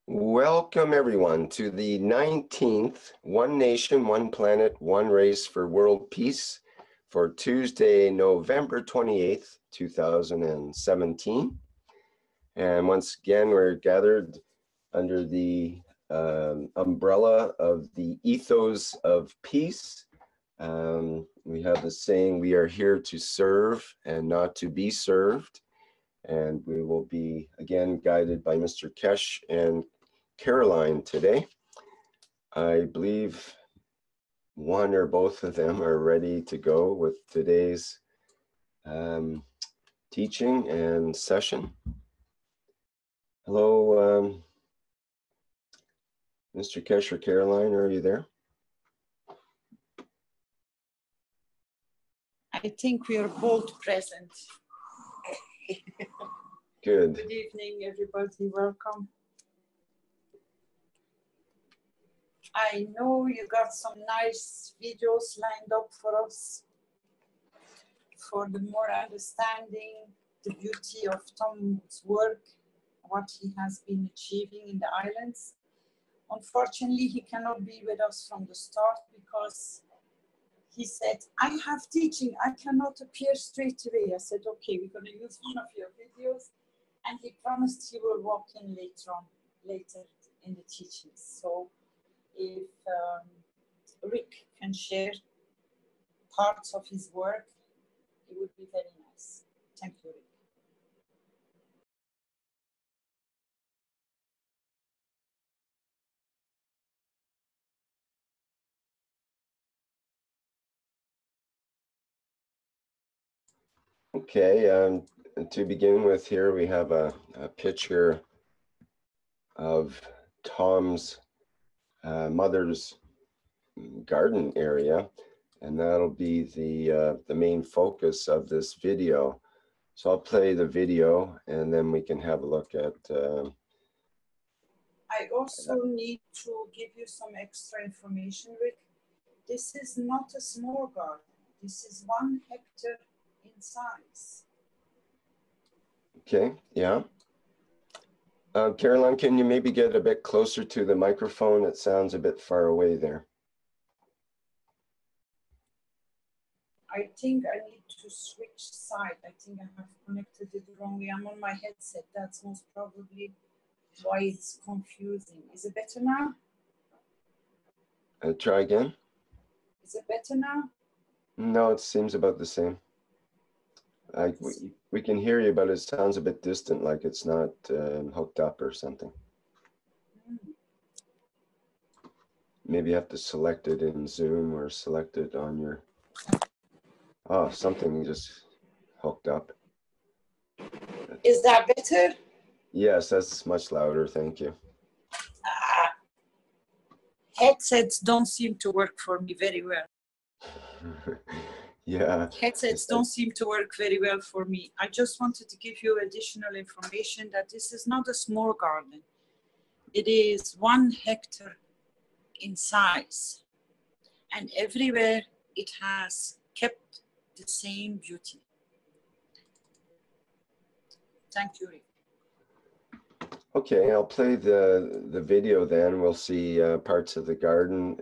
Welcome everyone to the 19th One Nation, One Planet, One Race for World Peace for Tuesday, November 28th, 2017. And once again, we're gathered under the umbrella of the ethos of peace. We have the saying, we are here to serve and not to be served. And we will be again guided by Mr. Kesh and Caroline today. I believe one or both of them are ready to go with today's teaching and session. Hello, Mr. Kesh or Caroline, are you there? I think we are both present. Good. Good evening, everybody. Welcome. I know you got some nice videos lined up for us for the more understanding the beauty of Tom's work, what he has been achieving in the islands. Unfortunately, he cannot be with us from the start because he said, I have teaching, I cannot appear straight away. I said, okay, we're going to use one of your videos. And he promised he will walk in later in the teachings. So if Rick can share parts of his work, it would be very nice. Thank you, Rick. Okay, to begin with here, we have a picture of Tom's mother's garden area, and that'll be the main focus of this video. So I'll play the video and then we can have a look at I also need to give you some extra information, Rick. This is not a small garden. This is 1 hectare in size. Okay, yeah. Caroline, can you maybe get a bit closer to the microphone? It sounds a bit far away there. I think I need to switch side. I think I have connected it wrongly. I'm on my headset. That's most probably why it's confusing. Is it better now? Try again. Is it better now? No, it seems about the same. We can hear you, but it sounds a bit distant, like it's not hooked up or something. Maybe you have to select it in Zoom or select it on your... Oh, something just hooked up. Is that better? Yes, that's much louder, thank you. Headsets don't seem to work for me very well. Yeah. Headsets don't seem to work very well for me. I just wanted to give you additional information that this is not a small garden. It is 1 hectare in size. And everywhere it has kept the same beauty. Thank you, Rick. Okay, I'll play the video then. We'll see parts of the garden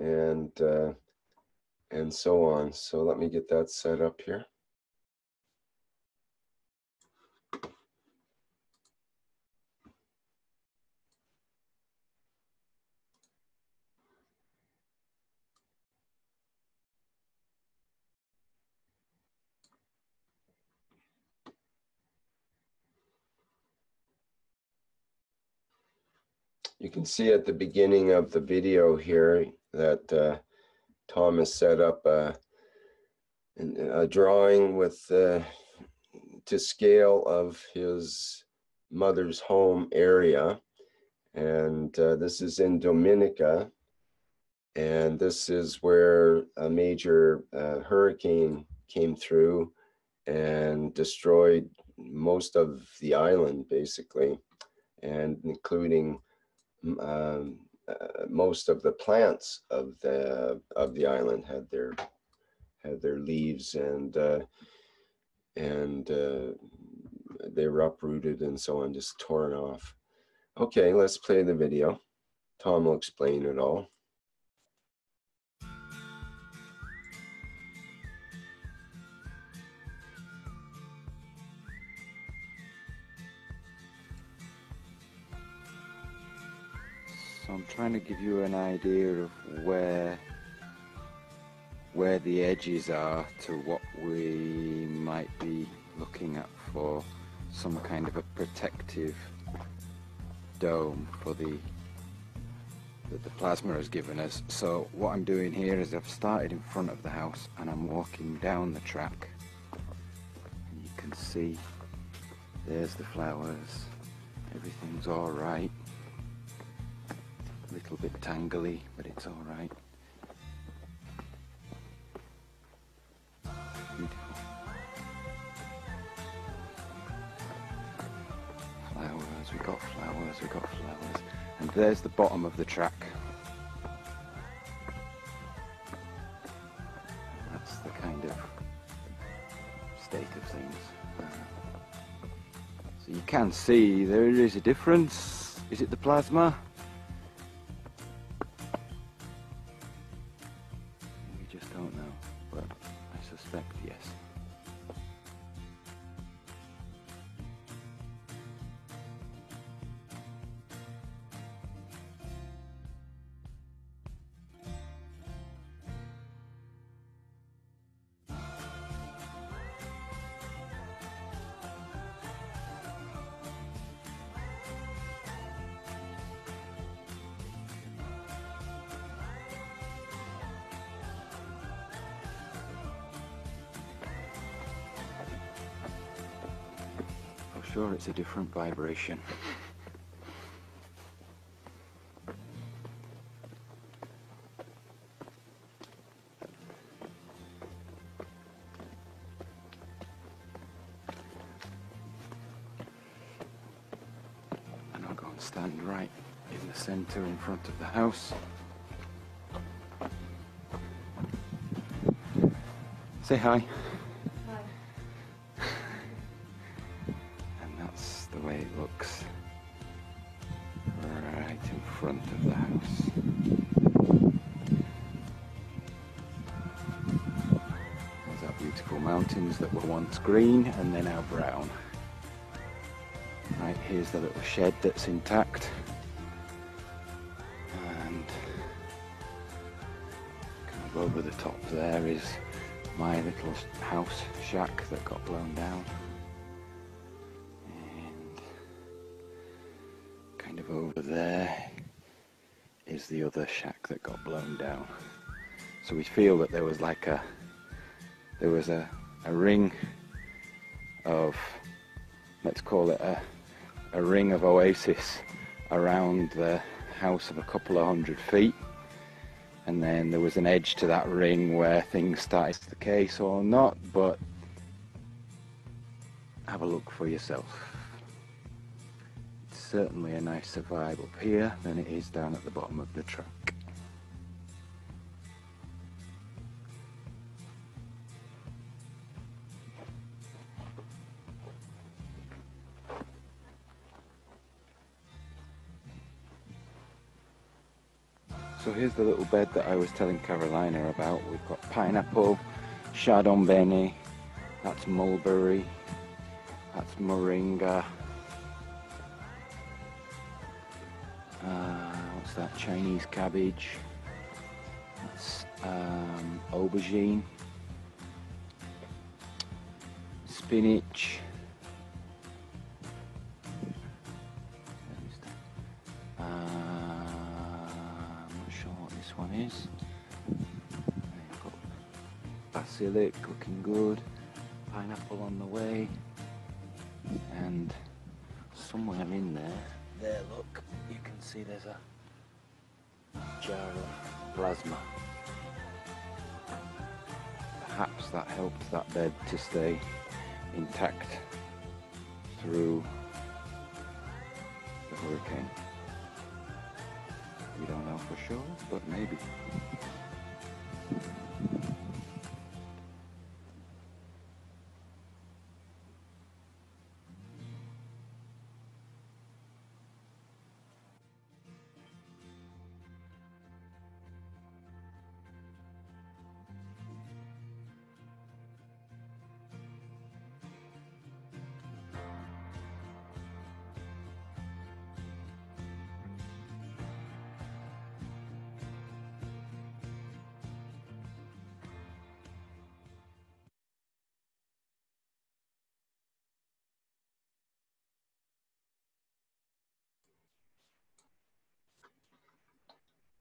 and so on. So let me get that set up here. You can see at the beginning of the video here that Tom has set up a drawing with to scale of his mother's home area, and this is in Dominica, and this is where a major hurricane came through and destroyed most of the island, basically, and including most of the plants of the island had their leaves and they were uprooted and so on, just torn off. Okay, let's play the video. Tom will explain it all. So I'm trying to give you an idea of where the edges are to what we might be looking at for some kind of a protective dome for that the plasma has given us. So what I'm doing here is I've started in front of the house and I'm walking down the track, and you can see there's the flowers, everything's all right. A little bit tangly, but it's all right. Beautiful. Flowers, we got flowers, we got flowers. And there's the bottom of the track. That's the kind of state of things. So you can see there is a difference. Is it the plasma? We just don't know, but I suspect yes. Sure, it's a different vibration. And I'll go and stand right in the center in front of the house. Say hi. The way it looks right in front of the house. There's our beautiful mountains that were once green and then now brown. Right, here's the little shed that's intact, and kind of over the top there is my little house shack that got blown down. Kind of over there is the other shack that got blown down. So we feel that there was like a ring of, let's call it a ring of oasis around the house of a couple of 100 feet, and then there was an edge to that ring where things started. The case or not, but have a look for yourself. Certainly a nicer vibe up here than it is down at the bottom of the track. So here's the little bed that I was telling Carolina about. We've got pineapple, chardon bene, that's mulberry, that's moringa. What's that? Chinese cabbage. That's aubergine, spinach. I'm not sure what this one is. I've got basilic, looking good. Pineapple on the way, and somewhere in there, look, you can see there's a jar of plasma. Perhaps that helped that bed to stay intact through the hurricane. We don't know for sure, but maybe.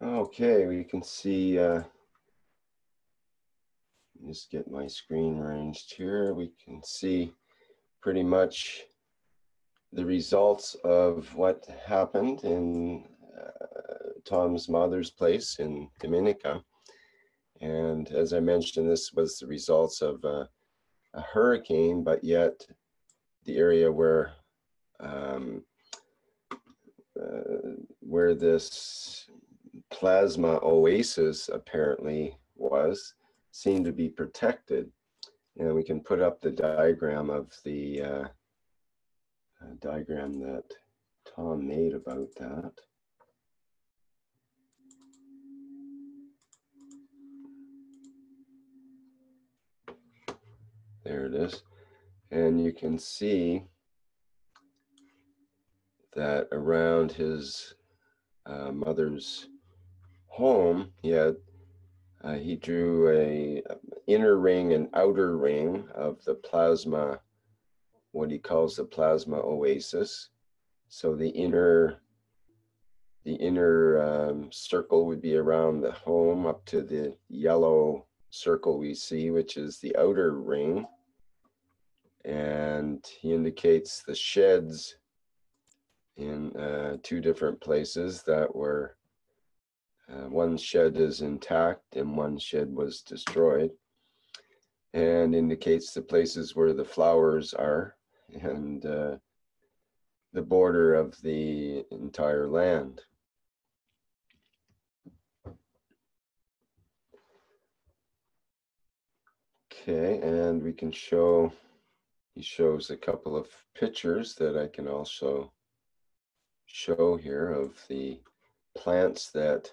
Okay, we can see, just get my screen arranged here. We can see pretty much the results of what happened in Tom's mother's place in Dominica. And as I mentioned, this was the results of a hurricane, but yet the area where this plasma oasis apparently was seemed to be protected. And we can put up the diagram of the diagram that Tom made about that. There it is. And you can see that around his mother's home, he drew a inner ring and outer ring of the plasma, what he calls the plasma oasis. So the inner circle would be around the home up to the yellow circle we see, which is the outer ring. And he indicates the sheds in two different places that were, one shed is intact and one shed was destroyed, and indicates the places where the flowers are and the border of the entire land. Okay, and we can show, he shows a couple of pictures that I can also show here of the plants that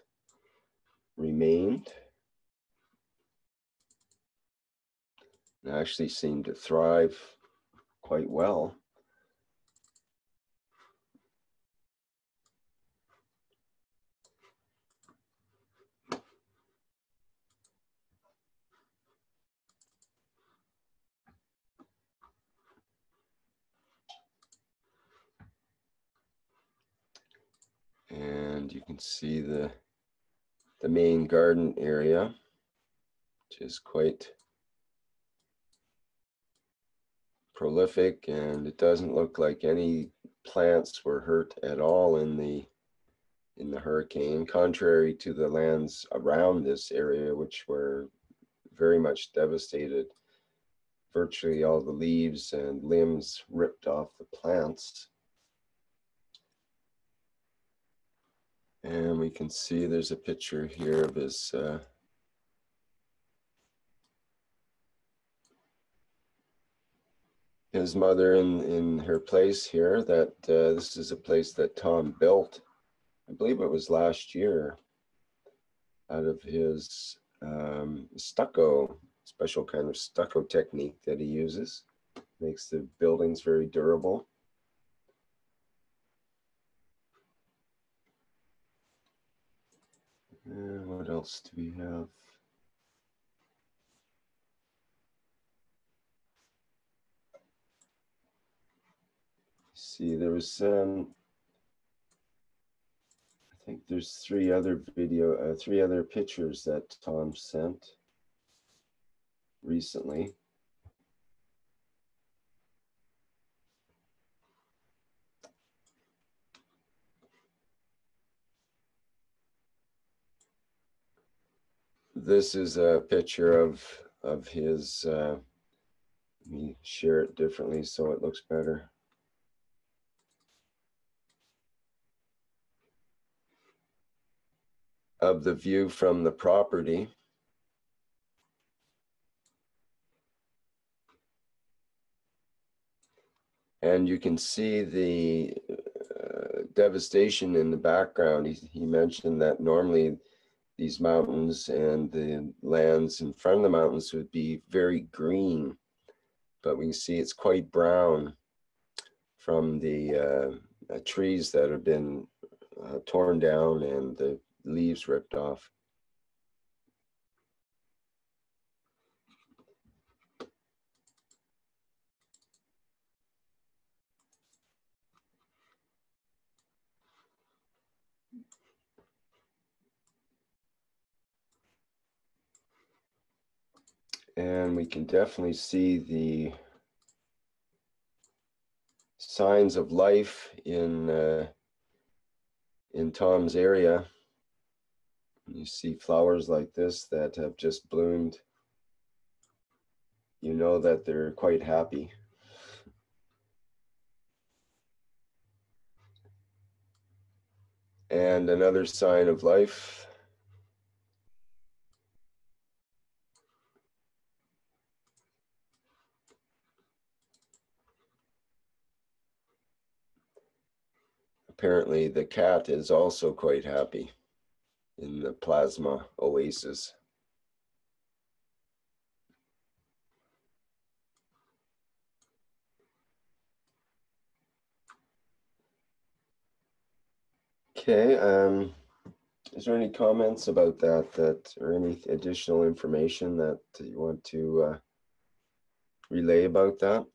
remained. They actually seem to thrive quite well. And you can see the main garden area, which is quite prolific, and it doesn't look like any plants were hurt at all in the hurricane, contrary to the lands around this area, which were very much devastated. Virtually all the leaves and limbs ripped off the plants. And we can see there's a picture here of his mother in her place here. That this is a place that Tom built, I believe it was last year, out of his stucco, special kind of stucco technique that he uses. Makes the buildings very durable. What else do we have? See, there was I think there's three other pictures that Tom sent recently. This is a picture of his, let me share it differently so it looks better. Of the view from the property. And you can see the devastation in the background. He mentioned that normally these mountains and the lands in front of the mountains would be very green, but we can see it's quite brown from the trees that have been torn down and the leaves ripped off. And we can definitely see the signs of life in Tom's area. You see flowers like this that have just bloomed. You know that they're quite happy. And another sign of life. Apparently the cat is also quite happy in the plasma oasis. Okay, is there any comments about that or any additional information that you want to relay about that?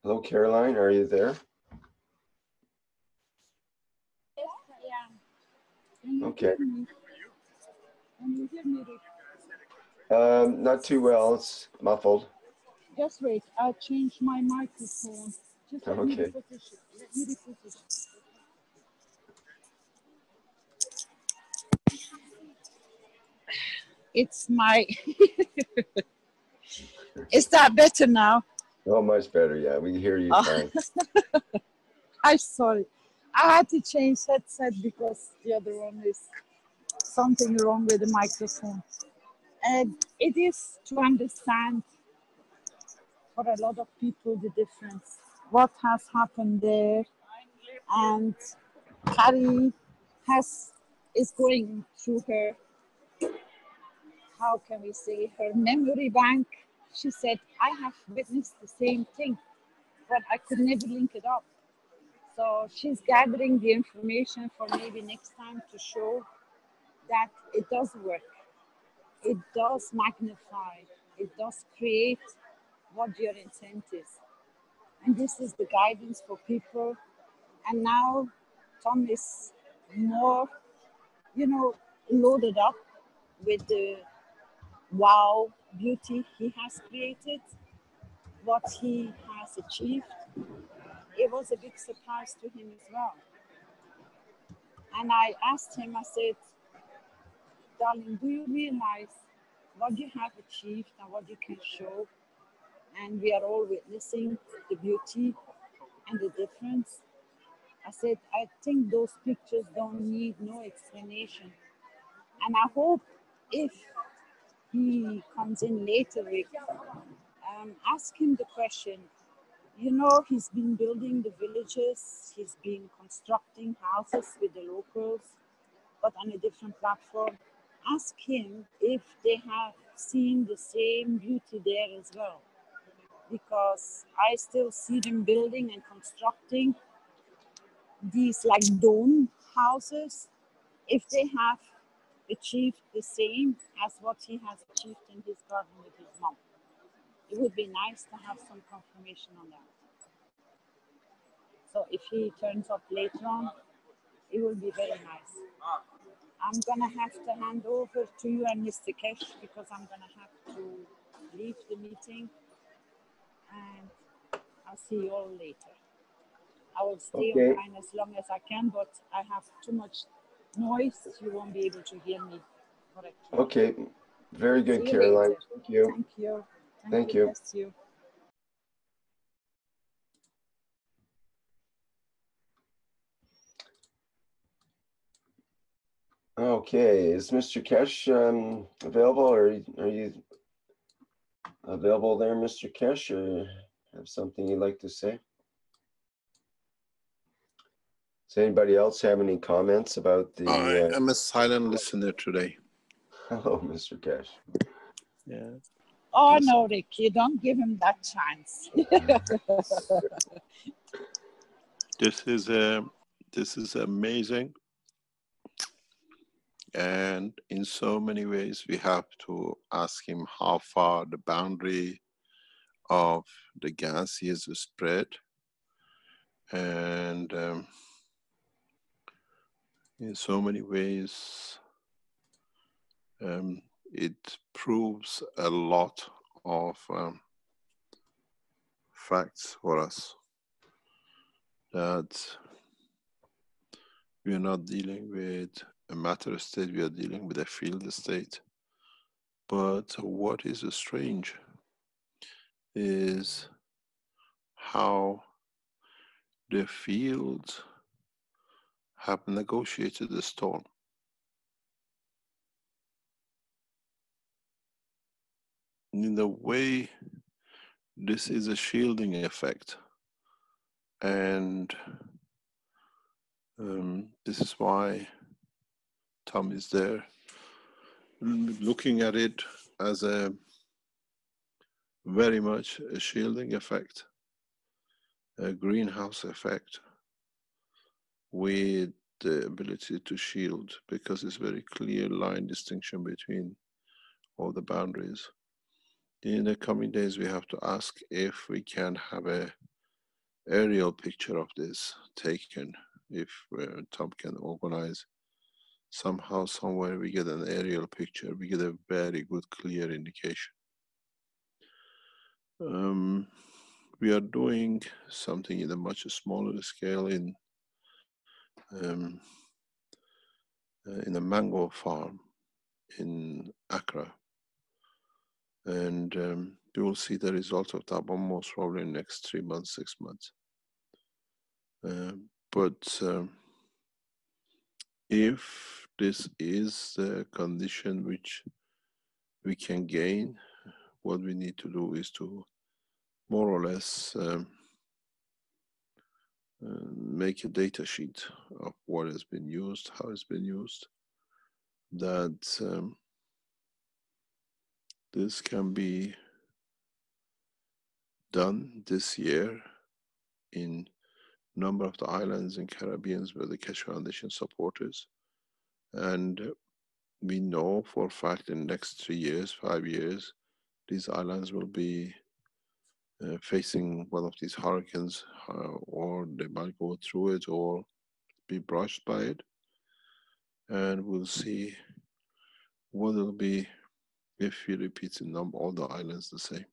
Hello, Caroline, are you there? Yes, I am. Okay. Can you hear me, Rick? Not too well, it's muffled. Just wait, I'll change my microphone. Just let me Okay. reposition. Let me reposition. It's my. Is that better now? Oh, much better, yeah, we hear you fine. I'm sorry. I had to change headset because the other one is something wrong with the microphone. And it is to understand for a lot of people the difference, what has happened there, and Carrie is going through her, how can we say, her memory bank. She said, I have witnessed the same thing, but I could never link it up. So she's gathering the information for maybe next time to show that it does work. It does magnify. It does create what your intent is. And this is the guidance for people. And now Tom is more, loaded up with the wow beauty he has created, what he has achieved. It was a big surprise to him as well. And I asked him, I said, darling, do you realize what you have achieved and what you can show? And we are all witnessing the beauty and the difference. I said, I think those pictures don't need no explanation. And I hope if he comes in later, Rick, ask him the question. He's been building the villages, he's been constructing houses with the locals, but on a different platform. Ask him if they have seen the same beauty there as well. Because I still see them building and constructing these like dome houses. If they have achieved the same as what he has achieved in his garden with his mom, it would be nice to have some confirmation on that. So if he turns up later on, it will be very nice. I'm gonna have to hand over to you and Mr. Kesh because I'm gonna have to leave the meeting, and I'll see you all later. I will stay online as long as I can, but I have too much noise. You won't be able to hear me correctly. Okay, very good, Caroline. Later. Thank you. Thank you. Thank you. Bless you. Okay, is Mr. Kesh available, or are you available there, Mr. Kesh, or have something you'd like to say? Does anybody else have any comments about the... I am a silent listener today. Hello, Mr. Kesh. Yeah. Oh no, Rick, you don't give him that chance. This is amazing, and in so many ways we have to ask him how far the boundary of the gas is spread, and in so many ways it proves a lot of facts for us, that we are not dealing with a matter state, we are dealing with a field state. But what is strange is how the fields have negotiated the storm. In a way, this is a shielding effect. And this is why Tom is there, looking at it as a very much a shielding effect, a greenhouse effect with the ability to shield, because it's very clear line distinction between all the boundaries. In the coming days, we have to ask if we can have a aerial picture of this taken, if Tom can organize somehow, somewhere we get an aerial picture, we get a very good clear indication. We are doing something in a much smaller scale in a mango farm in Accra, and we will see the result of that one most probably in the next 3 months, 6 months. But if this is the condition which we can gain, what we need to do is to more or less make a data sheet of what has been used, how it's been used, that this can be done this year in a number of the islands in Caribbean where the Keshe Foundation supporters. And we know for a fact in the next 3 years, 5 years, these islands will be facing one of these hurricanes, or they might go through it or be brushed by it. And we'll see what it'll be if he repeats in all the islands the same.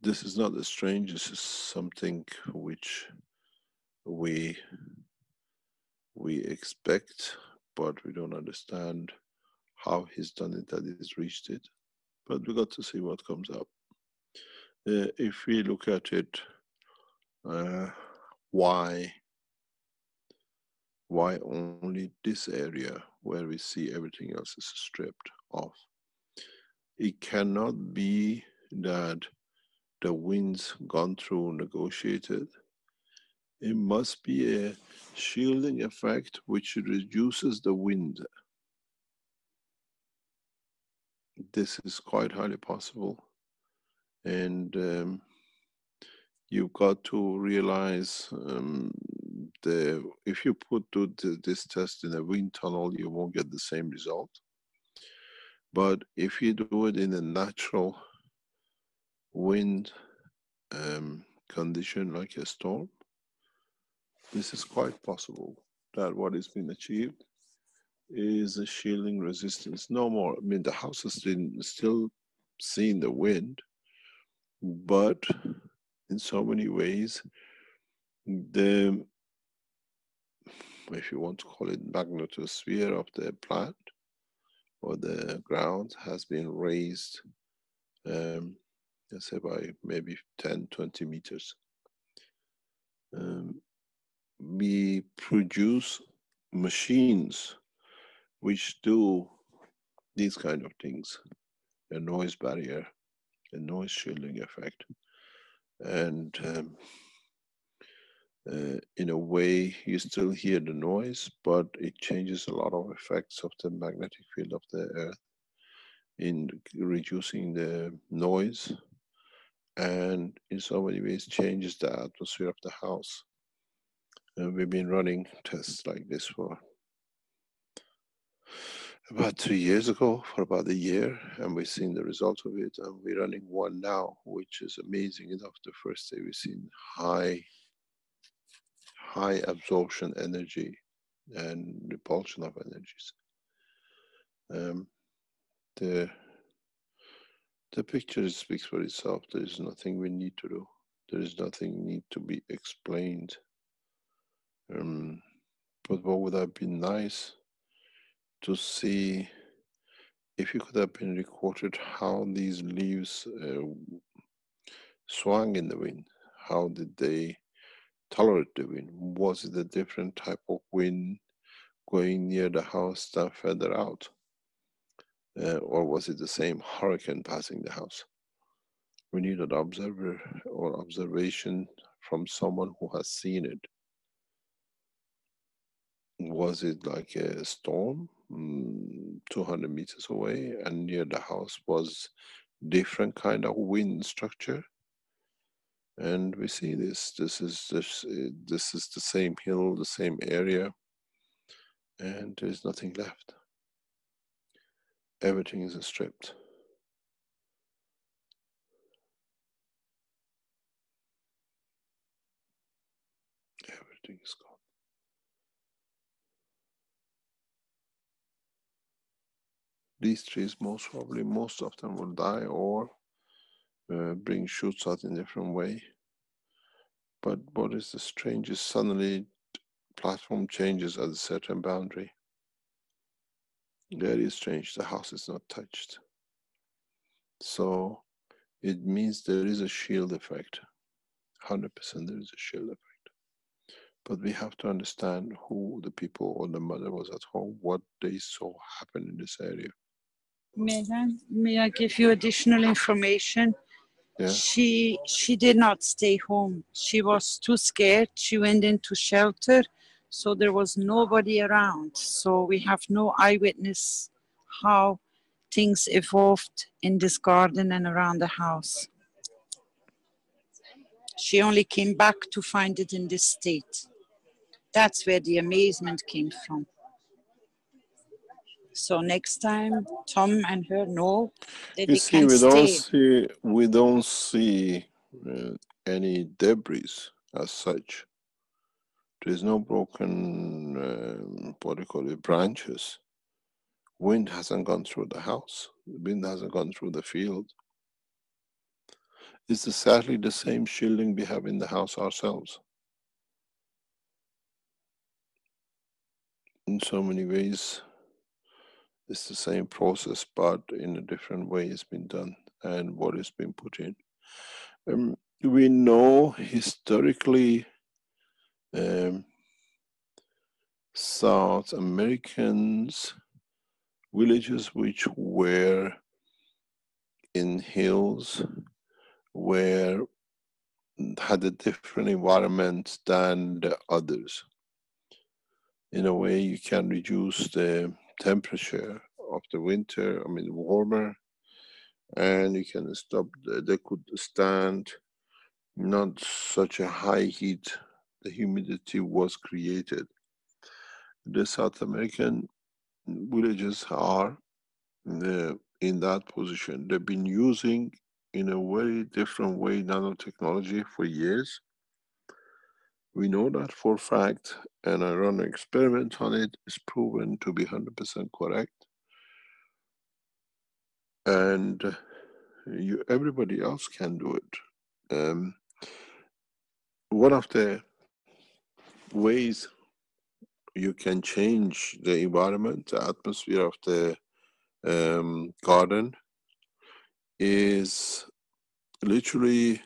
This is not strange, this is something which we expect, but we don't understand how he's done it, that he's reached it. But we got to see what comes up. If we look at it, why only this area where we see everything else is stripped off? It cannot be that the winds gone through negotiated. It must be a shielding effect which reduces the wind. This is quite highly possible, and you've got to realize if you do this test in a wind tunnel, you won't get the same result. But if you do it in a natural wind condition like a storm, this is quite possible that what has been achieved is a shielding resistance. No more, I mean, the house is still seeing the wind, but in so many ways, if you want to call it magnetosphere of the plant or the ground has been raised, let's say by maybe 10, 20 meters. We produce machines which do these kind of things, a noise barrier, a noise shielding effect. And in a way, you still hear the noise, but it changes a lot of effects of the magnetic field of the Earth in reducing the noise, and in so many ways changes the atmosphere of the house. And we've been running tests like this for about 3 years ago, for about a year, and we've seen the result of it, and we're running one now, which is amazing enough. The first day we've seen high absorption energy and repulsion of energies. The picture speaks for itself. There is nothing we need to do. There is nothing need to be explained. But what would have been nice to see, if you could have been recorded how these leaves swung in the wind. How did they tolerate the wind? Was it a different type of wind going near the house than further out? Or was it the same hurricane passing the house? We need an observer or observation from someone who has seen it. Was it like a storm 200 meters away, and near the house was different kind of wind structure? And we see this. This is the same hill, the same area, and there is nothing left. Everything is stripped. Everything is gone. These trees, most probably, most of them will die or bring shoots out in a different way. But what is the strangest? Suddenly, platform changes at a certain boundary. Very strange. The house is not touched. So it means there is a shield effect. 100% there is a shield effect. But we have to understand who the people or the mother was at home, what they saw happen in this area. May I give you additional information? Yeah. She did not stay home. She was too scared. She went into shelter, so there was nobody around. So we have no eyewitness how things evolved in this garden and around the house. She only came back to find it in this state. That's where the amazement came from. So next time, Tom and her know that You they see, can stay. we don't see any debris as such. There's no broken, what do you call it, branches. Wind hasn't gone through the house. The wind hasn't gone through the field. It's exactly the same shielding we have in the house ourselves. In so many ways, it's the same process, but in a different way it's been done and what has been put in. We know historically South Americans, villages which were in hills, had a different environment than the others. In a way, you can reduce the temperature of the winter, warmer, and you can stop, they could stand not such a high heat. The humidity was created. The South American villages are in that position. They've been using, in a very different way, nanotechnology for years. We know that for a fact, and I run an experiment on it. It's proven to be 100% correct. And everybody else can do it. One of the ways you can change the environment, the atmosphere of the garden, is literally,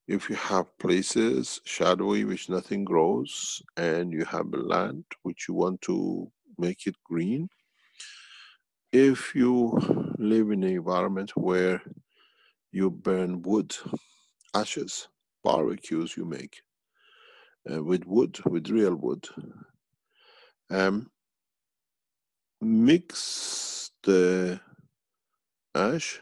if you have places shadowy which nothing grows, and you have a land which you want to make it green, if you live in an environment where you burn wood, ashes, barbecues you make, with wood, with real wood. Mix the ash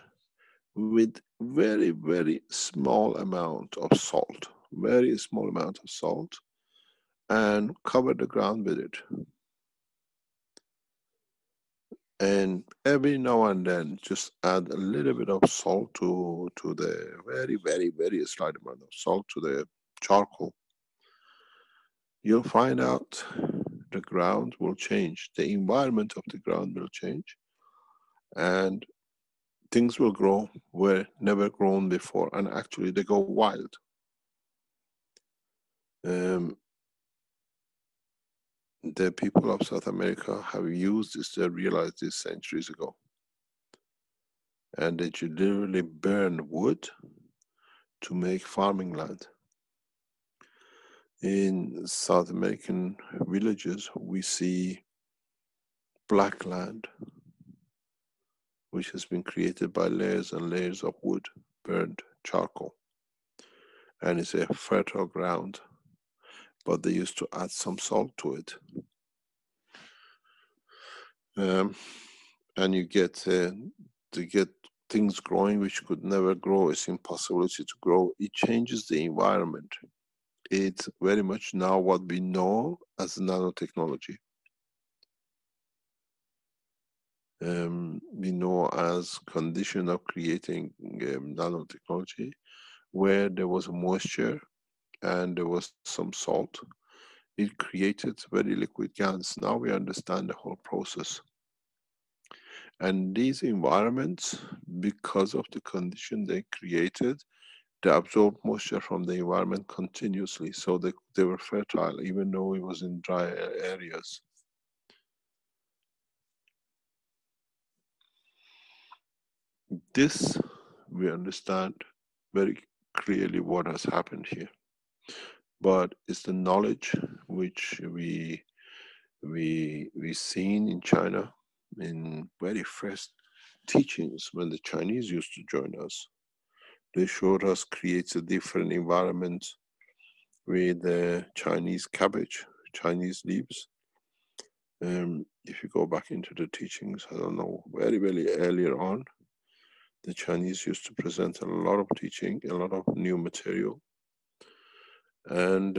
with very, very small amount of salt, very small amount of salt, and cover the ground with it. And every now and then, just add a little bit of salt to the very, very, very slight amount of salt to the charcoal. You'll find out the ground will change, the environment of the ground will change, and things will grow where never grown before, and actually they go wild. The people of South America have used this, they realized this centuries ago. And they literally burn wood to make farming land. In South American villages, we see black land, which has been created by layers and layers of wood, burned charcoal. And it's a fertile ground, but they used to add some salt to it. And you get to get things growing which could never grow. It's impossibility to grow. It changes the environment. It's very much now what we know as nanotechnology. We know as condition of creating nanotechnology, where there was moisture and there was some salt. It created very liquid gas. Now we understand the whole process. And these environments, because of the condition they created, they absorbed moisture from the environment continuously. So they were fertile, even though it was in dry areas. This, we understand very clearly what has happened here. But it's the knowledge which we seen in China in very first teachings when the Chinese used to join us. They showed us creates a different environment with the Chinese cabbage, Chinese leaves. If you go back into the teachings, I don't know, very, very earlier on, the Chinese used to present a lot of teaching, a lot of new material. And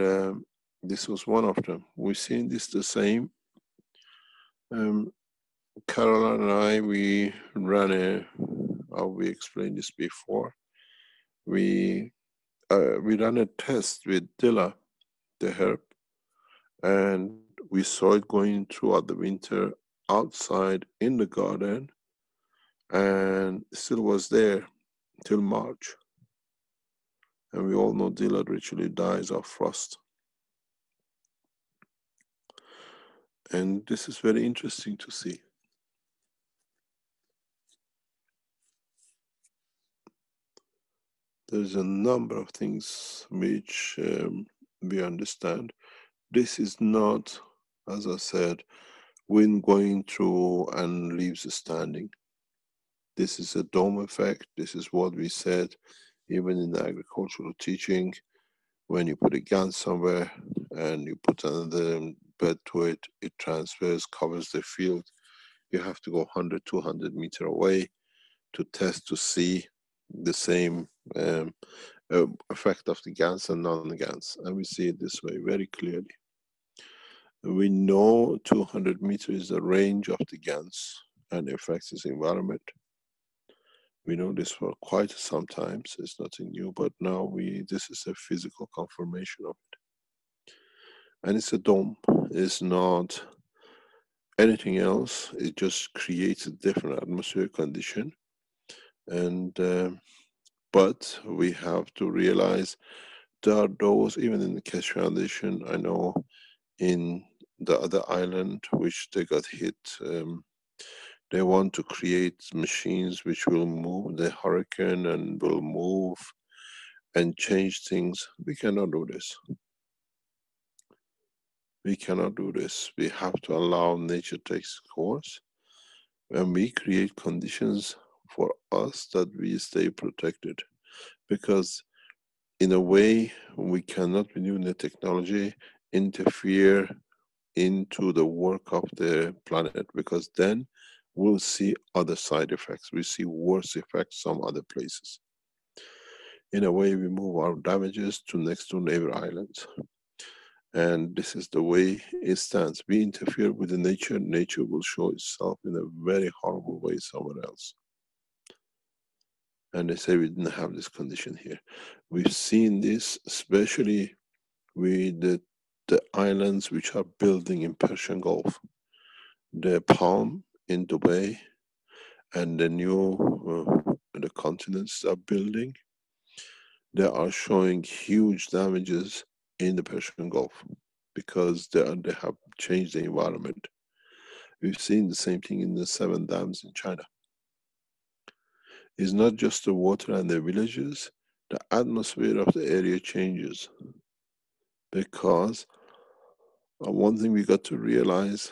this was one of them. We've seen this the same. Caroline and I, we ran we explained this before. We ran a test with Dilla, the herb, and we saw it going throughout the winter outside in the garden, and still was there till March. And we all know Dilla literally dies of frost. And this is very interesting to see. There's a number of things which we understand. This is not, as I said, wind going through and leaves standing. This is a dome effect. This is what we said even in the agricultural teaching. When you put a gun somewhere and you put another bed to it, it transfers, covers the field. You have to go 100, 200 meters away to test to see the same effect of the GANs and non-GANs. And we see it this way very clearly. We know 200 meters is the range of the GANs and affects its environment. We know this for quite some time, so it's nothing new, but now this is a physical confirmation of it. And it's a dome, it's not anything else, it just creates a different atmospheric condition. And but we have to realize there are those, even in the Keshe Foundation, I know in the other island which they got hit, they want to create machines which will move the hurricane and will move and change things. We cannot do this. We cannot do this. We have to allow nature to take its course. And we create conditions for us that we stay protected. Because in a way, we cannot, with new technology, interfere into the work of the planet, because then we'll see other side effects. We see worse effects some other places. In a way, we move our damages to next to neighbor islands. And this is the way it stands. We interfere with the nature, nature will show itself in a very horrible way somewhere else. And they say we didn't have this condition here. We've seen this especially with the islands which are building in Persian Gulf. The Palm in Dubai and the new the continents are building, they are showing huge damages in the Persian Gulf because they have changed the environment. We've seen the same thing in the 7 dams in China. It's not just the water and the villages, the atmosphere of the area changes. Because one thing we got to realize,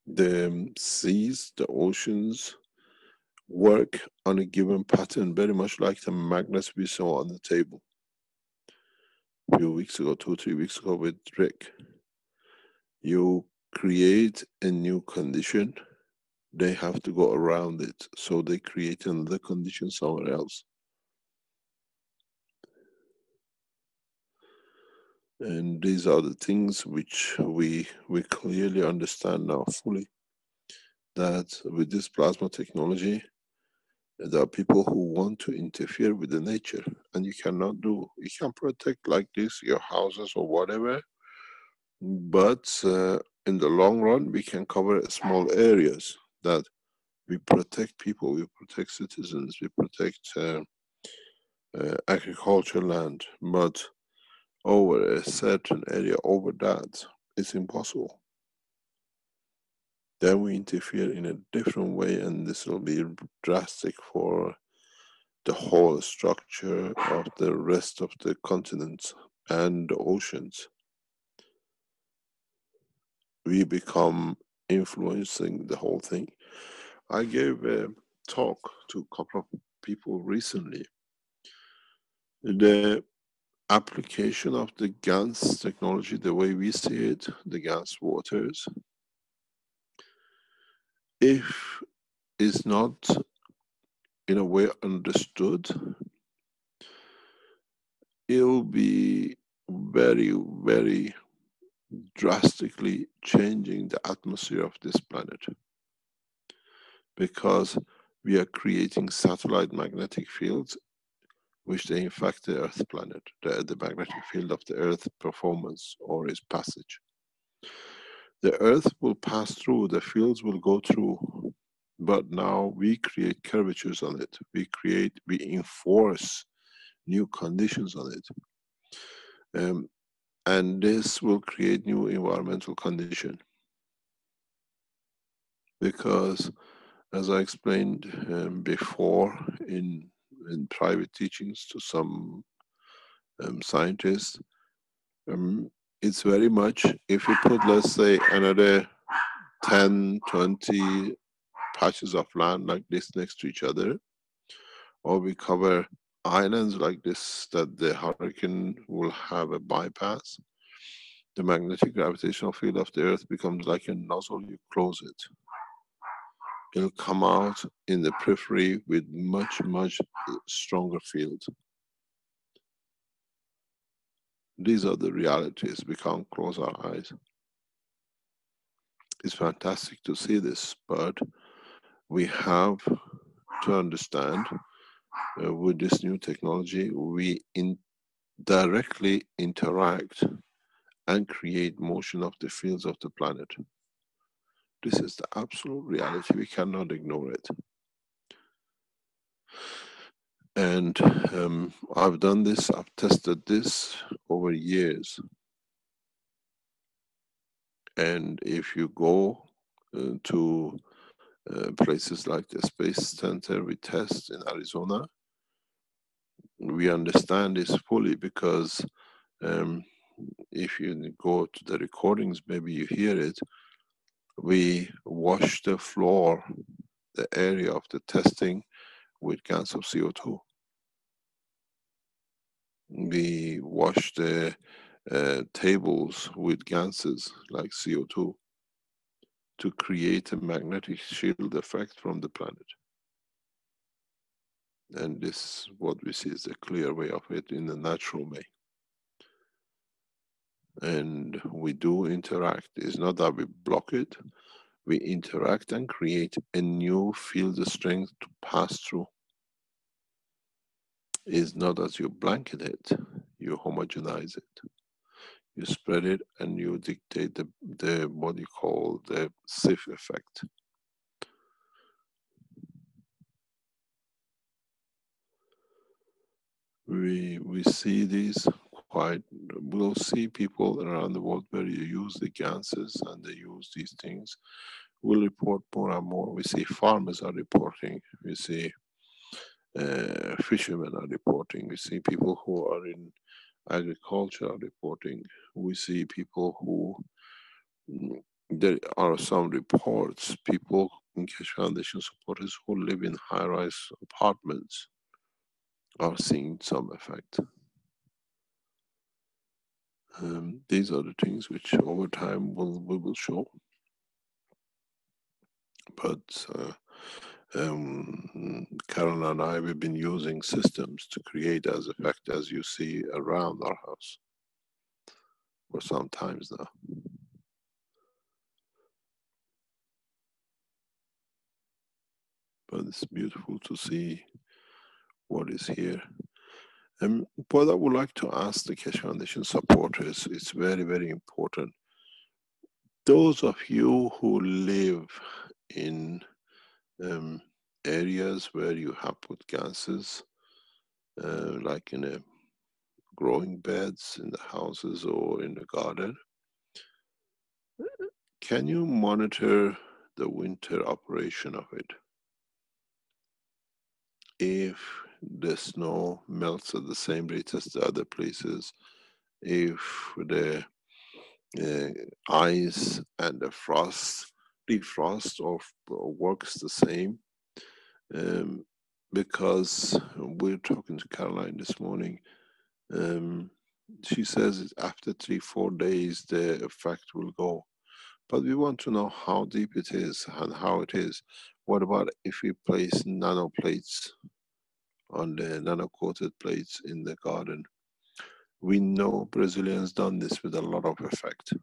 the seas, the oceans work on a given pattern, very much like the magnets we saw on the table a few weeks ago, 2-3 weeks ago with Rick. You create a new condition, they have to go around it, so they create another condition somewhere else. And these are the things which we clearly understand now fully, that with this plasma technology, there are people who want to interfere with the nature, and you cannot do. You can protect like this your houses or whatever, but in the long run we can cover small areas that we protect people, we protect citizens, we protect agricultural land, but over a certain area, over that, it's impossible. Then we interfere in a different way, and this will be drastic for the whole structure of the rest of the continents and the oceans. We become influencing the whole thing. I gave a talk to a couple of people recently. The application of the GANS technology, the way we see it, the GANS waters, if is not in a way understood, it'll be very, very drastically changing the atmosphere of this planet, because we are creating satellite magnetic fields which they infect the Earth planet, the magnetic field of the Earth performance or its passage. The Earth will pass through, the fields will go through, but now we create curvatures on it. We enforce new conditions on it. And this will create new environmental condition. Because, as I explained before in private teachings to some scientists, it's very much, if you put, let's say, another 10, 20 patches of land like this next to each other, or we cover islands like this that the hurricane will have a bypass, the magnetic gravitational field of the Earth becomes like a nozzle, you close it. It'll come out in the periphery with much, much stronger field. These are the realities. We can't close our eyes. It's fantastic to see this, but we have to understand with this new technology, we directly interact and create motion of the fields of the planet. This is the absolute reality. We cannot ignore it. And I've done this, I've tested this over years. And if you go to places like the Space Center we test in Arizona, we understand this fully, because if you go to the recordings, maybe you hear it, we wash the floor, the area of the testing, with gans of CO2. We wash the tables with gases like CO2 to create a magnetic shield effect from the planet. And this, what we see, is a clear way of it in a natural way. And we do interact. It's not that we block it. We interact and create a new field strength to pass through. It's not as you blanket it, you homogenize it. You spread it and you dictate the what you call the SIF effect. We see these quite, we'll see people around the world where you use the gases and they use these things. We'll report more and more. We see farmers are reporting. We see fishermen are reporting. We see people who are in agriculture are reporting. We see people who, there are some reports, people in Keshe Foundation supporters who live in high-rise apartments are seeing some effect. These are the things which over time we will show. But Carol and I, we've been using systems to create as effect as you see around our house for some times now. But it's beautiful to see what is here. What I would like to ask the Keshe Foundation supporters, it's very, very important. Those of you who live in areas where you have put gases, like in a growing beds in the houses or in the garden, can you monitor the winter operation of it? If the snow melts at the same rate as the other places, if the ice and the frost, defrost or works the same, because we're talking to Caroline this morning, she says after 3-4 days the effect will go, but we want to know how deep it is and how it is. What about if we place nano plates on the nano coated plates in the garden? We know Brazilians done this with a lot of effect.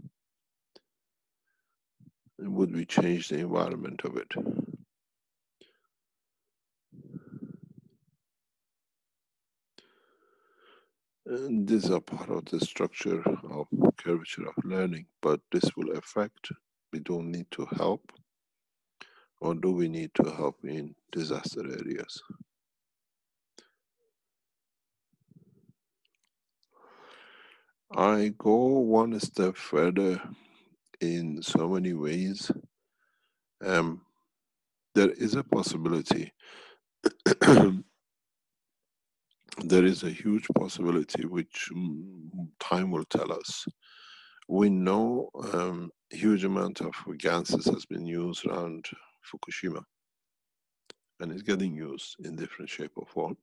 Would we change the environment of it? And these are part of the structure of curvature of learning, but this will affect, we don't need to help, or do we need to help in disaster areas? I go one step further in so many ways. There is a possibility, there is a huge possibility which time will tell us. We know huge amount of gases has been used around Fukushima and is getting used in different shape or form.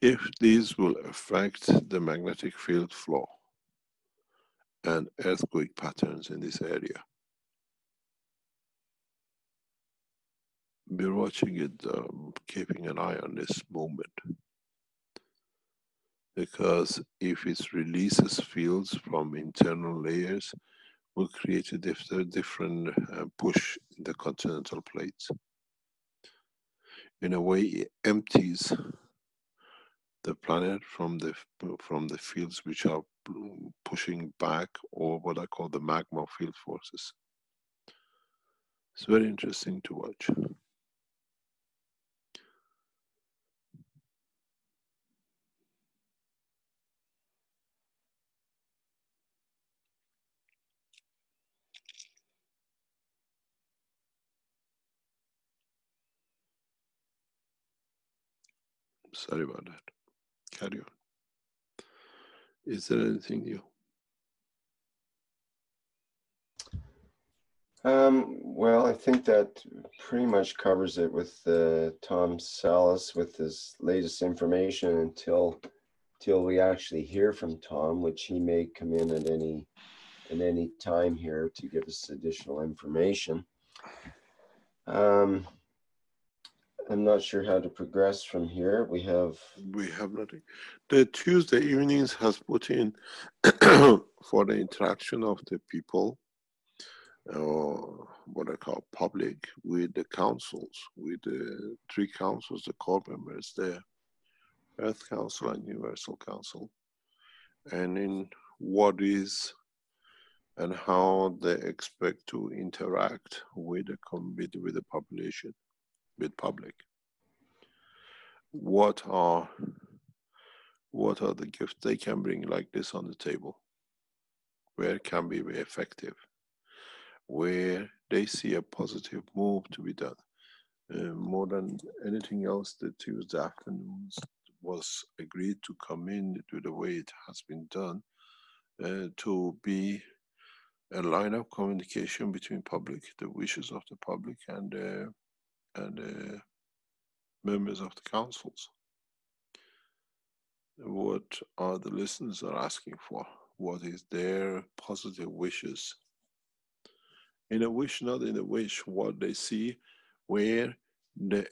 If these will affect the magnetic field flow and earthquake patterns in this area, we're watching it, keeping an eye on this movement. Because if it releases fields from internal layers, will create a different push in the continental plates. In a way, it empties the planet from the fields which are pushing back, or what I call the magma field forces. It's very interesting to watch. Sorry about that. Carry on. Is there anything new? Well, I think that pretty much covers it with Tom Salas with his latest information until till we actually hear from Tom, which he may come in at any time here to give us additional information. I'm not sure how to progress from here. We have nothing. The Tuesday evenings has put in for the interaction of the people, or what I call public, with the councils, with the three councils, the core members, the Earth Council and Universal Council, and in what is and how they expect to interact with the population, with public. What are the gifts they can bring like this on the table? Where can we be effective? Where they see a positive move to be done? More than anything else, the Tuesday afternoons was agreed to come in to the way it has been done, to be a line of communication between public, the wishes of the public, and members of the councils. What are the listeners are asking for? What is their positive wishes? In a wish, not in a wish, what they see, where the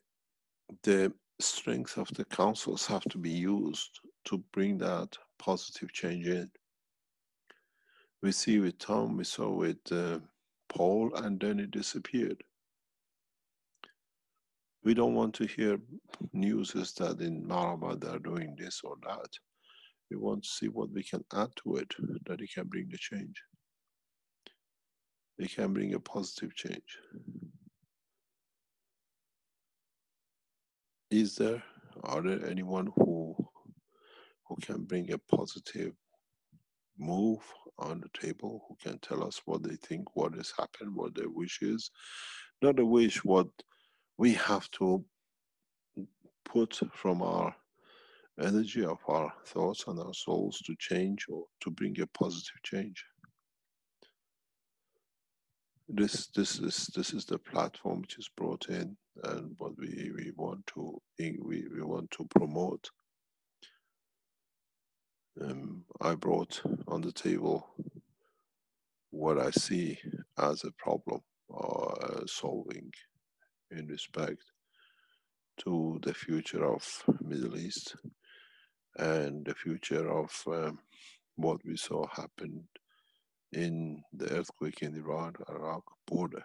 strength of the councils have to be used to bring that positive change in. We see with Tom, we saw with Paul, and then it disappeared. We don't want to hear news that in Marama they're doing this or that. We want to see what we can add to it, that it can bring the change. It can bring a positive change. Are there anyone who can bring a positive move on the table, who can tell us what they think, what has happened, what their wish is? Not a wish, what we have to put from our energy of our thoughts and our souls to change, or to bring a positive change. This is the platform which is brought in, and what we want to promote. I brought on the table what I see as a problem or solving in respect to the future of Middle East and the future of what we saw happen in the earthquake in Iran-Iraq border.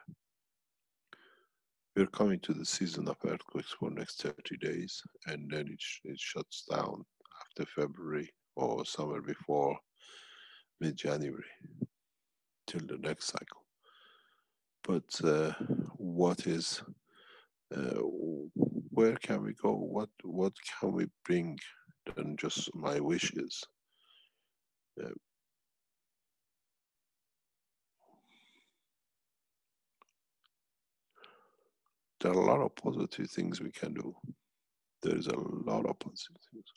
We're coming to the season of earthquakes for the next 30 days, and then it shuts down after February or somewhere before mid-January till the next cycle. But where can we go? What can we bring than just my wishes? There are a lot of positive things we can do. There is a lot of positive things.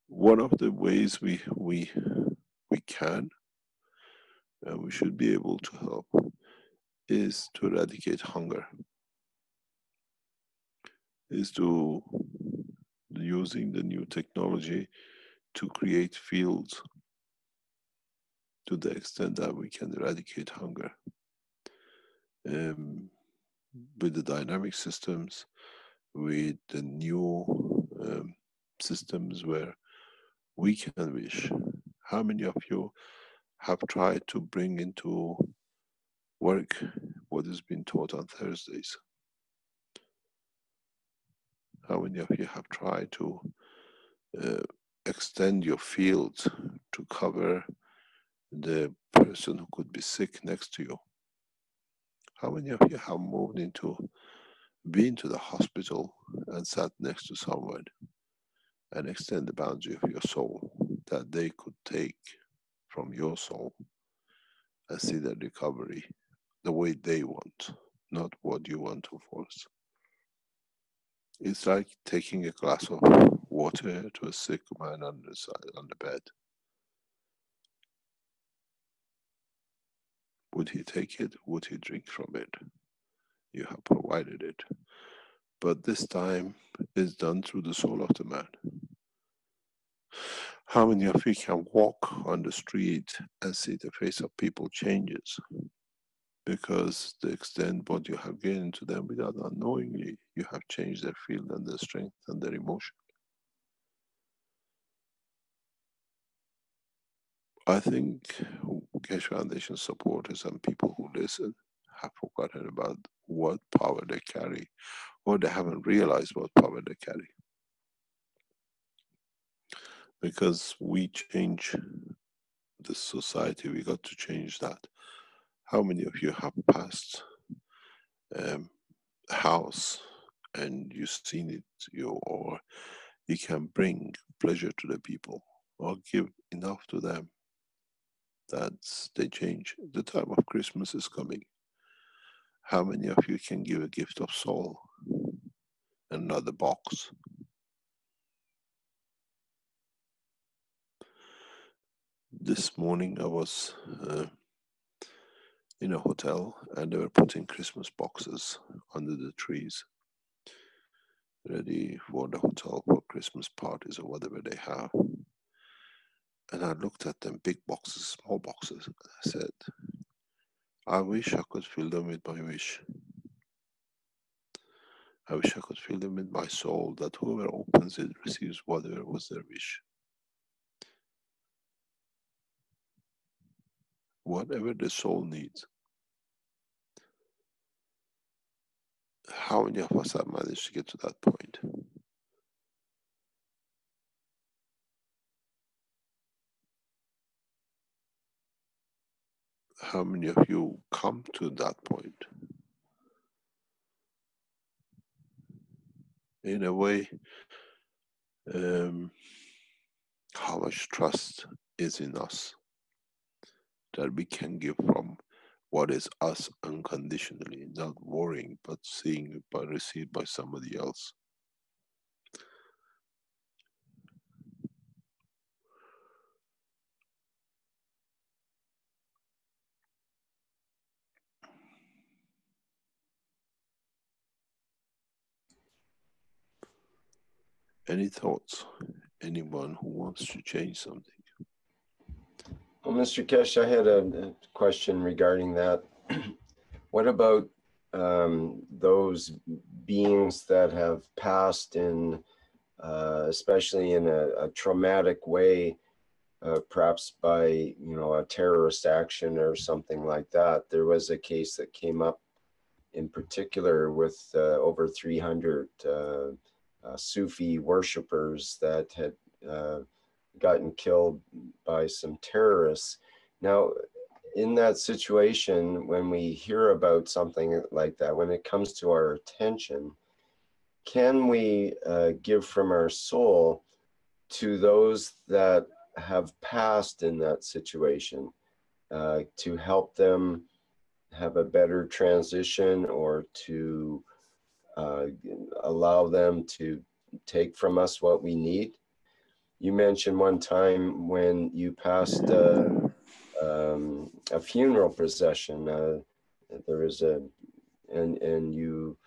One of the ways we can and we should be able to help is to eradicate hunger. Is to using the new technology to create fields to the extent that we can eradicate hunger. With the dynamic systems, with the new systems where we can wish. How many of you have tried to bring into work what has been taught on Thursdays? How many of you have tried to extend your field to cover the person who could be sick next to you? How many of you have moved been to the hospital and sat next to someone and extend the boundary of your soul that they could take from your soul and see the recovery the way they want, not what you want to force? It's like taking a glass of water to a sick man on the bed. Would he take it? Would he drink from it? You have provided it. But this time is done through the soul of the man. How many of you can walk on the street and see the face of people changes? Because the extent what you have given to them without unknowingly, you have changed their field and their strength and their emotion. I think Keshe Foundation supporters and people who listen have forgotten about what power they carry, or they haven't realized what power they carry. Because we change the society, we got to change that. How many of you have passed house and you've seen it, or you can bring pleasure to the people or give enough to them that they change? The time of Christmas is coming. How many of you can give a gift of soul and not a box? This morning I was in a hotel and they were putting Christmas boxes under the trees, ready for the hotel for Christmas parties or whatever they have. And I looked at them, big boxes, small boxes, and I said, I wish I could fill them with my wish. I wish I could fill them with my soul, that whoever opens it receives whatever was their wish. Whatever the soul needs. How many of us have managed to get to that point? How many of you come to that point? In a way, how much trust is in us that we can give from what is us unconditionally, not worrying, but seeing it but received by somebody else. Any thoughts? Anyone who wants to change something? Well, Mr. Keshe, I had a question regarding that. What about those beings that have passed in, especially in a traumatic way, perhaps by, you know, a terrorist action or something like that? There was a case that came up in particular with over 300 Sufi worshippers that had gotten killed by some terrorists. Now, in that situation, when we hear about something like that, when it comes to our attention, can we give from our soul to those that have passed in that situation to help them have a better transition, or to allow them to take from us what we need? You mentioned one time when you passed a funeral procession. There was and you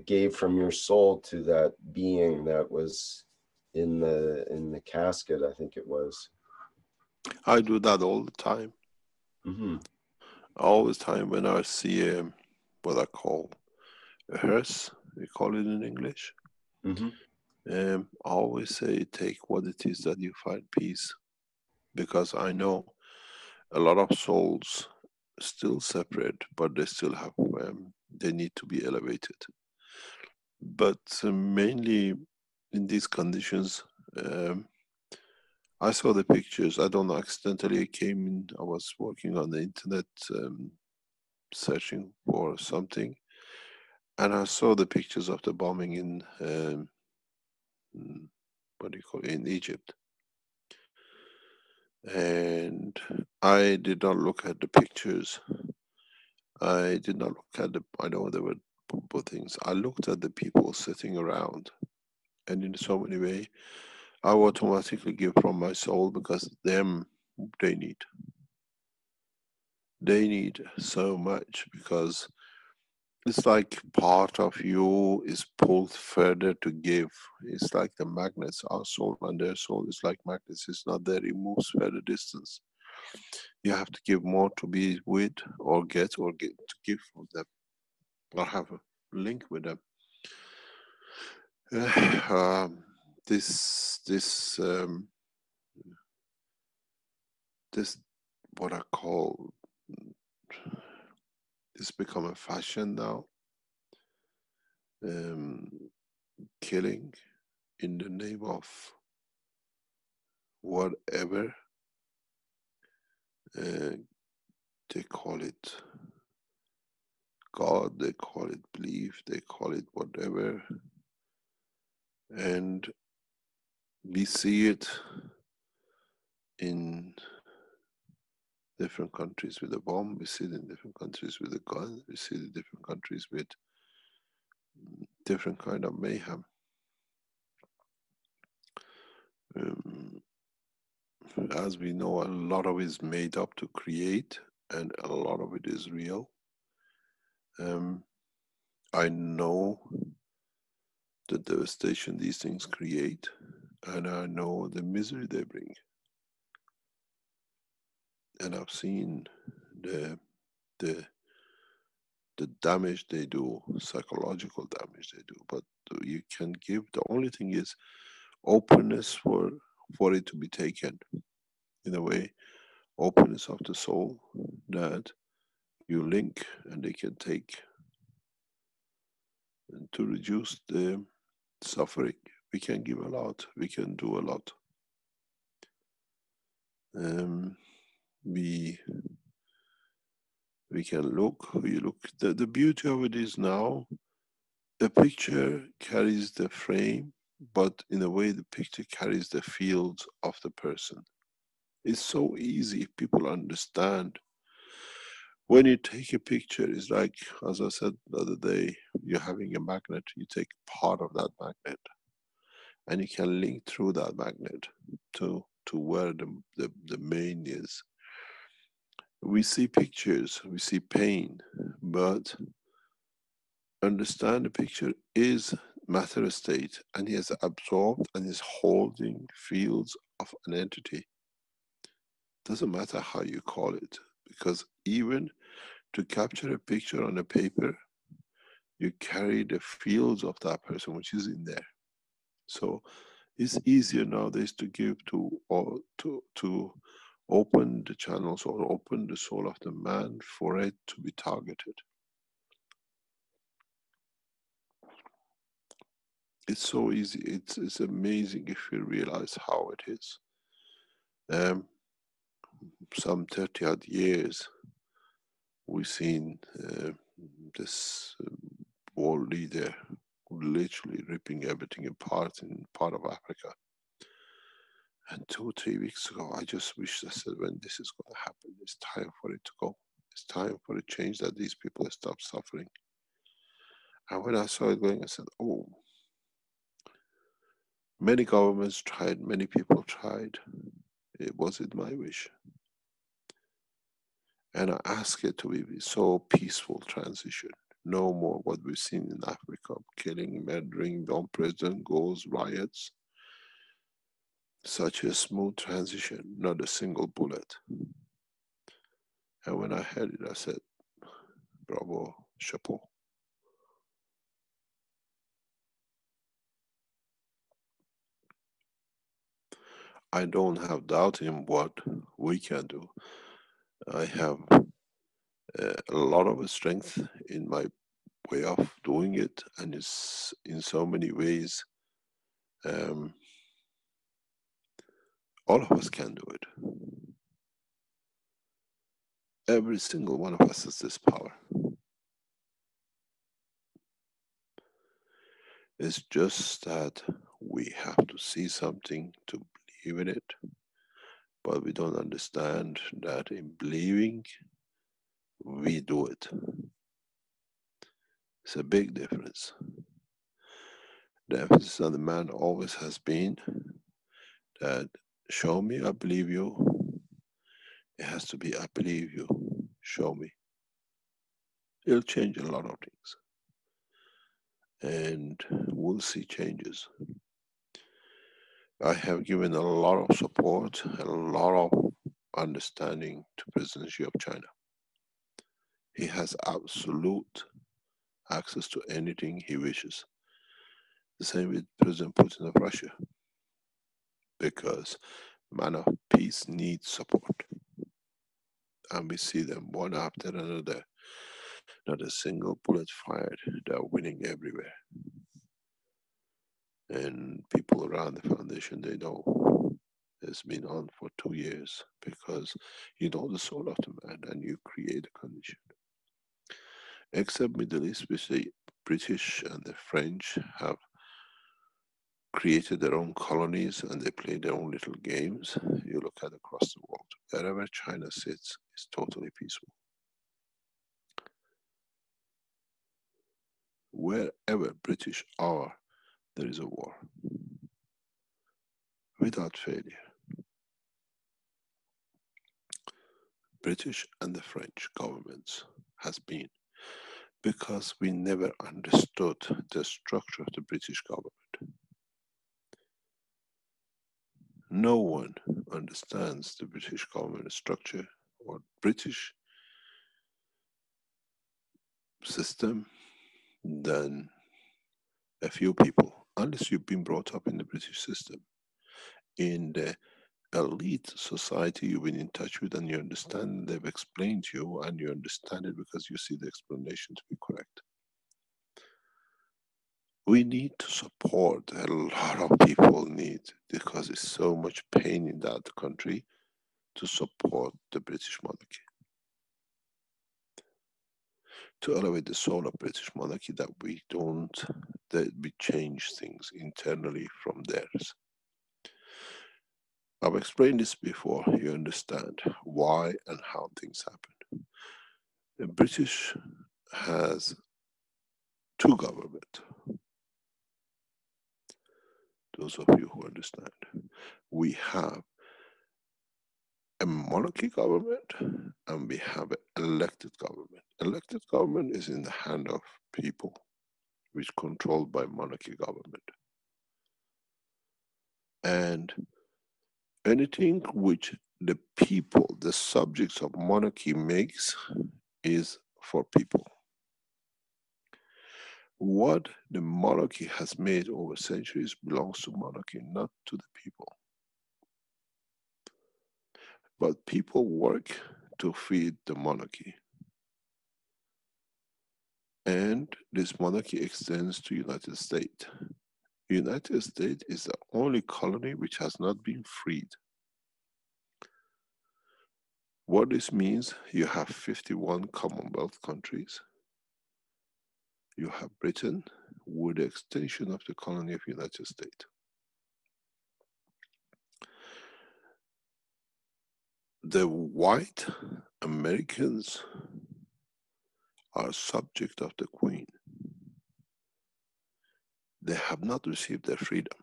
gave from your soul to that being that was in the casket, I think it was. I do that all the time. Mm-hmm. All the time when I see what I call a hearse, we call it in English. Mm-hmm. I always say, take what it is that you find peace, because I know a lot of souls still separate, but they still have, they need to be elevated. But mainly in these conditions, I saw the pictures. I don't know, accidentally it came in. I was working on the internet, searching for something, and I saw the pictures of the bombing in what do you call it, in Egypt. And I did not look at the pictures. I did not look at the, I know there were both things. I looked at the people sitting around, and in so many ways, I automatically give from my soul, because them, they need so much, because It's like part of you is pulled further to give. It's like the magnets, our soul and their soul is like magnets. It's not there, it moves further distance. You have to give more to be with or get to give from them or have a link with them. Um, this what I call, it's become a fashion now. Killing in the name of whatever they call it God, they call it belief, they call it whatever, and we see it in different countries with a bomb, we see it in different countries with a gun, we see it in different countries with different kind of mayhem. As we know, a lot of it is made up to create, and a lot of it is real. I know the devastation these things create, and I know the misery they bring. And I've seen the the the damage they do, psychological damage they do. But you can give, the only thing is openness for it to be taken, in a way, openness of the soul, that you link and they can take, and to reduce the suffering. We can give a lot, we can do a lot. We can look, the beauty of it is now, the picture carries the frame, but in a way the picture carries the fields of the person. It's so easy if people understand. When you take a picture, it's like, as I said the other day, you're having a magnet, you take part of that magnet and you can link through that magnet to where the main is. We see pictures, we see pain, but understand the picture is matter state, and he has absorbed and is holding fields of an entity. Doesn't matter how you call it, because even to capture a picture on a paper, you carry the fields of that person which is in there. So it's easier nowadays to give to, or to open the channels or open the soul of the man for it to be targeted. It's so easy. It's amazing if you realize how it is. Some 30 odd years, we've seen this world leader literally ripping everything apart in part of Africa. And 2 or 3 weeks ago, I just wished, I said, when this is going to happen, it's time for it to go. It's time for a change, that these people stop suffering. And when I saw it going, I said, oh, many governments tried, many people tried. It wasn't my wish. And I ask it to be so peaceful transition. No more what we've seen in Africa, killing, murdering, one president goes, riots. Such a smooth transition, not a single bullet. And when I heard it, I said, bravo, chapeau. I don't have doubt in what we can do. I have a lot of strength in my way of doing it, and it's in so many ways. All of us can do it. Every single one of us has this power. It's just that we have to see something to believe in it, but we don't understand that in believing, we do it. It's a big difference. The emphasis on the man always has been that show me, I believe you. It has to be, I believe you, show me. It'll change a lot of things, and we'll see changes. I have given a lot of support and a lot of understanding to President Xi of China. He has absolute access to anything he wishes. The same with President Putin of Russia, because man of peace needs support. And we see them one after another. Not a single bullet fired. They're winning everywhere. And people around the foundation, they know it's been on for 2 years, because you know the soul of the man and you create a condition. Except Middle East, which the British and the French have created their own colonies and they play their own little games. You look at across the world, wherever China sits is totally peaceful. Wherever British are, there is a war without failure. British and the French governments has been, because we never understood the structure of the British government. No one understands the British government structure or British system than a few people, unless you've been brought up in the British system. In the elite society you've been in touch with and you understand, they've explained to you and you understand it because you see the explanation to be correct. We need to support, a lot of people need, because it's so much pain in that country, to support the British monarchy. To elevate the soul of British monarchy, that we change things internally from theirs. I've explained this before, you understand why and how things happen. The British has two governments. Those of you who understand. We have a monarchy government and we have an elected government. Elected government is in the hand of people, which is controlled by monarchy government. And anything which the people, the subjects of monarchy makes is for people. What the monarchy has made over centuries belongs to monarchy, not to the people. But people work to feed the monarchy. And this monarchy extends to United States. United States is the only colony which has not been freed. What this means, you have 51 Commonwealth countries. You have Britain with the extension of the colony of United States. The white Americans are subject of the Queen. They have not received their freedom.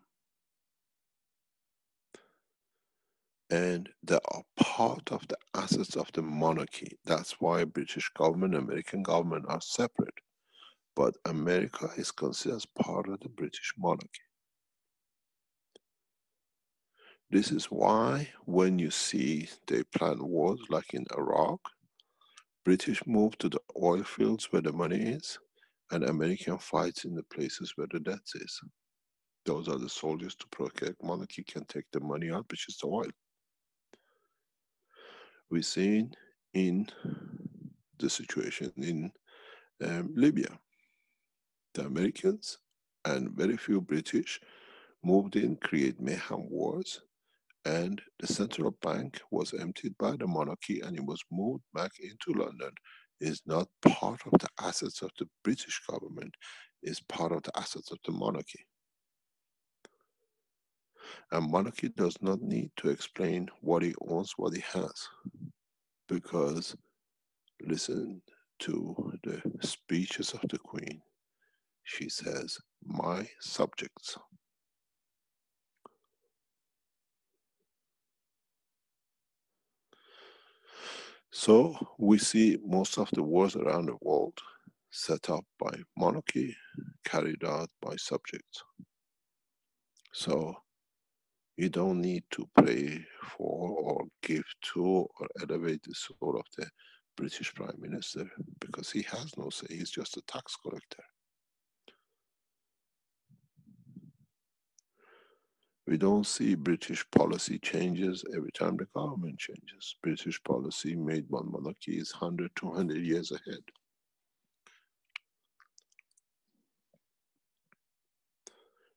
And they are part of the assets of the monarchy. That's why British government, American government are separate. But America is considered as part of the British monarchy. This is why when you see they plan wars like in Iraq, British move to the oil fields where the money is, and American fights in the places where the debt is. Those are the soldiers to protect monarchy can take the money out, which is the oil. We've seen in the situation in Libya. The Americans and very few British moved in, create mayhem wars, and the central bank was emptied by the monarchy and it was moved back into London. It is not part of the assets of the British government, it is part of the assets of the monarchy. And monarchy does not need to explain what he owns, what he has. Because listen to the speeches of the Queen. She says, my subjects. So we see most of the wars around the world, set up by monarchy, carried out by subjects. So you don't need to pray for or give to or elevate the soul of the British Prime Minister, because he has no say, he's just a tax collector. We don't see British policy changes every time the government changes. British policy made by monarchy is 100, 200 years ahead.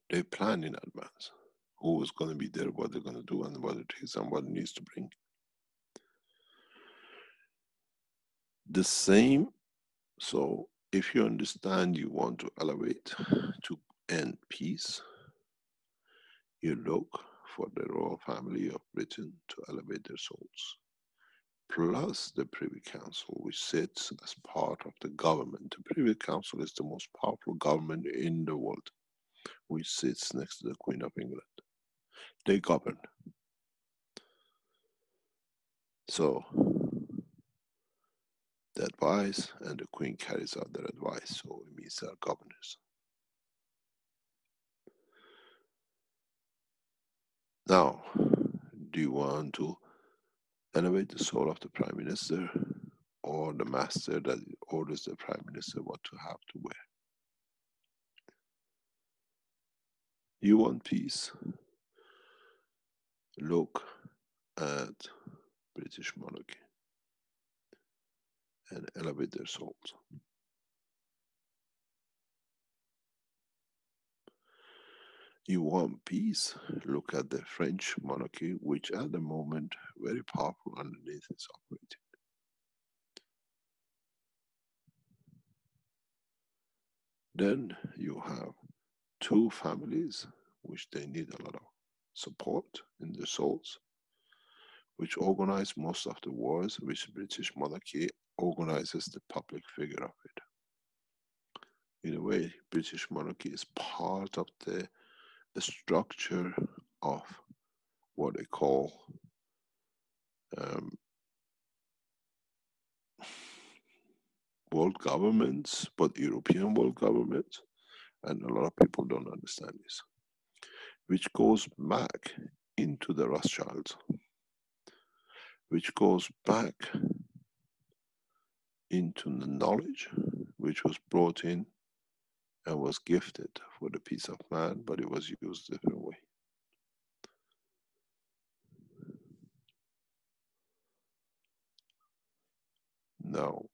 They plan in advance who is going to be there, what they're going to do, and what it is, and what it needs to bring. The same, so if you understand you want to elevate to end peace, you look for the royal family of Britain to elevate their souls. Plus the Privy Council, which sits as part of the government. The Privy Council is the most powerful government in the world, which sits next to the Queen of England. They govern. So the advice, and the Queen carries out their advice, so it means they are governors. Now, do you want to elevate the soul of the Prime Minister, or the master that orders the Prime Minister what to have to wear? You want peace? Look at British monarchy and elevate their souls. You want peace? Look at the French monarchy, which at the moment very powerful underneath is operating. Then you have two families which they need a lot of support in their souls, which organize most of the wars, which British monarchy organizes the public figure of it. In a way, British monarchy is part of the structure of what they call world governments, but European world governments, and a lot of people don't understand this, which goes back into the Rothschilds, which goes back into the knowledge which was brought in and was gifted for the peace of man, but it was used a different way. Now,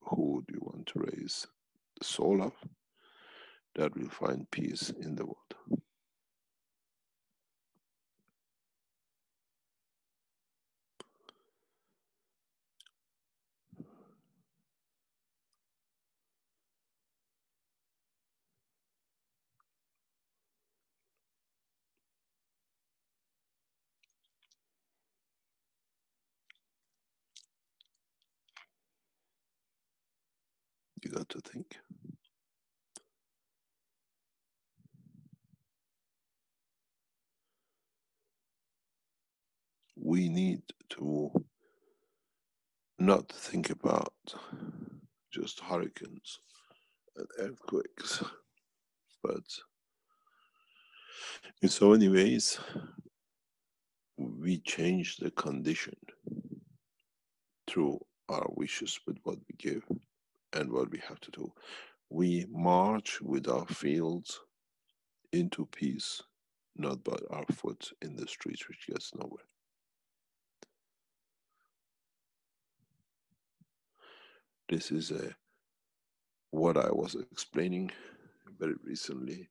who do you want to raise the soul of that will find peace in the world? You got to think. We need to not think about just hurricanes and earthquakes, but in so many ways, we change the condition through our wishes with what we give and what we have to do. We march with our fields into peace, not by our foot in the streets, which gets nowhere. This is what I was explaining very recently.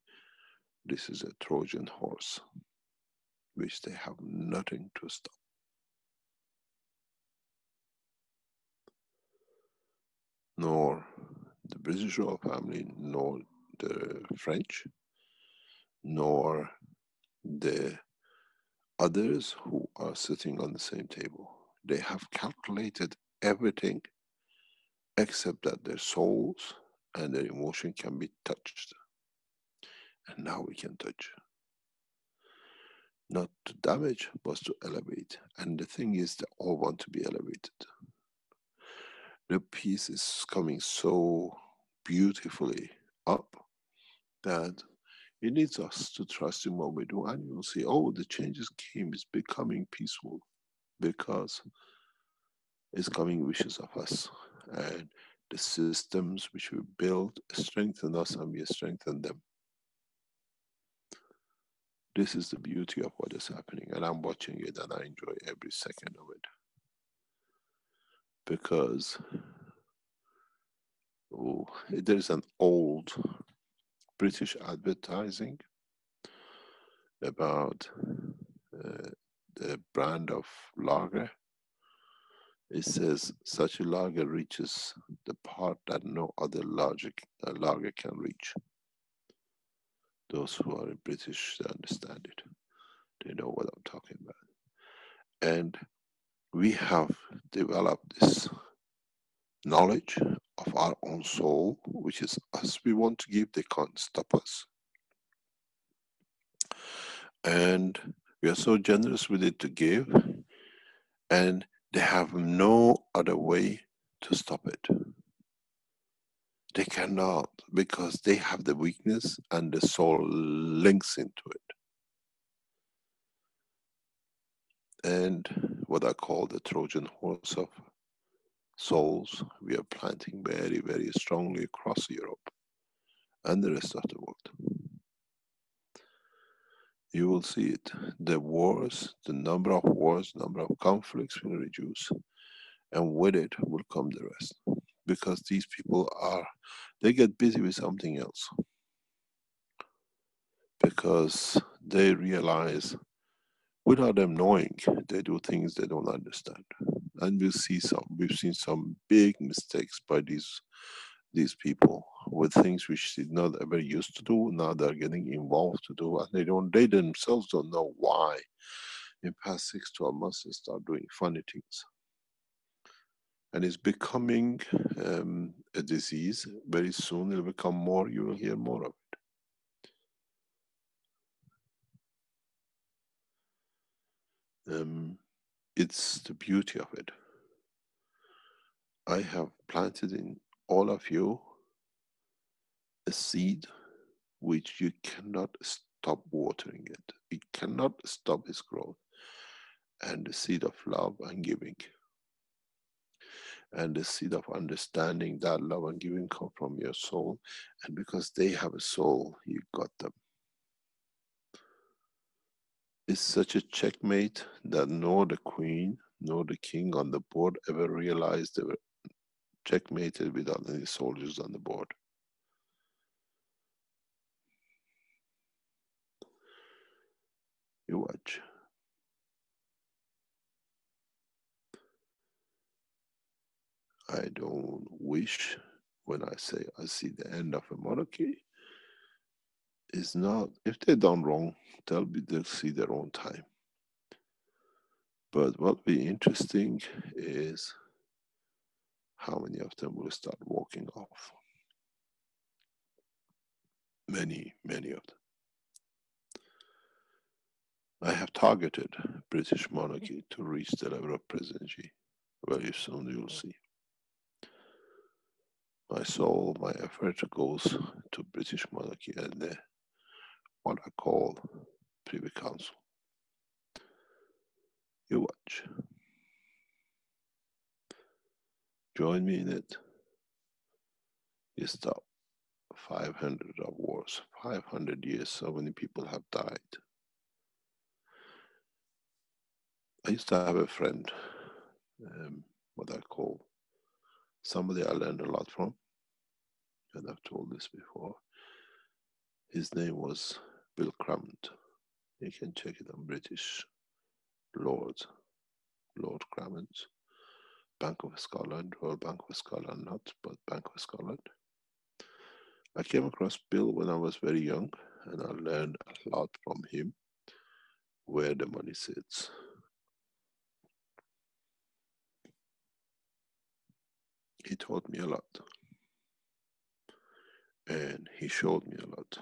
This is a Trojan horse, which they have nothing to stop. Nor the British royal family, nor the French, nor the others who are sitting on the same table. They have calculated everything except that their souls and their emotion can be touched. And now we can touch. Not to damage, but to elevate. And the thing is, they all want to be elevated. The peace is coming so beautifully up that it needs us to trust in what we do, and you will see, oh, the changes came, it's becoming peaceful because it's coming wishes of us, and the systems which we build strengthen us and we strengthen them. This is the beauty of what is happening, and I'm watching it and I enjoy every second of it. Because there's an old British advertising about the brand of lager. It says, such a lager reaches the part that no other lager can reach. Those who are British, they understand it. They know what I'm talking about. And we have developed this knowledge of our own soul, which is us. We want to give, they can't stop us. And we are so generous with it to give, and they have no other way to stop it. They cannot, because they have the weakness and the soul links into it. And what I call the Trojan horse of souls, we are planting very, very strongly across Europe and the rest of the world. You will see it. The wars, the number of wars, number of conflicts will reduce, and with it will come the rest. Because these people they get busy with something else. Because they realize, without them knowing, they do things they don't understand. And we've seen some big mistakes by these people with things which they not ever used to do. Now they're getting involved to do, and they themselves don't know why. In past 6-12 months, they start doing funny things. And it's becoming a disease. Very soon it'll become more, you will hear more of it. It's the beauty of it. I have planted in all of you a seed which you cannot stop watering it. It cannot stop its growth. And the seed of love and giving. And the seed of understanding that love and giving come from your soul. And because they have a soul, you got them. It's such a checkmate that nor the queen nor the king on the board ever realized they were checkmated without any soldiers on the board. You watch. I don't wish, when I say I see the end of a monarchy, is not, if they're done wrong, they'll see their own time. But what will be interesting is how many of them will start walking off. Many, many of them. I have targeted British monarchy to reach the level of presidency. Very soon you'll see. My soul, my effort goes to British monarchy and what I call Privy Council. You watch. Join me in it. You stop 500 of wars, 500 years, so many people have died. I used to have a friend, what I call somebody I learned a lot from, and I've told this before. His name was Bill Cramond. You can check it on British Lord Cramond. Bank of Scotland, Royal Bank of Scotland, not, but Bank of Scotland. I came across Bill when I was very young, and I learned a lot from him where the money sits. He taught me a lot, and he showed me a lot.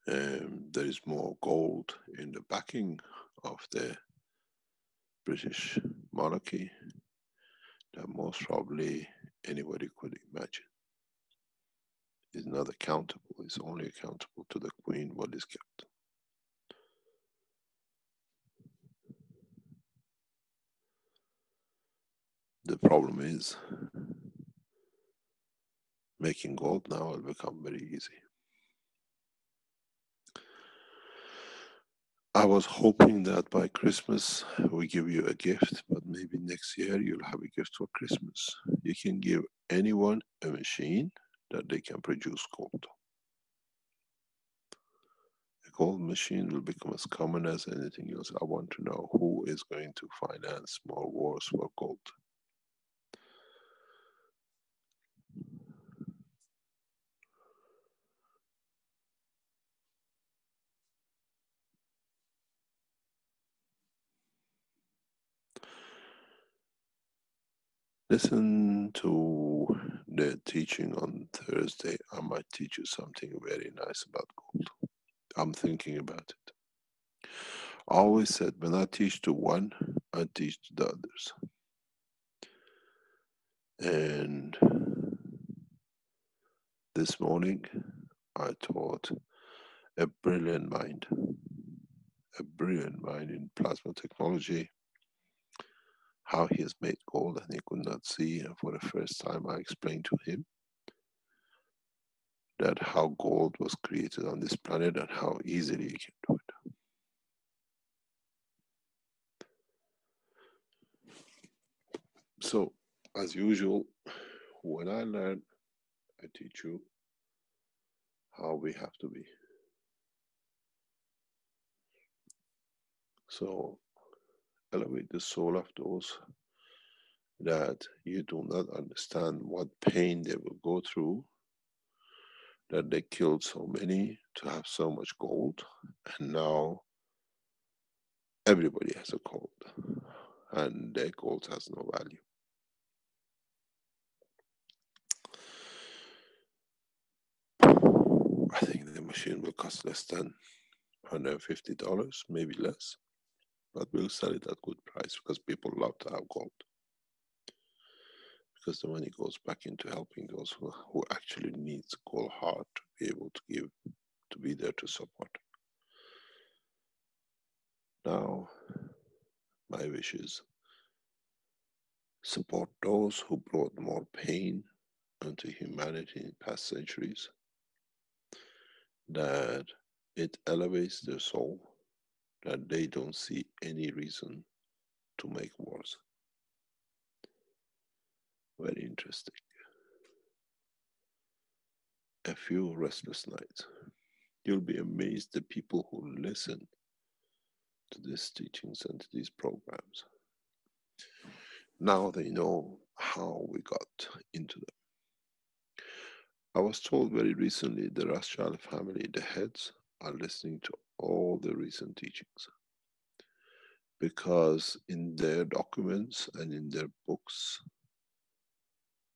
There is more gold in the backing of the British monarchy than most probably anybody could imagine. Is not accountable, is only accountable to the Queen what is kept. The problem is, making gold now will become very easy. I was hoping that by Christmas we give you a gift, but maybe next year you'll have a gift for Christmas. You can give anyone a machine that they can produce gold. A gold machine will become as common as anything else. I want to know who is going to finance more wars for gold. Listen to the teaching on Thursday. I might teach you something very nice about gold. I'm thinking about it. I always said when I teach to one, I teach to the others. And this morning, I taught a brilliant mind in plasma technology, how he has made gold and he could not see. And for the first time, I explained to him that how gold was created on this planet and how easily you can do it. So, as usual, when I learn, I teach you how we have to be. So, elevate the soul of those that you do not understand what pain they will go through, that they killed so many to have so much gold, and now everybody has a gold, and their gold has no value. I think the machine will cost less than $150, maybe less, but we'll sell it at good price because people love to have gold. Because the money goes back into helping those who actually needs gold hard to be able to give, to be there to support. Now, my wish is support those who brought more pain into humanity in past centuries, that it elevates their soul, that they don't see any reason to make wars. Very interesting. A few restless nights. You'll be amazed the people who listen to these teachings and to these programs. Now they know how we got into them. I was told very recently the Rothschild family, the heads, are listening to all the recent teachings, because in their documents and in their books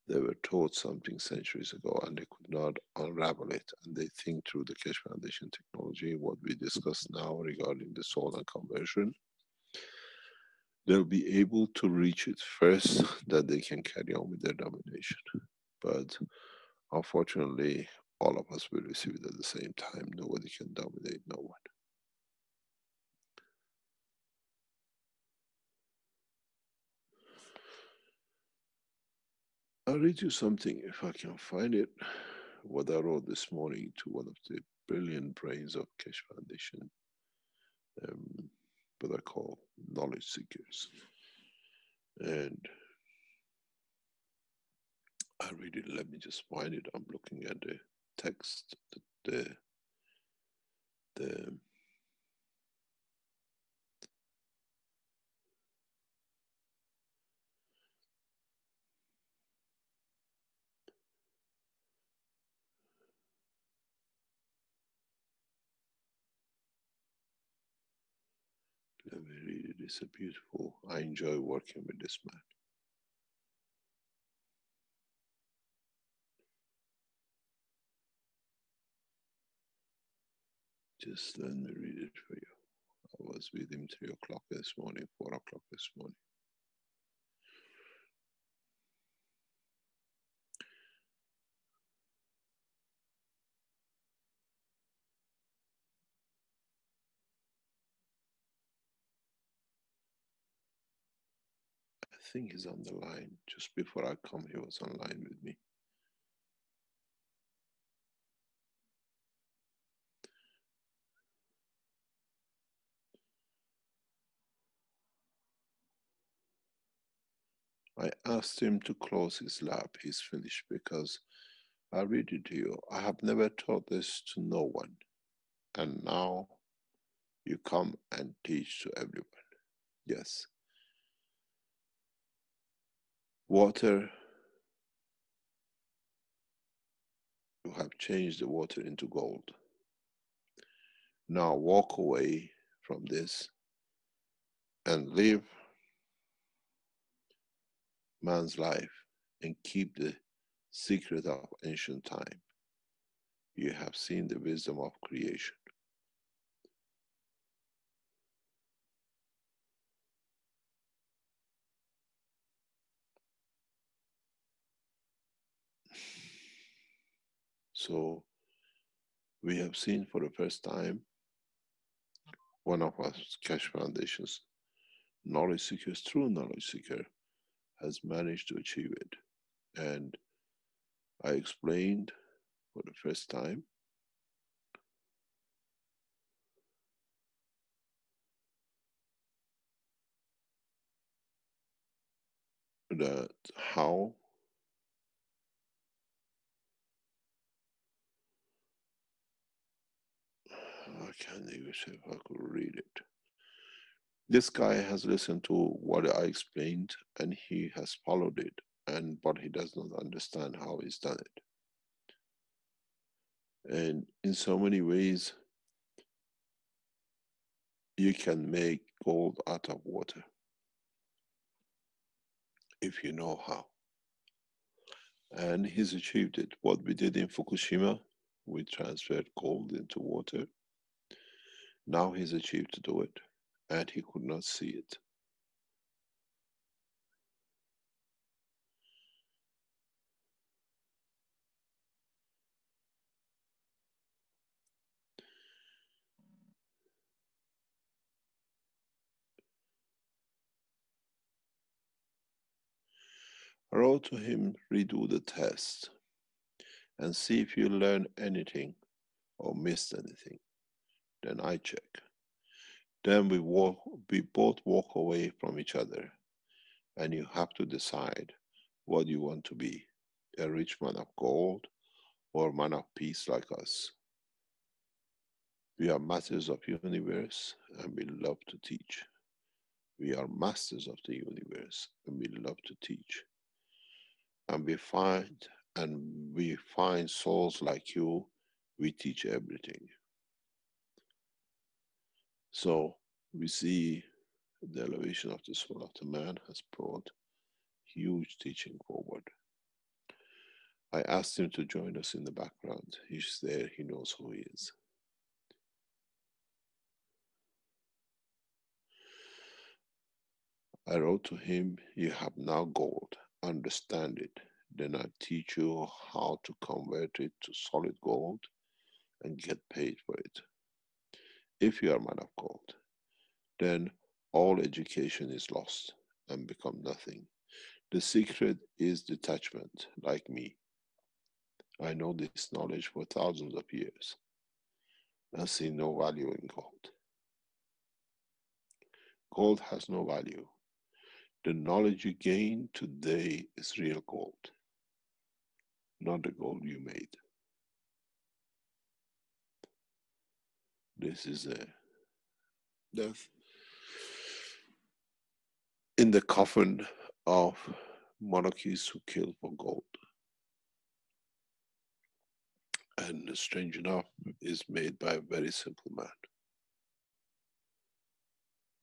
they were taught something centuries ago and they could not unravel it, and they think through the Keshe Foundation technology, what we discuss now regarding the soul and conversion, they'll be able to reach it first, that they can carry on with their domination. But unfortunately, all of us will receive it at the same time. Nobody can dominate no one. I'll read you something, if I can find it, what I wrote this morning to one of the brilliant brains of Keshe Foundation, what I call knowledge seekers. And I read it, let me just find it. I'm looking at the text, the let me read it. It's a beautiful, I enjoy working with this man. Just let me read it for you. I was with him 3 o'clock this morning, 4 o'clock this morning. think he's on the line. Just before I come, he was online with me. I asked him to close his lab. He's finished because I read it to you. I have never taught this to no one. And now you come and teach to everyone. Yes. Water, you have changed the water into gold. Now walk away from this and live man's life and keep the secret of ancient time. You have seen the wisdom of creation. So we have seen for the first time one of our Cash Foundation's knowledge seekers, true knowledge seeker, has managed to achieve it. And I explained for the first time that how I can't even say if I could read it. This guy has listened to what I explained and he has followed it, but he does not understand how he's done it. And in so many ways, you can make gold out of water if you know how. And he's achieved it. What we did in Fukushima, we transferred gold into water. Now he's achieved to do it, and he could not see it. I wrote to him, redo the test and see if you learn anything or missed anything. Then I check. Then we both walk away from each other, and you have to decide what you want to be, a rich man of gold or a man of peace like us. We are masters of the universe and we love to teach. We are masters of the universe and we love to teach. And we find souls like you, we teach everything. So we see the elevation of the soul of the man has brought huge teaching forward. I asked him to join us in the background. He's there, he knows who he is. I wrote to him, you have now gold, understand it. Then I teach you how to convert it to solid gold and get paid for it. If you are a man of gold, then all education is lost and become nothing. The secret is detachment, like me. I know this knowledge for thousands of years. I see no value in gold. Gold has no value. The knowledge you gain today is real gold, not the gold you made. This is a death in the coffin of monarchies who kill for gold. And strange enough, is made by a very simple man.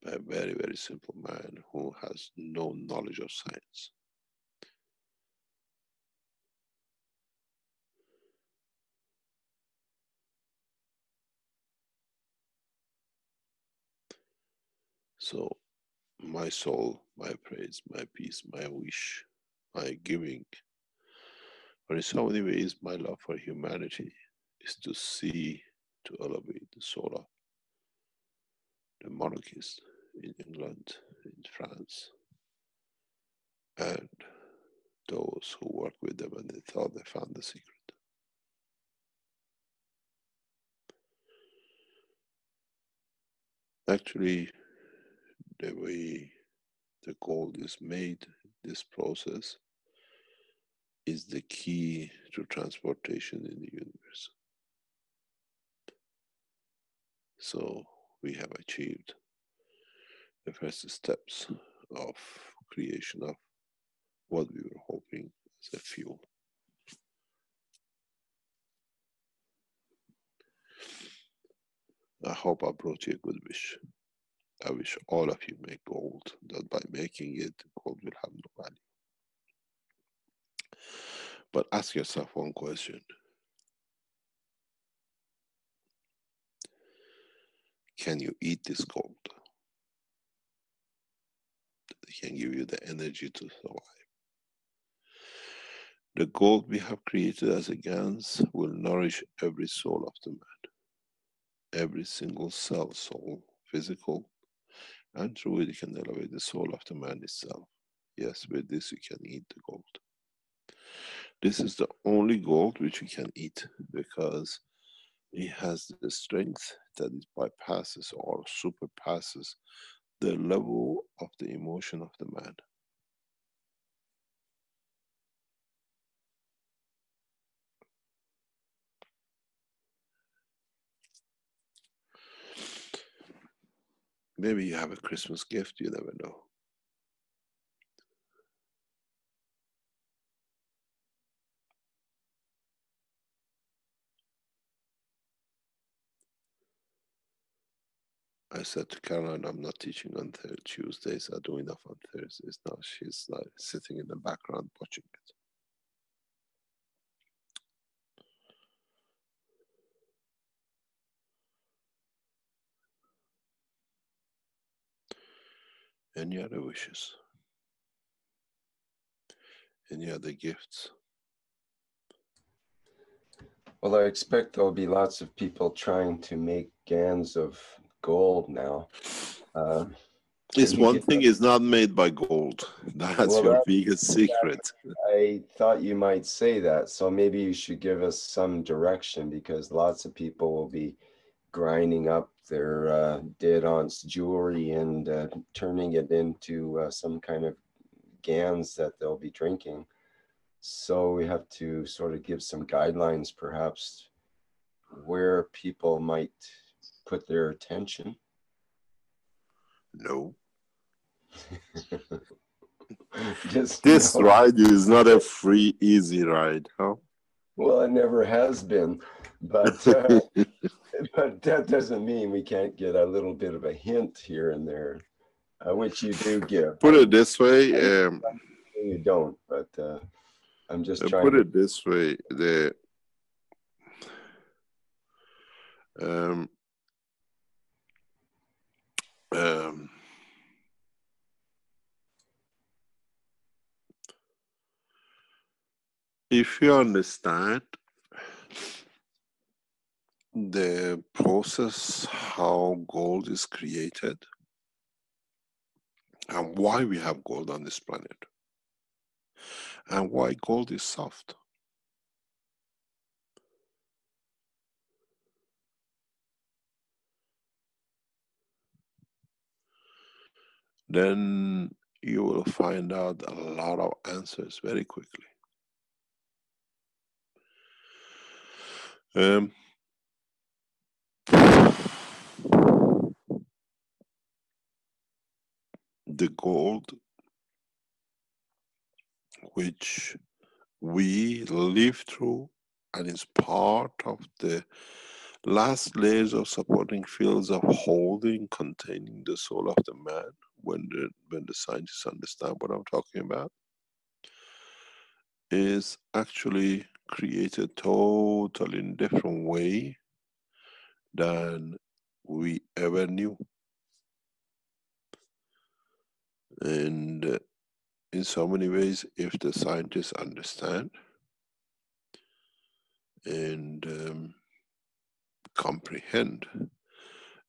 By a very, very simple man who has no knowledge of science. So my soul, my praise, my peace, my wish, my giving, or in so many ways, my love for humanity is to see, to elevate the soul of the monarchists in England, in France, and those who work with them, and they thought they found the secret. Actually, the way the gold is made, this process, is the key to transportation in the universe. So we have achieved the first steps of creation of what we were hoping as a fuel. I hope I brought you a good wish. I wish all of you make gold, that by making it, gold will have no value. But ask yourself one question. Can you eat this gold? It can give you the energy to survive. The gold we have created as a GANs will nourish every soul of the man. Every single cell, soul, physical, and through it you can elevate the soul of the man itself. Yes, with this you can eat the gold. This is the only gold which you can eat, because it has the strength that it bypasses or superpasses the level of the emotion of the man. Maybe you have a Christmas gift, you never know. I said to Caroline, I'm not teaching on Tuesdays. I do enough on Thursdays now. She's like sitting in the background watching it. Any other wishes? Any other gifts? Well, I expect there'll be lots of people trying to make GANs of gold now. This one thing is not made by gold. That's your biggest secret. I thought you might say that, so maybe you should give us some direction, because lots of people will be grinding up their dead aunt's jewelry and turning it into some kind of GANs that they'll be drinking. So we have to sort of give some guidelines, perhaps, where people might put their attention. No. This ride is not a free, easy ride, huh? Well, it never has been, but but that doesn't mean we can't get a little bit of a hint here and there, which you do give. Put it this way. You don't, but I'm just trying. Put it this way. If you understand the process, how gold is created, and why we have gold on this planet, and why gold is soft. Then you will find out a lot of answers very quickly. The gold which we live through and is part of the last layers of supporting fields of holding, containing the soul of the man, when the scientists understand what I'm talking about, is actually created totally in a different way than we ever knew. And in so many ways, if the scientists understand and comprehend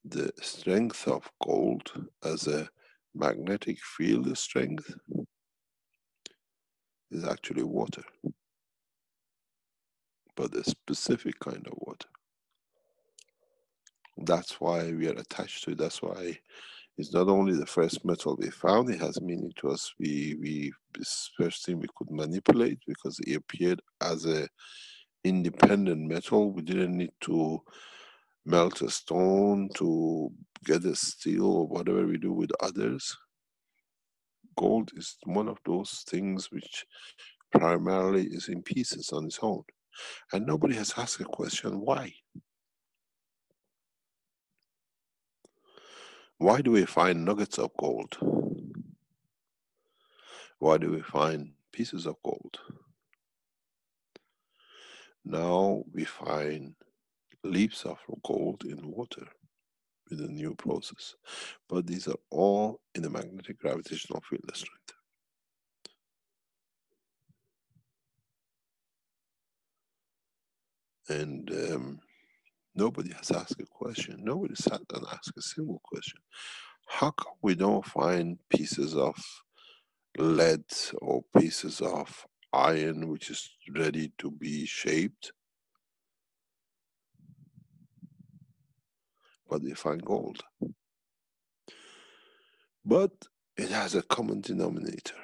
the strength of gold as a magnetic field strength, is actually water, but a specific kind of water. That's why we are attached to it. That's why it's not only the first metal we found, it has meaning to us. This first thing we could manipulate because it appeared as a independent metal. We didn't need to melt a stone to get a steel or whatever we do with others. Gold is one of those things which primarily is in pieces on its own. And nobody has asked a question, why? Why do we find nuggets of gold? Why do we find pieces of gold? Now we find leaps of gold in water with a new process. But these are all in the magnetic gravitational field strength. And nobody has asked a question. Nobody sat and asked a single question. How come we don't find pieces of lead or pieces of iron which is ready to be shaped? But we find gold. But it has a common denominator.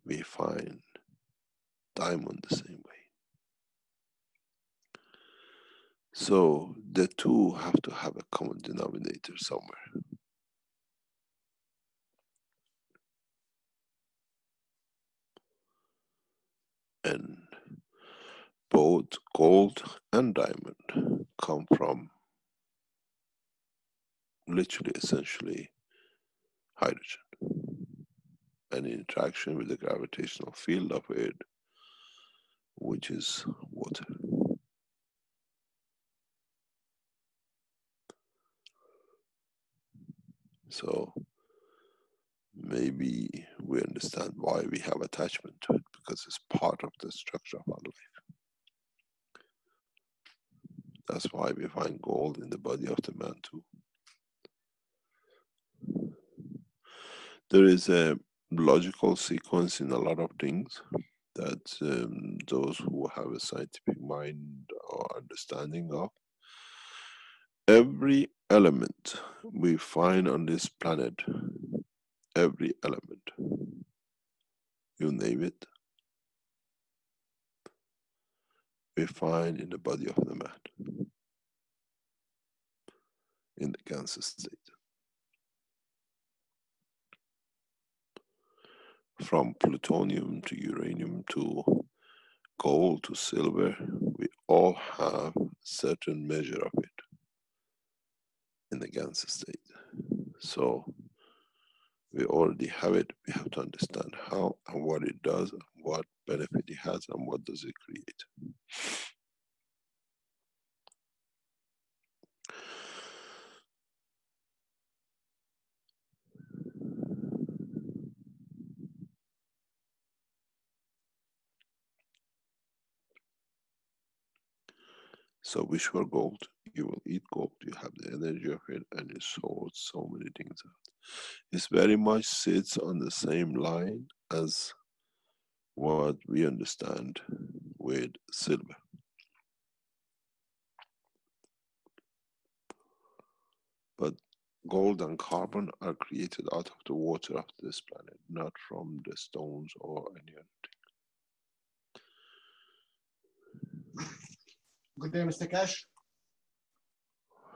We find diamond the same way. So the two have to have a common denominator somewhere. And both gold and diamond come from literally, essentially, hydrogen. An interaction with the gravitational field of it, which is water. So maybe we understand why we have attachment to it, because it's part of the structure of our life. That's why we find gold in the body of the man too. There is a logical sequence in a lot of things that those who have a scientific mind or understanding of. Every element we find on this planet, every element, you name it, we find in the body of the man, in the cancer state. From plutonium to uranium to gold to silver, we all have a certain measure of it in the cancer state. So we already have it. We have to understand how and what it does, and what benefit it has, and what does it create. So wish for gold, you will eat gold, you have the energy of it, and it sorts so many things out. It very much sits on the same line as what we understand with silver. But gold and carbon are created out of the water of this planet, not from the stones or any other thing. Good day, Mr. Cash.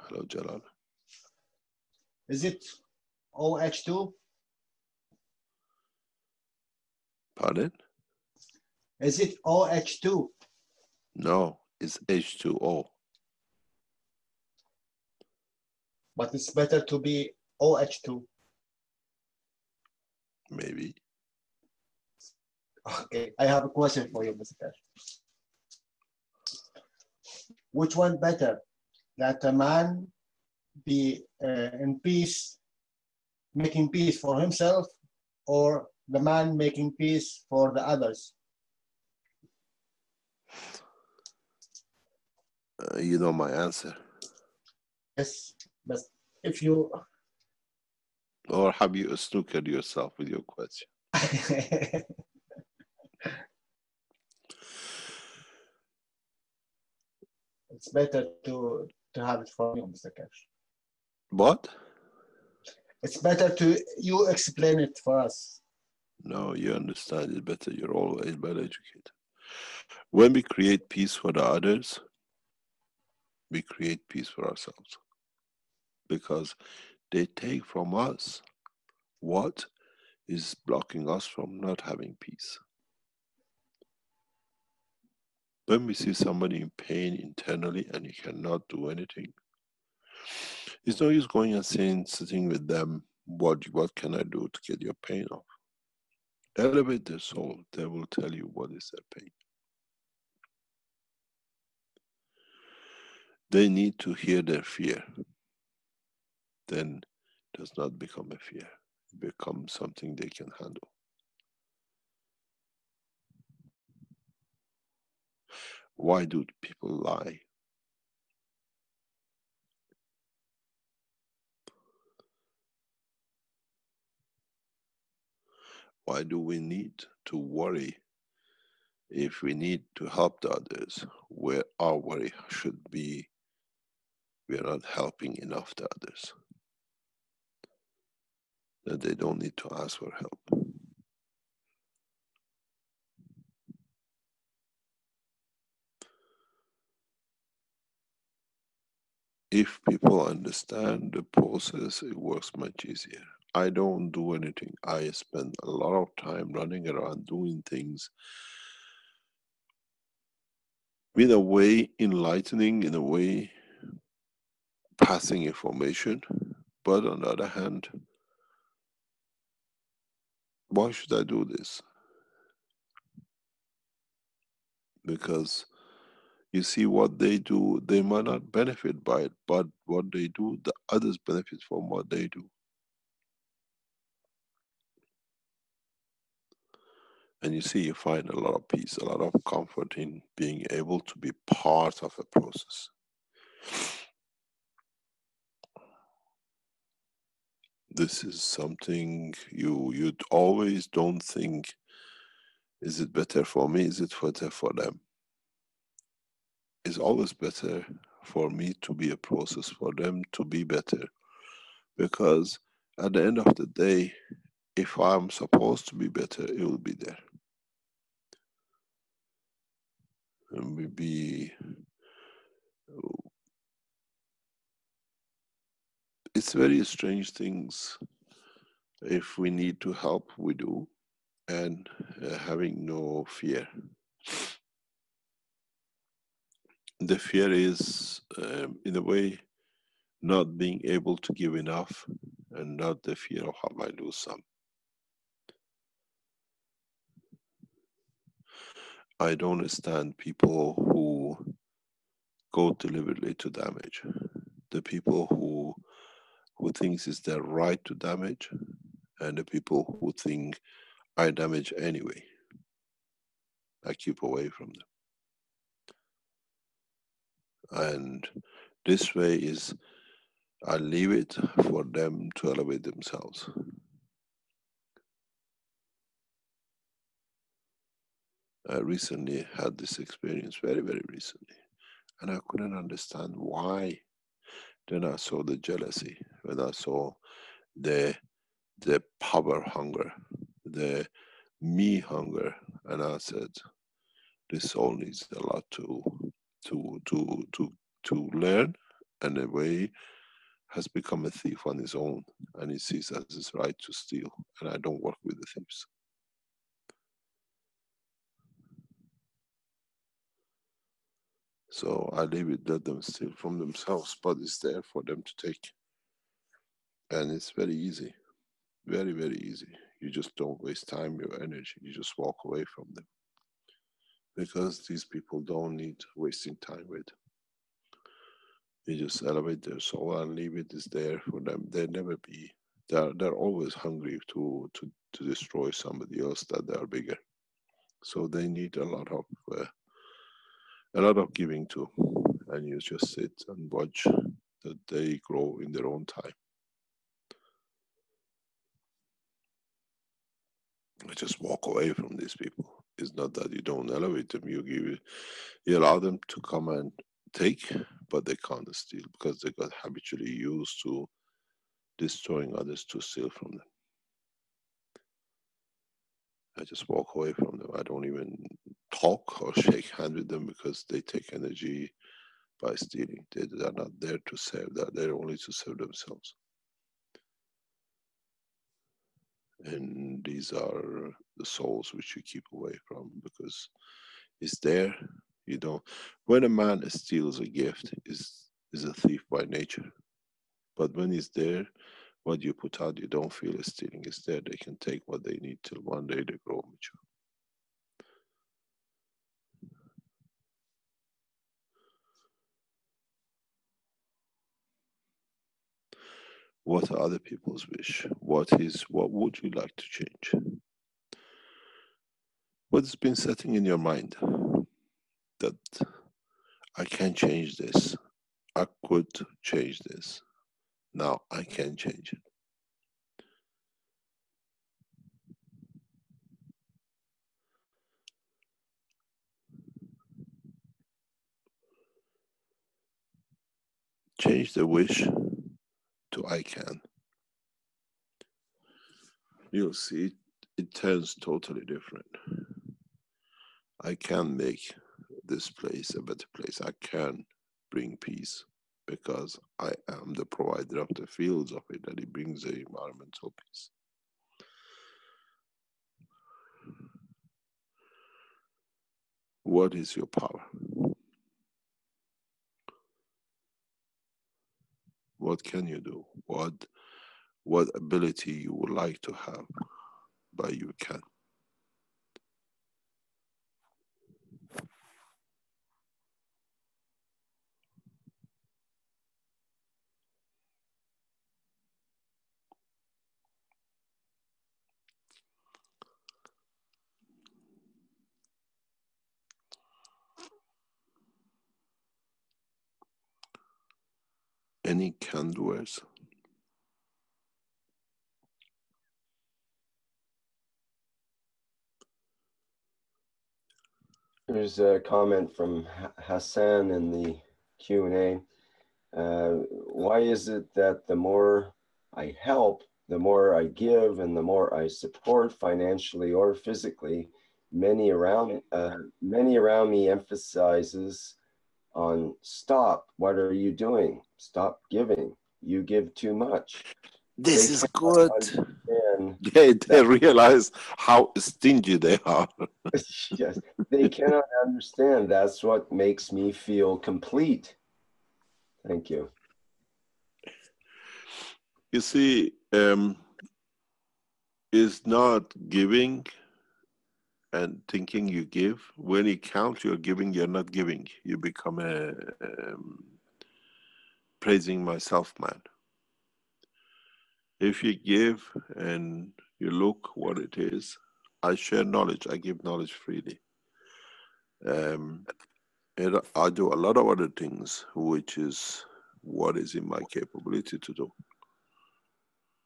Hello, Jalal. Is it OH2? Pardon? Is it OH2? No, it's H2O. But it's better to be OH2. Maybe. Okay, I have a question for you, Mr. Cash. Which one better? That a man be in peace, making peace for himself, or the man making peace for the others? You know my answer. Yes, but if you... Or have you snookered yourself with your question? It's better to have it from you, Mr. Cash. What? It's better to you explain it for us. No, you understand it better. You're always well educated. When we create peace for the others, we create peace for ourselves. Because they take from us what is blocking us from not having peace. When we see somebody in pain internally and you cannot do anything, it's no use going and saying, sitting with them, what can I do to get your pain off? Elevate their soul, they will tell you what is their pain. They need to hear their fear. Then it does not become a fear. It becomes something they can handle. Why do people lie? Why do we need to worry if we need to help the others? Where our worry should be, we are not helping enough the others, that they don't need to ask for help. If people understand the process, it works much easier. I don't do anything. I spend a lot of time running around doing things, in a way enlightening, in a way passing information. But on the other hand, why should I do this? Because you see, what they do, they might not benefit by it, but what they do, the others benefit from what they do. And you see, you find a lot of peace, a lot of comfort in being able to be part of a process. This is something you'd always don't think, is it better for me? Is it better for them? It's always better for me to be a process, for them to be better. Because at the end of the day, if I'm supposed to be better, it will be there. And we be, it's very strange things. If we need to help, we do, and having no fear. The fear is, in a way, not being able to give enough, and not the fear of how I lose some. I don't understand people who go deliberately to damage. The people who thinks it's their right to damage, and the people who think I damage anyway. I keep away from them. And this way is, I leave it for them to elevate themselves. I recently had this experience, very, very recently, and I couldn't understand why. Then I saw the jealousy, when I saw the power hunger, the me hunger, and I said, this soul needs a lot to learn, and in a way has become a thief on his own, and he sees as his right to steal, and I don't work with the thieves. So I leave it, let them steal from themselves, but it's there for them to take. And it's very easy, very, very easy. You just don't waste time, your energy, you just walk away from them. Because these people don't need wasting time with. You just elevate their soul and leave it is there for them. They'll never be, they're always hungry to destroy somebody else that they are bigger. So they need a lot of giving too. And you just sit and watch that they grow in their own time. I just walk away from these people. It's not that you don't elevate them, you allow them to come and take, but they can't steal because they got habitually used to destroying others to steal from them. I just walk away from them. I don't even talk or shake hand with them because they take energy by stealing. They are not there to serve, they're only to serve themselves. And these are the souls which you keep away from because it's there. You don't. When a man steals a gift, is a thief by nature. But when he's there, what you put out, you don't feel is stealing. It's there. They can take what they need till one day they grow mature. What are other people's wish? What would you like to change? What's been setting in your mind that I can change this? I could change this. Now I can change it. Change the wish to I can. You'll see it turns totally different. I can make this place a better place. I can bring peace because I am the provider of the fields of it, that it brings the environmental peace. What is your power? What can you do? What ability you would like to have, but you can. Any canned words? There's a comment from Hassan in the Q&A. Why is it that the more I help, the more I give, and the more I support financially or physically, many around me emphasizes on stop. What are you doing? Stop giving. You give too much. This is good. They realize how stingy they are. Yes, they cannot understand. That's what makes me feel complete. Thank you. You see, is not giving and thinking you give. When you count your giving, you're not giving. You become a praising myself man. If you give and you look what it is, I share knowledge. I give knowledge freely. And I do a lot of other things, which is what is in my capability to do.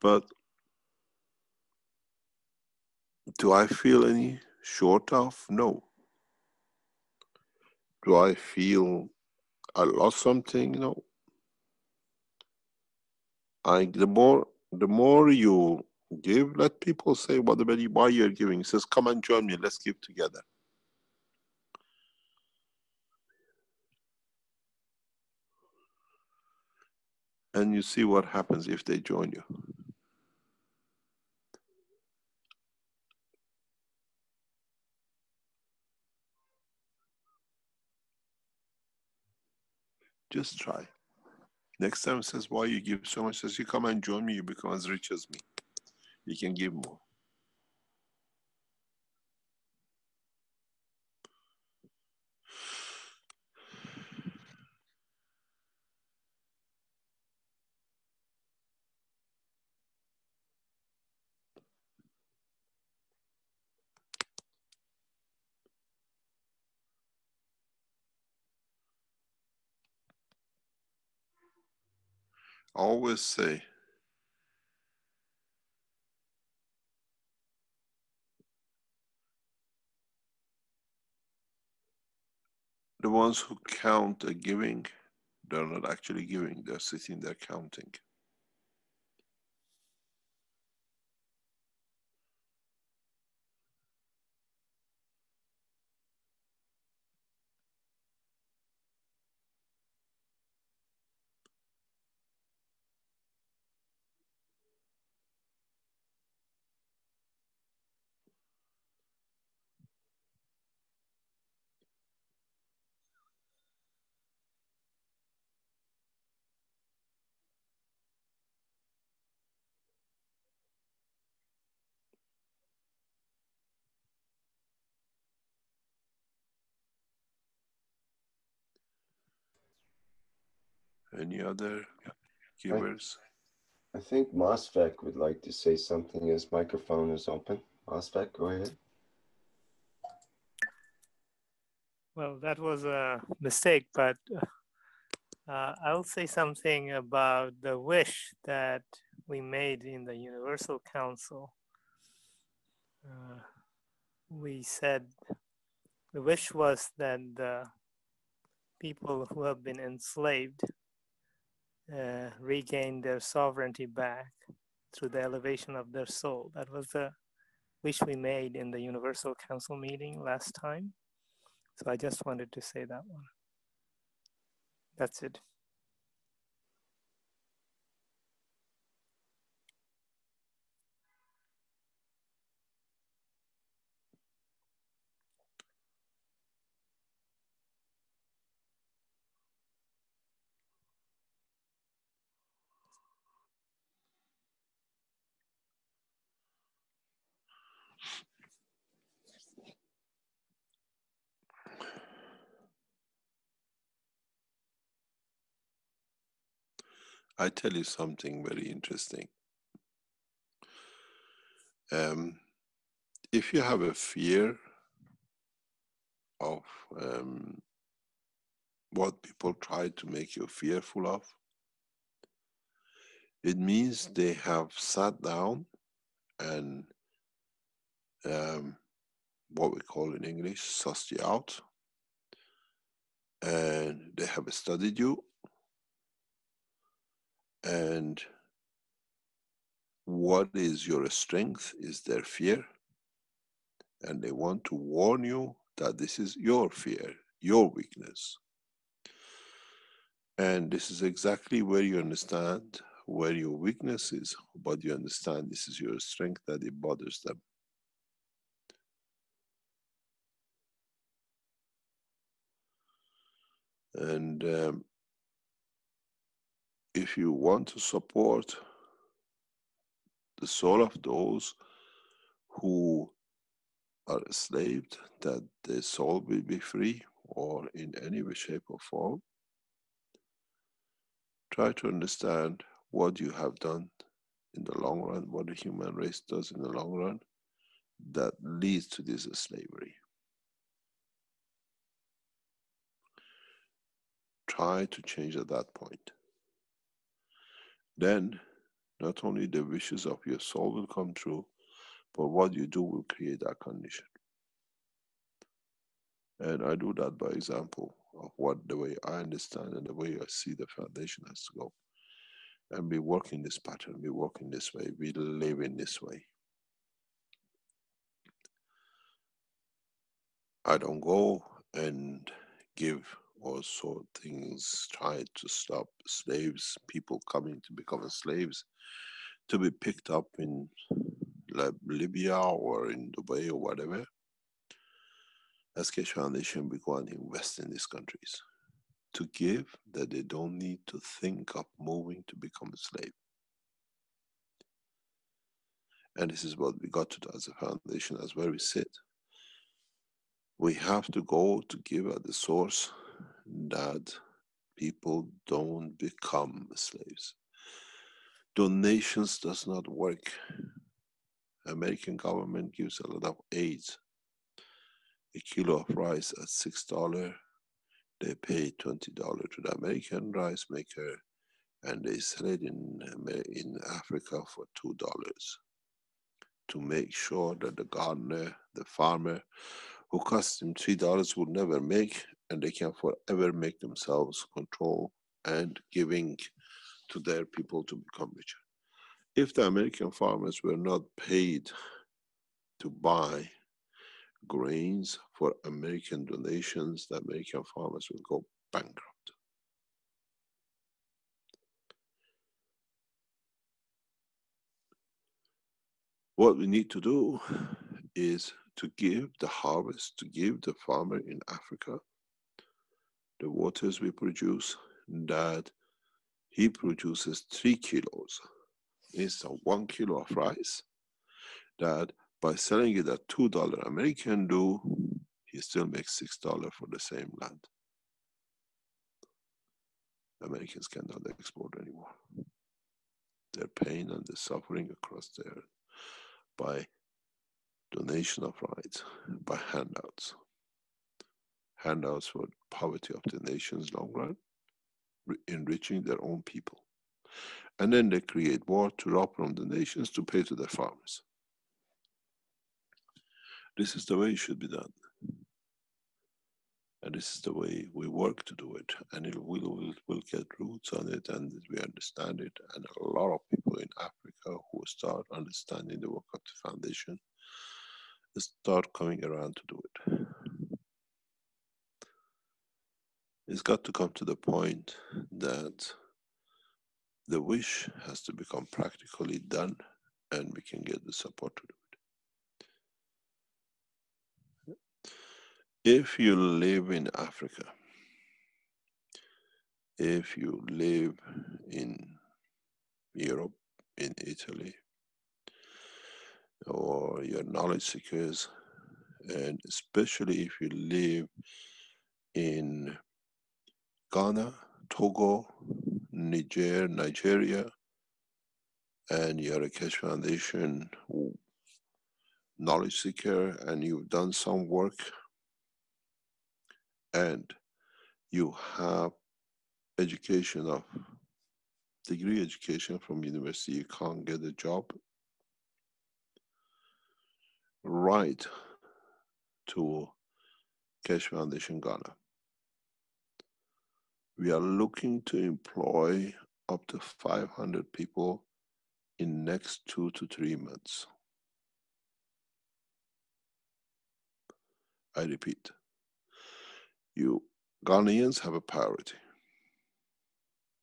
But do I feel any short of? No. Do I feel I lost something? No. The more you give, let people say why you're giving. He says, come and join me, let's give together. And you see what happens if they join you. Just try. Next time it says, why you give so much? Says, you come and join me, you become as rich as me. You can give more. I always say, The ones who count are giving, they're not actually giving, they're sitting there counting. Any other givers? I think Mosfek would like to say something. His microphone is open. Mosfek, go ahead. Well, that was a mistake, but I'll say something about the wish that we made in the Universal Council. We said the wish was that the people who have been enslaved regain their sovereignty back through the elevation of their soul. That was the wish we made in the Universal Council meeting last time. So I just wanted to say that one. That's it. I tell you something very interesting. If you have a fear of what people try to make you fearful of, it means they have sat down and what we call in English, sussed you out, and they have studied you, and what is your strength is their fear, and they want to warn you that this is your fear, your weakness. And this is exactly where you understand where your weakness is, but you understand this is your strength, that it bothers them. And if you want to support the soul of those who are enslaved, that their soul will be free, or in any way, shape or form, try to understand what you have done in the long run, what the human race does in the long run, that leads to this slavery. Try to change at that point. Then, not only the wishes of your soul will come true, but what you do will create that condition. And I do that by example of what the way I understand and the way I see the foundation has to go. And we work in this pattern, we work in this way, we live in this way. I don't go and give also things, try to stop slaves, people coming to become slaves, to be picked up in Libya or in Dubai or whatever. As Keshe Foundation, we go and invest in these countries to give that they don't need to think of moving to become a slave. And this is what we got to do as a foundation, as where we sit. We have to go to give at the source that people don't become slaves. Donations does not work. American government gives a lot of aid. A kilo of rice at $6, they pay $20 to the American rice maker, and they sell it in Africa for $2 to make sure that the gardener, the farmer, who cost him $3 would never make and they can forever make themselves control and giving to their people to become richer. If the American farmers were not paid to buy grains for American donations, the American farmers will go bankrupt. What we need to do is to give the harvest, to give the farmer in Africa the waters we produce, that he produces 3 kilos instead of 1 kilo of rice, that by selling it at $2 American do, he still makes $6 for the same land. Americans cannot export anymore. Their pain and the suffering across there by donation of rights, by handouts. Handouts for poverty of the nation's long run, enriching their own people. And then they create war to rob from the nations to pay to their farmers. This is the way it should be done. And this is the way we work to do it. And it will get roots on it, and we understand it. And a lot of people in Africa who start understanding the work of the foundation start coming around to do it. It's got to come to the point that the wish has to become practically done, and we can get the support to do it. If you live in Africa, if you live in Europe, in Italy, or you're knowledge seekers, and especially if you live in Ghana, Togo, Nigeria, and you're a Keshe Foundation knowledge seeker, and you've done some work, and you have education of degree education from university, you can't get a job, write to Keshe Foundation Ghana. We are looking to employ up to 500 people in next 2 to 3 months. I repeat, you Ghanaians have a priority.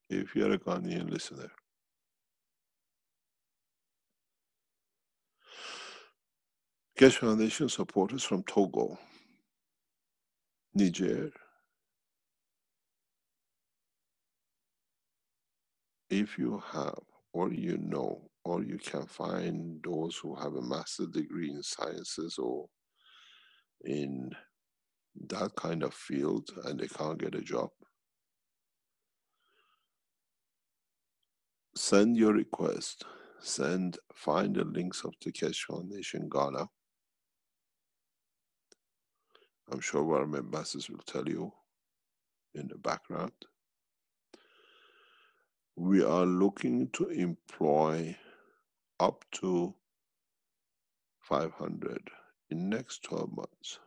If you're a Ghanaian listener, Keshe Foundation supporters from Togo, Niger, if you have, or you know, or you can find those who have a master's degree in sciences or in that kind of field and they can't get a job, send your request, find the links of the Keshe Foundation Ghana. I'm sure one of my ambassadors will tell you in the background. We are looking to employ up to 500 in next 12 months.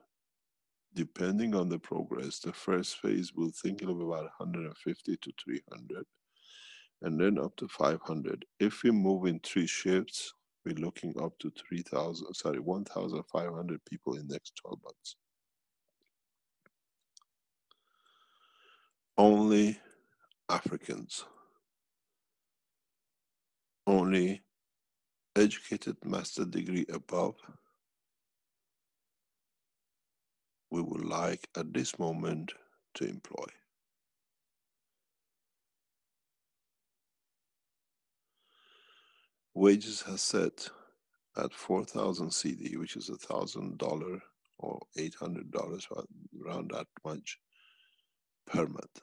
Depending on the progress, the first phase we'll think of about 150 to 300, and then up to 500. If we move in 3 shifts, we're looking up to 1,500 people in next 12 months. Only Africans, only educated master degree above, we would like at this moment to employ. Wages are set at 4,000 CD, which is $1,000 or $800, around that much per month,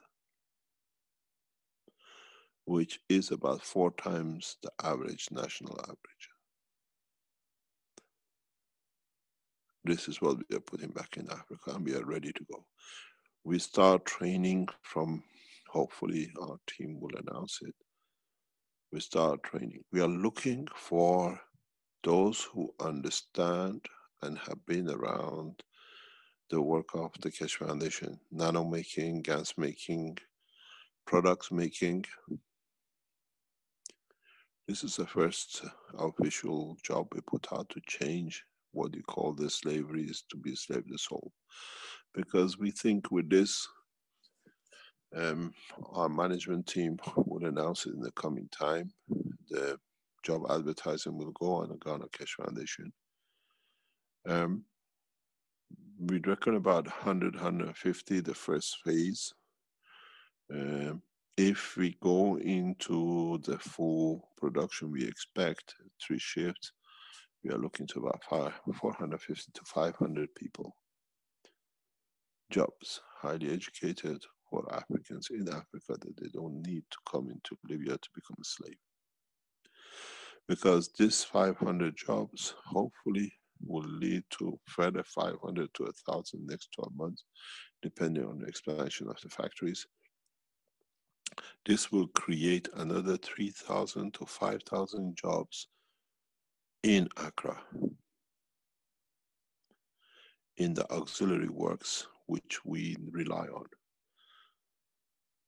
which is about 4 times the average, national average. This is what we are putting back in Africa, and we are ready to go. We start training from, hopefully our team will announce it. We start training. We are looking for those who understand and have been around the work of the Keshe Foundation, nano making, gas making, products making. This is the first official job we put out to change what you call the slavery is to be a slave to soul. Because we think with this, our management team will announce it in the coming time. The job advertising will go on the Ghana Keshe Foundation. We reckon about 100, 150 the first phase. If we go into the full production, we expect 3 shifts. We are looking to about 450 to 500 people. Jobs, highly educated for Africans in Africa that they don't need to come into Libya to become a slave. Because this 500 jobs hopefully will lead to further 500 to 1,000 next 12 months, depending on the expansion of the factories. This will create another 3,000 to 5,000 jobs in Accra, in the auxiliary works which we rely on,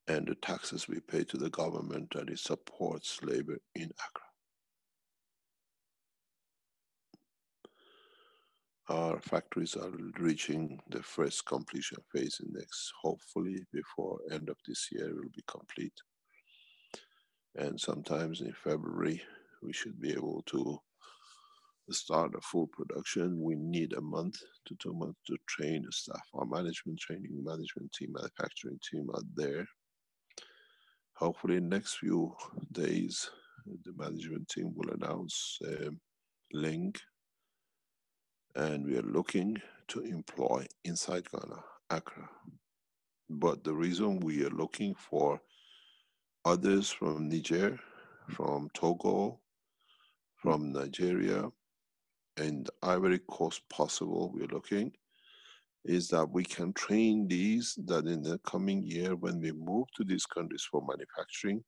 and the taxes we pay to the government that it supports labor in Accra. Our factories are reaching the first completion phase in next, hopefully before end of this year it will be complete. And sometimes in February, we should be able to start a full production. We need a month to 2 months to train the staff. Our management training, management team, manufacturing team are there. Hopefully in the next few days, the management team will announce a link, and we are looking to employ inside Ghana, Accra. But the reason we are looking for others from Niger, from Togo, from Nigeria, and Ivory Coast possible, we're looking, is that we can train these, that in the coming year when we move to these countries for manufacturing,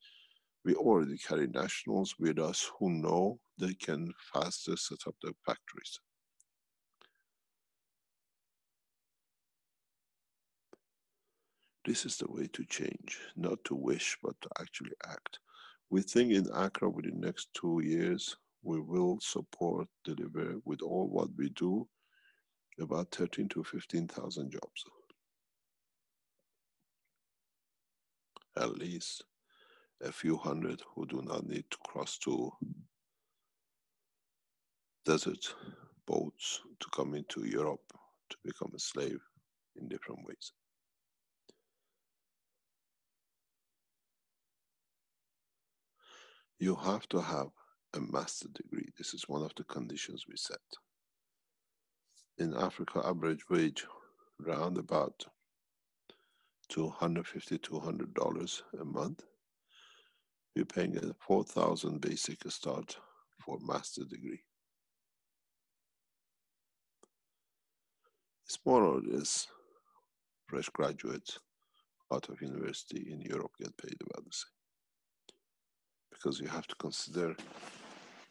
we already carry nationals with us who know they can faster set up their factories. This is the way to change, not to wish, but to actually act. We think in Accra within the next 2 years, we will support, deliver with all what we do, about 13 to 15,000 jobs. At least a few hundred who do not need to cross to desert boats to come into Europe to become a slave in different ways. You have to have a master's degree. This is one of the conditions we set. In Africa, average wage round about $250, $200 a month. You're paying a 4,000 basic start for master's degree. It's more or less fresh graduates out of university in Europe get paid about the same. Because you have to consider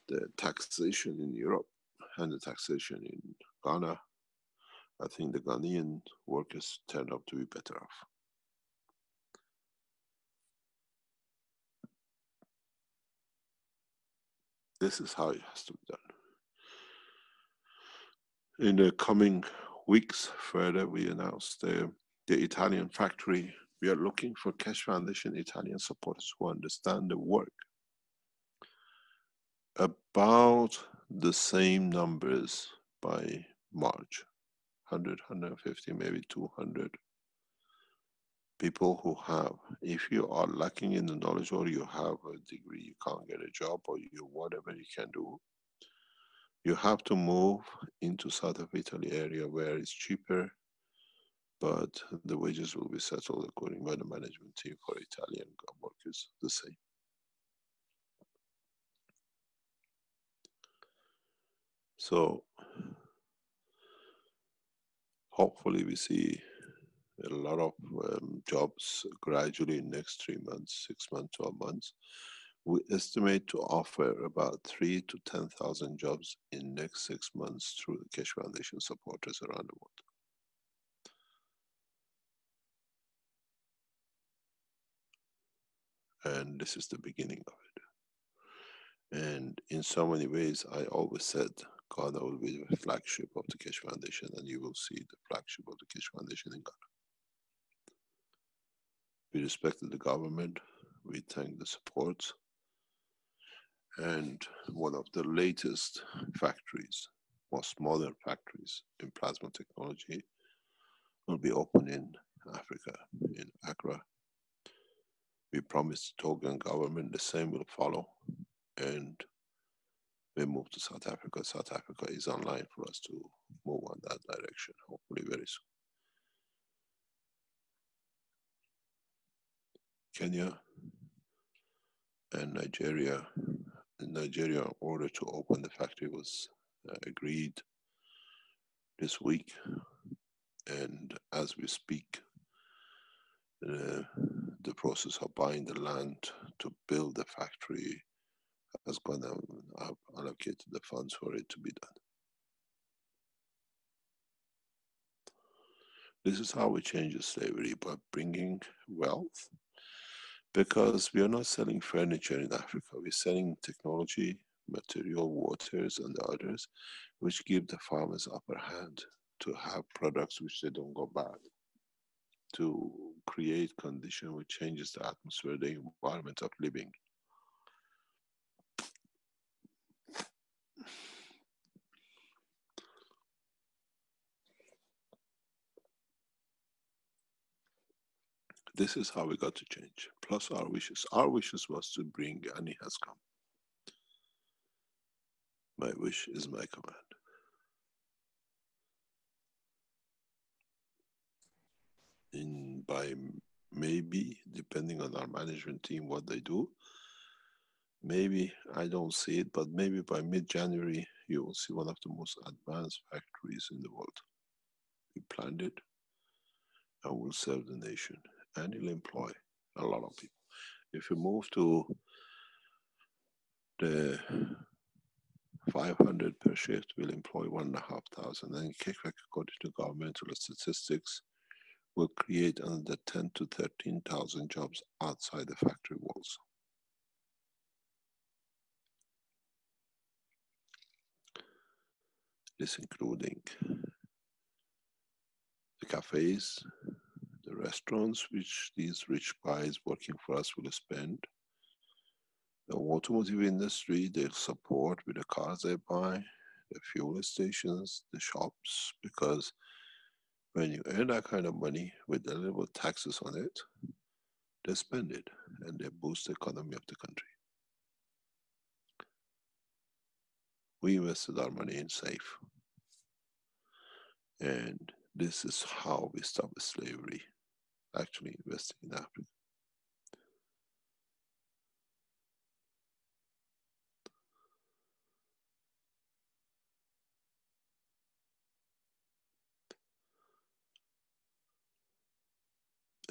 the taxation in Europe and the taxation in Ghana. I think the Ghanaian workers turned out to be better off. This is how it has to be done. In the coming weeks, further, we announced the Italian factory. We are looking for Keshe Foundation Italian supporters who understand the work. About the same numbers by March, 100, 150, maybe 200 people who have, if you are lacking in the knowledge or you have a degree, you can't get a job, or you whatever you can do, you have to move into south of Italy area where it's cheaper, but the wages will be settled according by the management team for Italian workers, the same. So hopefully we see a lot of jobs gradually in next 3 months, 6 months, 12 months. We estimate to offer about 3,000 to 10,000 jobs in next 6 months through the Keshe Foundation supporters around the world. And this is the beginning of it. And in so many ways, I always said Ghana will be the flagship of the Keshe Foundation, and you will see the flagship of the Keshe Foundation in Ghana. We respected the government, we thank the support, and one of the latest factories, most modern factories in plasma technology will be open in Africa, in Accra. We promised the Togo government the same will follow, and we move to South Africa. South Africa is online for us to move on that direction, hopefully very soon. Kenya and Nigeria. In Nigeria, in order to open the factory was agreed this week, and as we speak, the process of buying the land to build the factory has gone out. I've allocated the funds for it to be done. This is how we change the slavery, by bringing wealth, because we are not selling furniture in Africa. We're selling technology, material, waters, and the others, which give the farmers upper hand to have products which they don't go bad, to create condition which changes the atmosphere, the environment of living. This is how we got to change, plus our wishes. Our wishes was to bring, and it has come. My wish is my command. By maybe, depending on our management team, what they do, maybe, I don't see it, but maybe by mid-January, you will see one of the most advanced factories in the world. We planned it, and will serve the nation, and it'll employ a lot of people. If you move to the 500 per shift, will employ 1,500, and kickback according to governmental statistics will create another 10 to 13,000 jobs outside the factory walls. This including the cafes, the restaurants, which these rich guys working for us will spend, the automotive industry, they support with the cars they buy, the fuel stations, the shops, because when you earn that kind of money with the little taxes on it, they spend it and they boost the economy of the country. We invested our money in safe. And this is how we stop slavery, actually investing in Africa.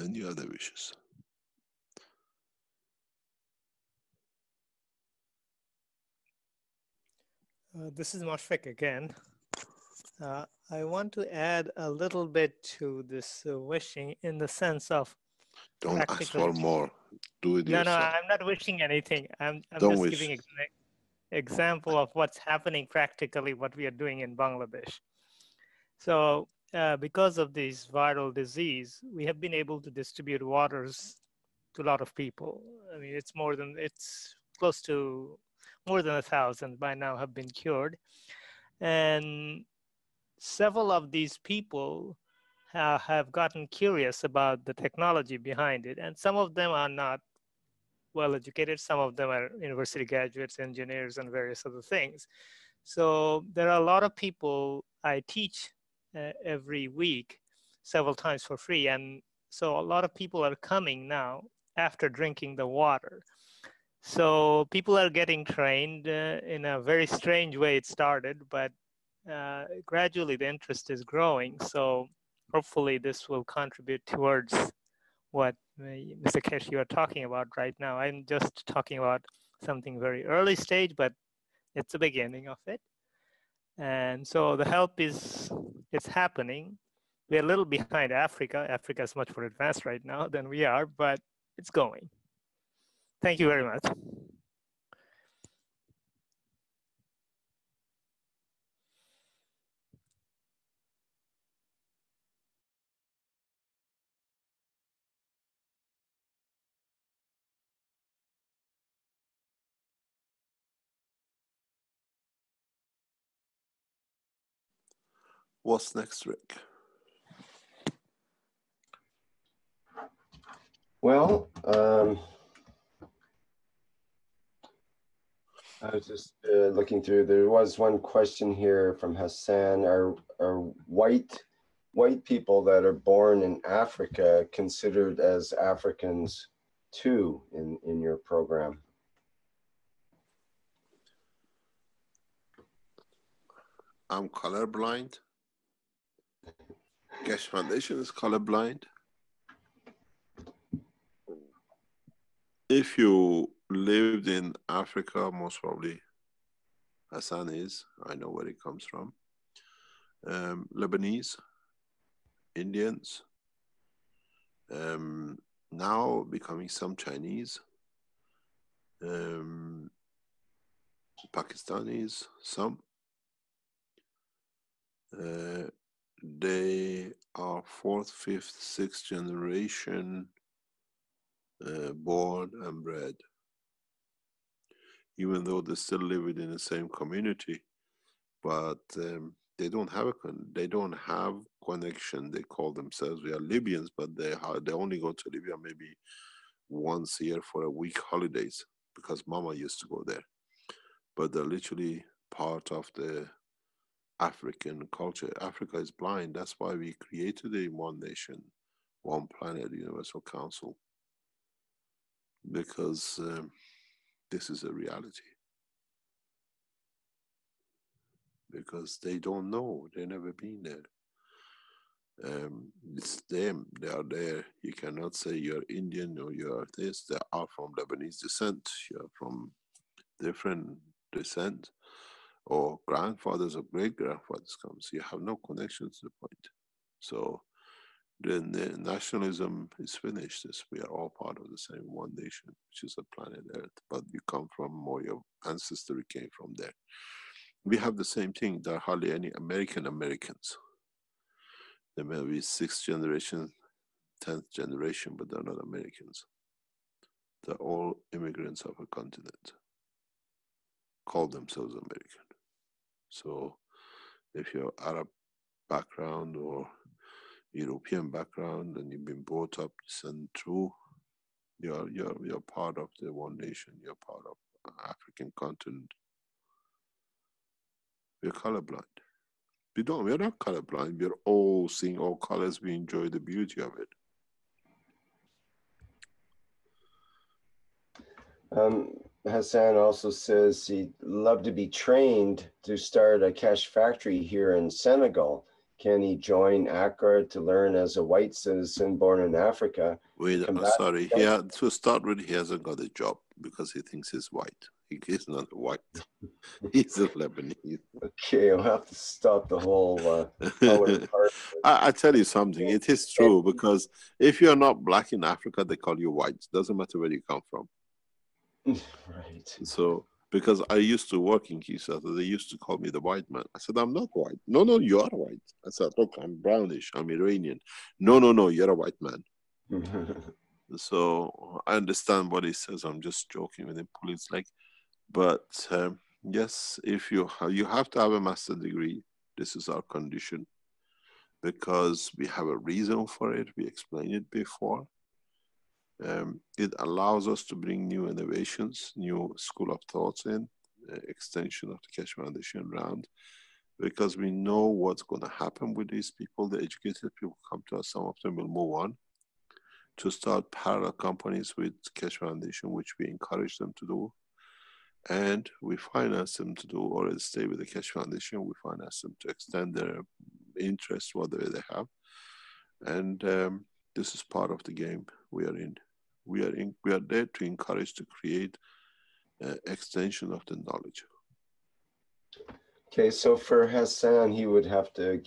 Any other wishes? This is Moshfik again. I want to add a little bit to this wishing, in the sense of don't ask for more. Do it yourself. No, I'm not wishing anything. I'm don't just wish. giving an example of what's happening practically, what we are doing in Bangladesh. So because of this viral disease, we have been able to distribute waters to a lot of people. I mean, it's close to more than 1,000 by now have been cured. And several of these people have gotten curious about the technology behind it. And some of them are not well educated. Some of them are university graduates, engineers, and various other things. So there are a lot of people I teach every week, several times for free. And so a lot of people are coming now after drinking the water. So people are getting trained in a very strange way. It started, but gradually the interest is growing. So hopefully this will contribute towards what Mr. Keshe, you are talking about right now. I'm just talking about something very early stage, but it's the beginning of it. And so the help it's happening. We're a little behind Africa. Africa is much more advanced right now than we are, but it's going. Thank you very much. What's next, Rick? Well, I was just looking through. There was one question here from Hassan. Are white people that are born in Africa considered as Africans too in your program? I'm colorblind. Keshe Foundation is colorblind. If you lived in Africa, most probably Hassan is. I know where he comes from. Lebanese, Indians, now becoming some Chinese, Pakistanis, some. They are fourth, fifth, sixth generation born and bred. Even though they still live in the same community, but they don't have connection. They call themselves, we are Libyans, but they only go to Libya maybe once a year for a week holidays because Mama used to go there. But they're literally part of the African culture. Africa is blind. That's why we created a one nation, one planet universal council, because this is a reality. Because they don't know, they've never been there. It's them, they are there. You cannot say you're Indian or you're this. They are from Lebanese descent, you're from different descent, or grandfathers or great grandfathers comes. You have no connection to the point. So then the nationalism is finished. We are all part of the same one nation, which is a planet Earth. But you come from, or your ancestry came from there. We have the same thing. There are hardly any Americans. There may be 6th generation, 10th generation, but they're not Americans. They're all immigrants of a continent, call themselves American. So if you're Arab background or European background and you've been brought up, descended through, you're part of the one nation, you're part of African continent. We're colorblind. We're not colorblind. We're all seeing all colors. We enjoy the beauty of it. Hassan also says he'd love to be trained to start a Keshe factory here in Senegal. Can he join ACRA to learn as a white citizen born in Africa? Wait, sorry. To start with, he hasn't got a job because he thinks he's white. He's not white. He's a Lebanese. Okay, I'll have to stop the whole color part. I tell you something, it is true, because if you're not black in Africa, they call you white. Doesn't matter where you come from. Right. So, because I used to work in Kinshasa, they used to call me the white man. I said, I'm not white. No, you are white. I said, look, I'm brownish, I'm Iranian. No, you're a white man. So I understand what he says. I'm just joking with him. It's like, but yes, if you have to have a master's degree. This is our condition, because we have a reason for it. We explained it before. It allows us to bring new innovations, new school of thoughts in, extension of the Keshe Foundation round, because we know what's going to happen with these people. The educated people come to us, some of them will move on to start parallel companies with Keshe Foundation, which we encourage them to do. And we finance them to do, or stay with the Keshe Foundation. We finance them to extend their interest, whatever they have. And this is part of the game we are in. We are there to encourage, to create extension of the knowledge. Okay, so for Hassan, he would have to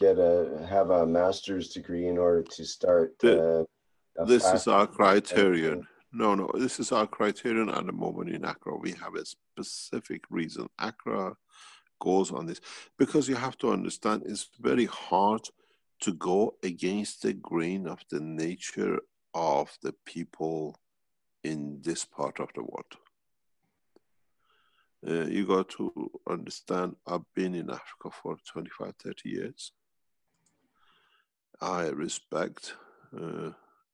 have a master's degree in order to start. This is our criterion. No, no, this is our criterion at the moment in Accra. We have a specific reason. Accra goes on this because you have to understand it's very hard to go against the grain of the nature of the people in this part of the world. You got to understand, I've been in Africa for 25, 30 years. I respect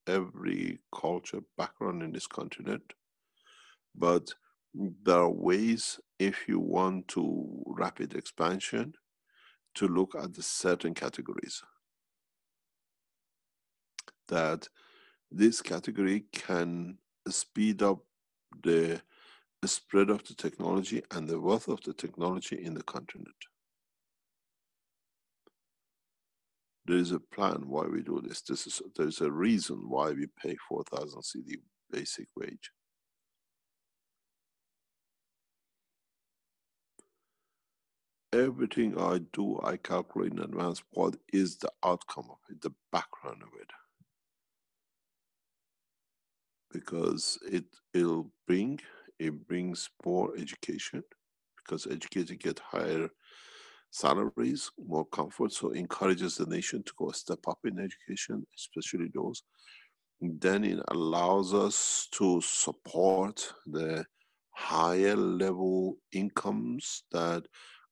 every culture background in this continent, but there are ways, if you want to rapid expansion, to look at the certain categories. That this category can speed up the spread of the technology and the wealth of the technology in the continent. There is a plan why we do this. There's a reason why we pay 4,000 CD basic wage. Everything I do, I calculate in advance what is the outcome of it, the background of it. Because it brings more education, because educated get higher salaries, more comfort, so encourages the nation to go a step up in education, especially those. Then it allows us to support the higher level incomes that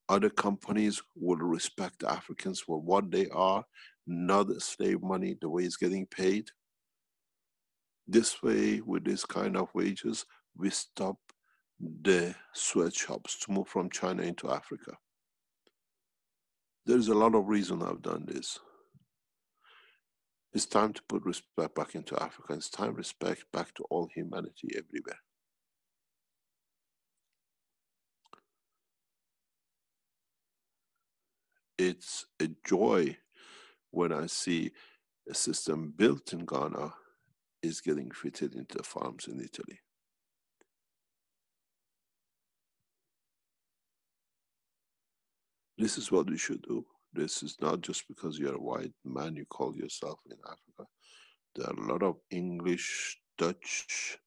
other companies will respect Africans for what they are, not slave money, the way it's getting paid. This way, with this kind of wages, we stop the sweatshops to move from China into Africa. There's a lot of reason I've done this. It's time to put respect back into Africa. It's time respect back to all humanity everywhere. It's a joy when I see a system built in Ghana is getting fitted into the farms in Italy. This is what we should do. This is not just because you're a white man, you call yourself in Africa. There are a lot of English, Dutch,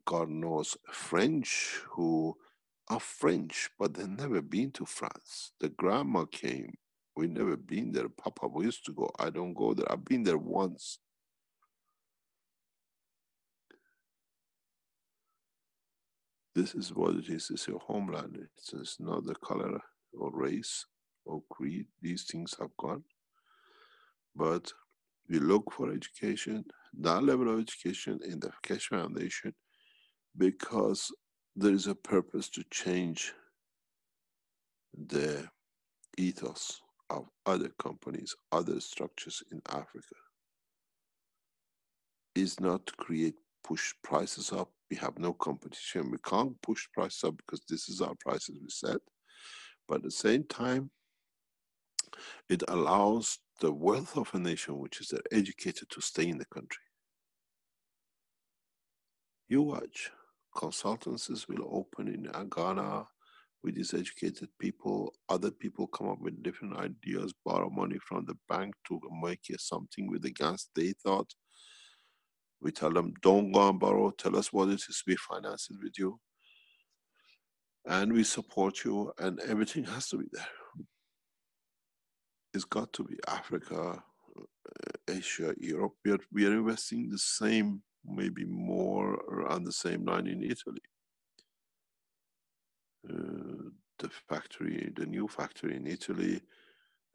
God knows French, who are French, but they've never been to France. The grandma came. We've never been there. Papa, we used to go. I don't go there. I've been there once. This is what it is. It's your homeland. It's not the color or race or creed. These things have gone. But we look for education, that level of education in the Keshe Foundation, because there is a purpose to change the ethos of other companies, other structures in Africa. Is not to push prices up. We have no competition. We can't push prices up because this is our prices we set. But at the same time, it allows the wealth of a nation, which is they're educated, to stay in the country. You watch, consultancies will open in Ghana with these educated people. Other people come up with different ideas, borrow money from the bank to make something with the gas they thought. We tell them, don't go and borrow, tell us what it is, we finance it with you. And we support you, and everything has to be there. It's got to be Africa, Asia, Europe. We are investing the same, maybe more around the same line in Italy. The new factory in Italy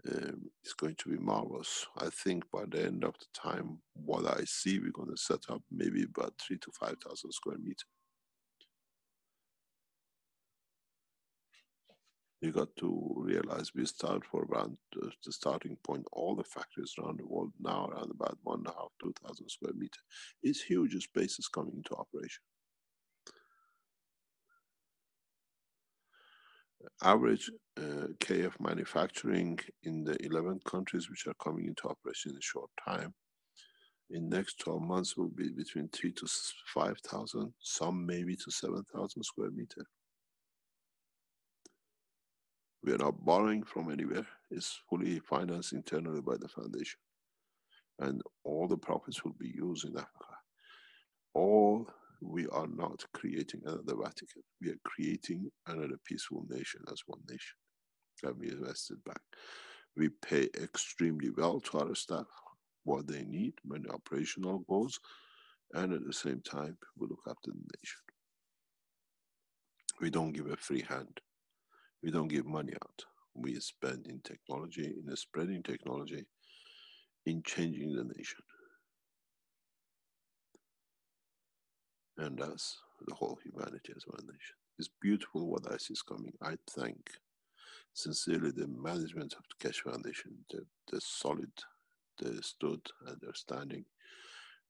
is going to be marvelous. I think by the end of the time, what I see, we're going to set up maybe about 3,000 to 5,000 square meters. You got to realize we start for around the starting point. All the factories around the world now around about 1,500 to 2,000 square meters. It's huge spaces coming into operation. Average KF manufacturing in the 11 countries which are coming into operation in a short time, in next 12 months will be between 3,000 to 5,000, some maybe to 7,000 square meters. We are not borrowing from anywhere. It's fully financed internally by the foundation. And all the profits will be used in Africa. we are not creating another Vatican. We are creating another peaceful nation as one nation. And we invested back. We pay extremely well to our staff, what they need when the operational goes, and at the same time, we look after the nation. We don't give a free hand. We don't give money out. We spend in technology, in spreading technology, in changing the nation. And that's the whole humanity as one nation. It's beautiful what I see is coming. I thank sincerely the management of the Keshe Foundation, the solid, they stood and they're standing,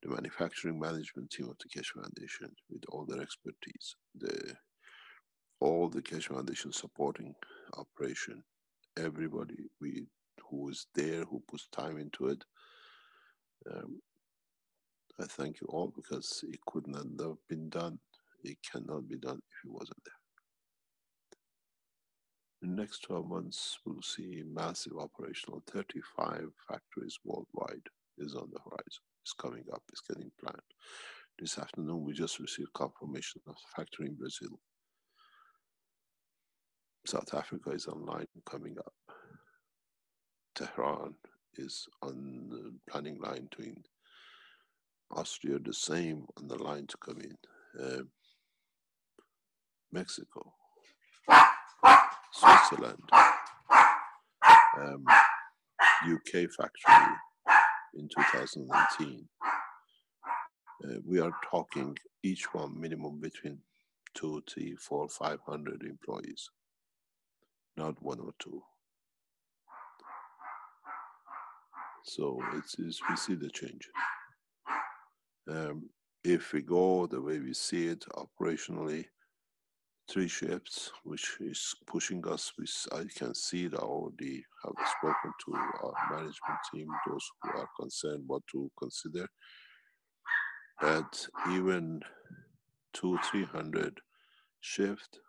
the manufacturing management team of the Keshe Foundation with all their expertise, all the Keshe Foundation supporting operation, everybody who is there, who puts time into it. I thank you all because it could not have been done. It cannot be done if it wasn't there. In the next 12 months, we'll see massive operational 35 factories worldwide is on the horizon. It's coming up, it's getting planned. This afternoon, we just received confirmation of the factory in Brazil. South Africa is online coming up. Tehran is on the planning line to in Austria, the same on the line to come in. Mexico, Switzerland, UK factory in 2019. We are talking each one minimum between 2, 3, 4, 500 employees, not 1 or 2. So we see the change. If we go the way we see it operationally, 3 shifts, which is pushing us, I can see that I already have spoken to our management team, those who are concerned what to consider, that even 200-300 shift,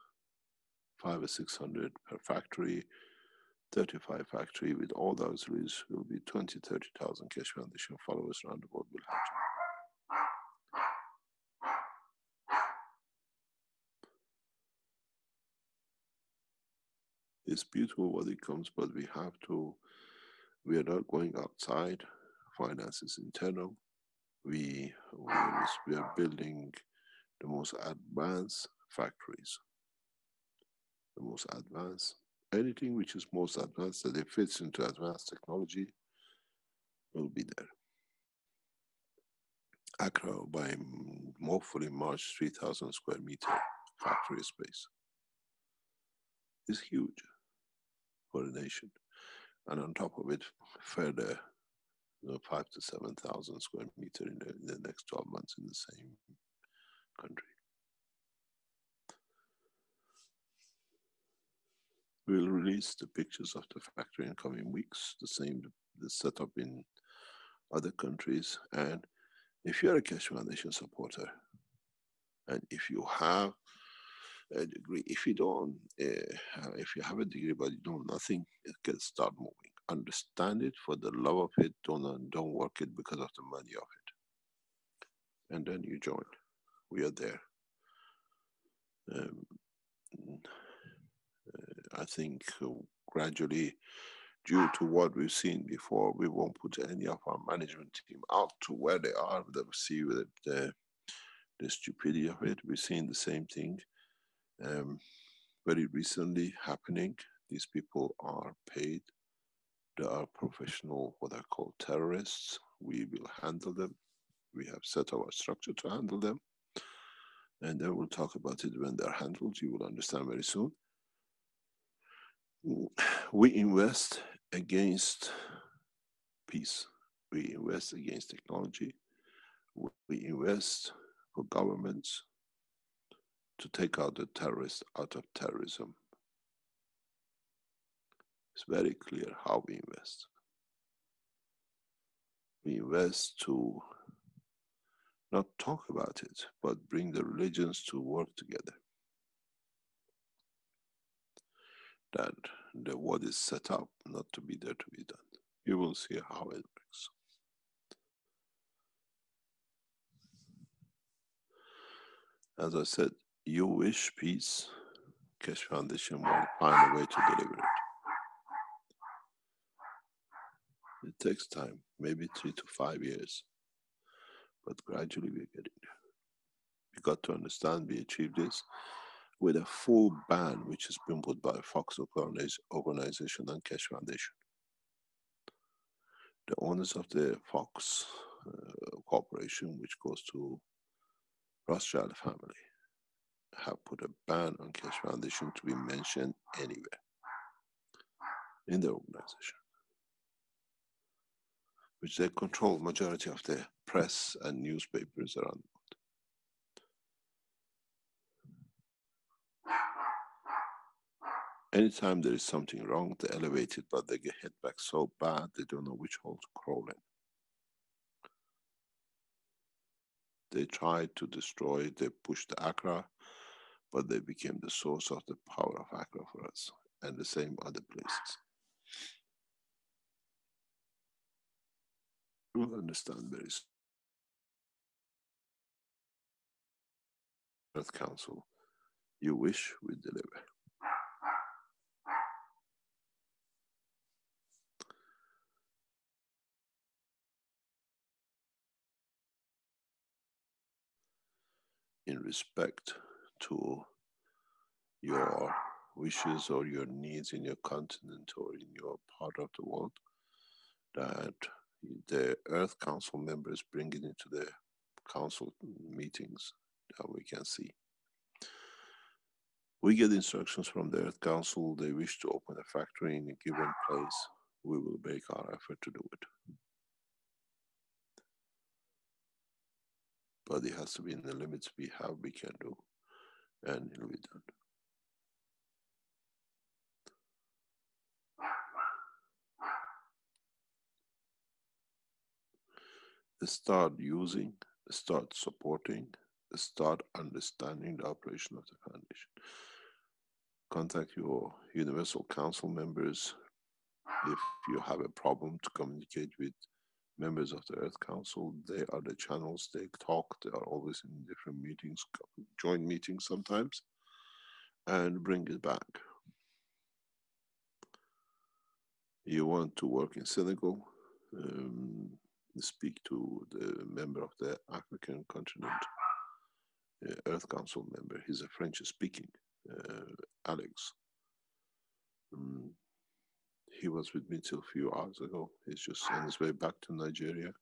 500 or 600 per factory, 35 factory with all the auxiliaries will be 20,000-30,000 Keshe Foundation followers around the world will have to. It's beautiful what it comes, but we are not going outside. Finance is internal. We are building the most advanced factories. The most advanced. Anything which is most advanced, that it fits into advanced technology, will be there. Accra by hopefully March 3,000 square meter factory space. It's huge for a nation. And on top of it, further 5,000 to 7,000 square meter in the next 12 months in the same country. We'll release the pictures of the factory in coming weeks, the setup in other countries. And if you're a Keshe Foundation supporter, and if you have a degree, if you don't, if you have a degree but you know nothing, it can start moving. Understand it for the love of it. Don't work it because of the money of it. And then you join. We are there. I think gradually, due to what we've seen before, we won't put any of our management team out to where they are. They'll see the stupidity of it. We're seeing the same thing. Very recently happening. These people are paid. They are professional, what I call terrorists. We will handle them. We have set our structure to handle them. And then we'll talk about it when they're handled. You will understand very soon. We invest against peace. We invest against technology. We invest for governments to take out the terrorists out of terrorism. It's very clear how we invest. We invest to not talk about it, but bring the religions to work together. That what is set up not to be there to be done. You will see how it works. As I said, you wish peace, Keshe Foundation will find a way to deliver it. It takes time, maybe 3 to 5 years, but gradually we're getting there. We got to understand we achieved this with a full ban which has been put by Fox organization and Keshe Foundation. The owners of the Fox corporation, which goes to Rothschild family, have put a ban on Keshe Foundation to be mentioned anywhere in the organization, which they control majority of the press and newspapers around the world. Anytime there is something wrong, they elevate it, but they get hit back so bad they don't know which hole to crawl in. They tried to destroy, they pushed Accra, but they became the source of the power of Accra for us, and the same other places. You will understand very soon. Earth Council, you wish, we deliver. In respect to your wishes or your needs in your continent or in your part of the world, that the Earth Council members bring it into the council meetings that we can see. We get instructions from the Earth Council, they wish to open a factory in a given place, we will make our effort to do it. But it has to be in the limits we have, we can do, and it'll be done. Start using, start supporting, start understanding the operation of the foundation. Contact your Universal Council members if you have a problem to communicate with members of the Earth Council. They are the channels, they talk, they are always in different meetings, joint meetings sometimes, and bring it back. You want to work in Senegal, speak to the member of the African continent, Earth Council member. He's a French speaking, Alex. He was with me till a few hours ago. He's just on his way back to Nigeria.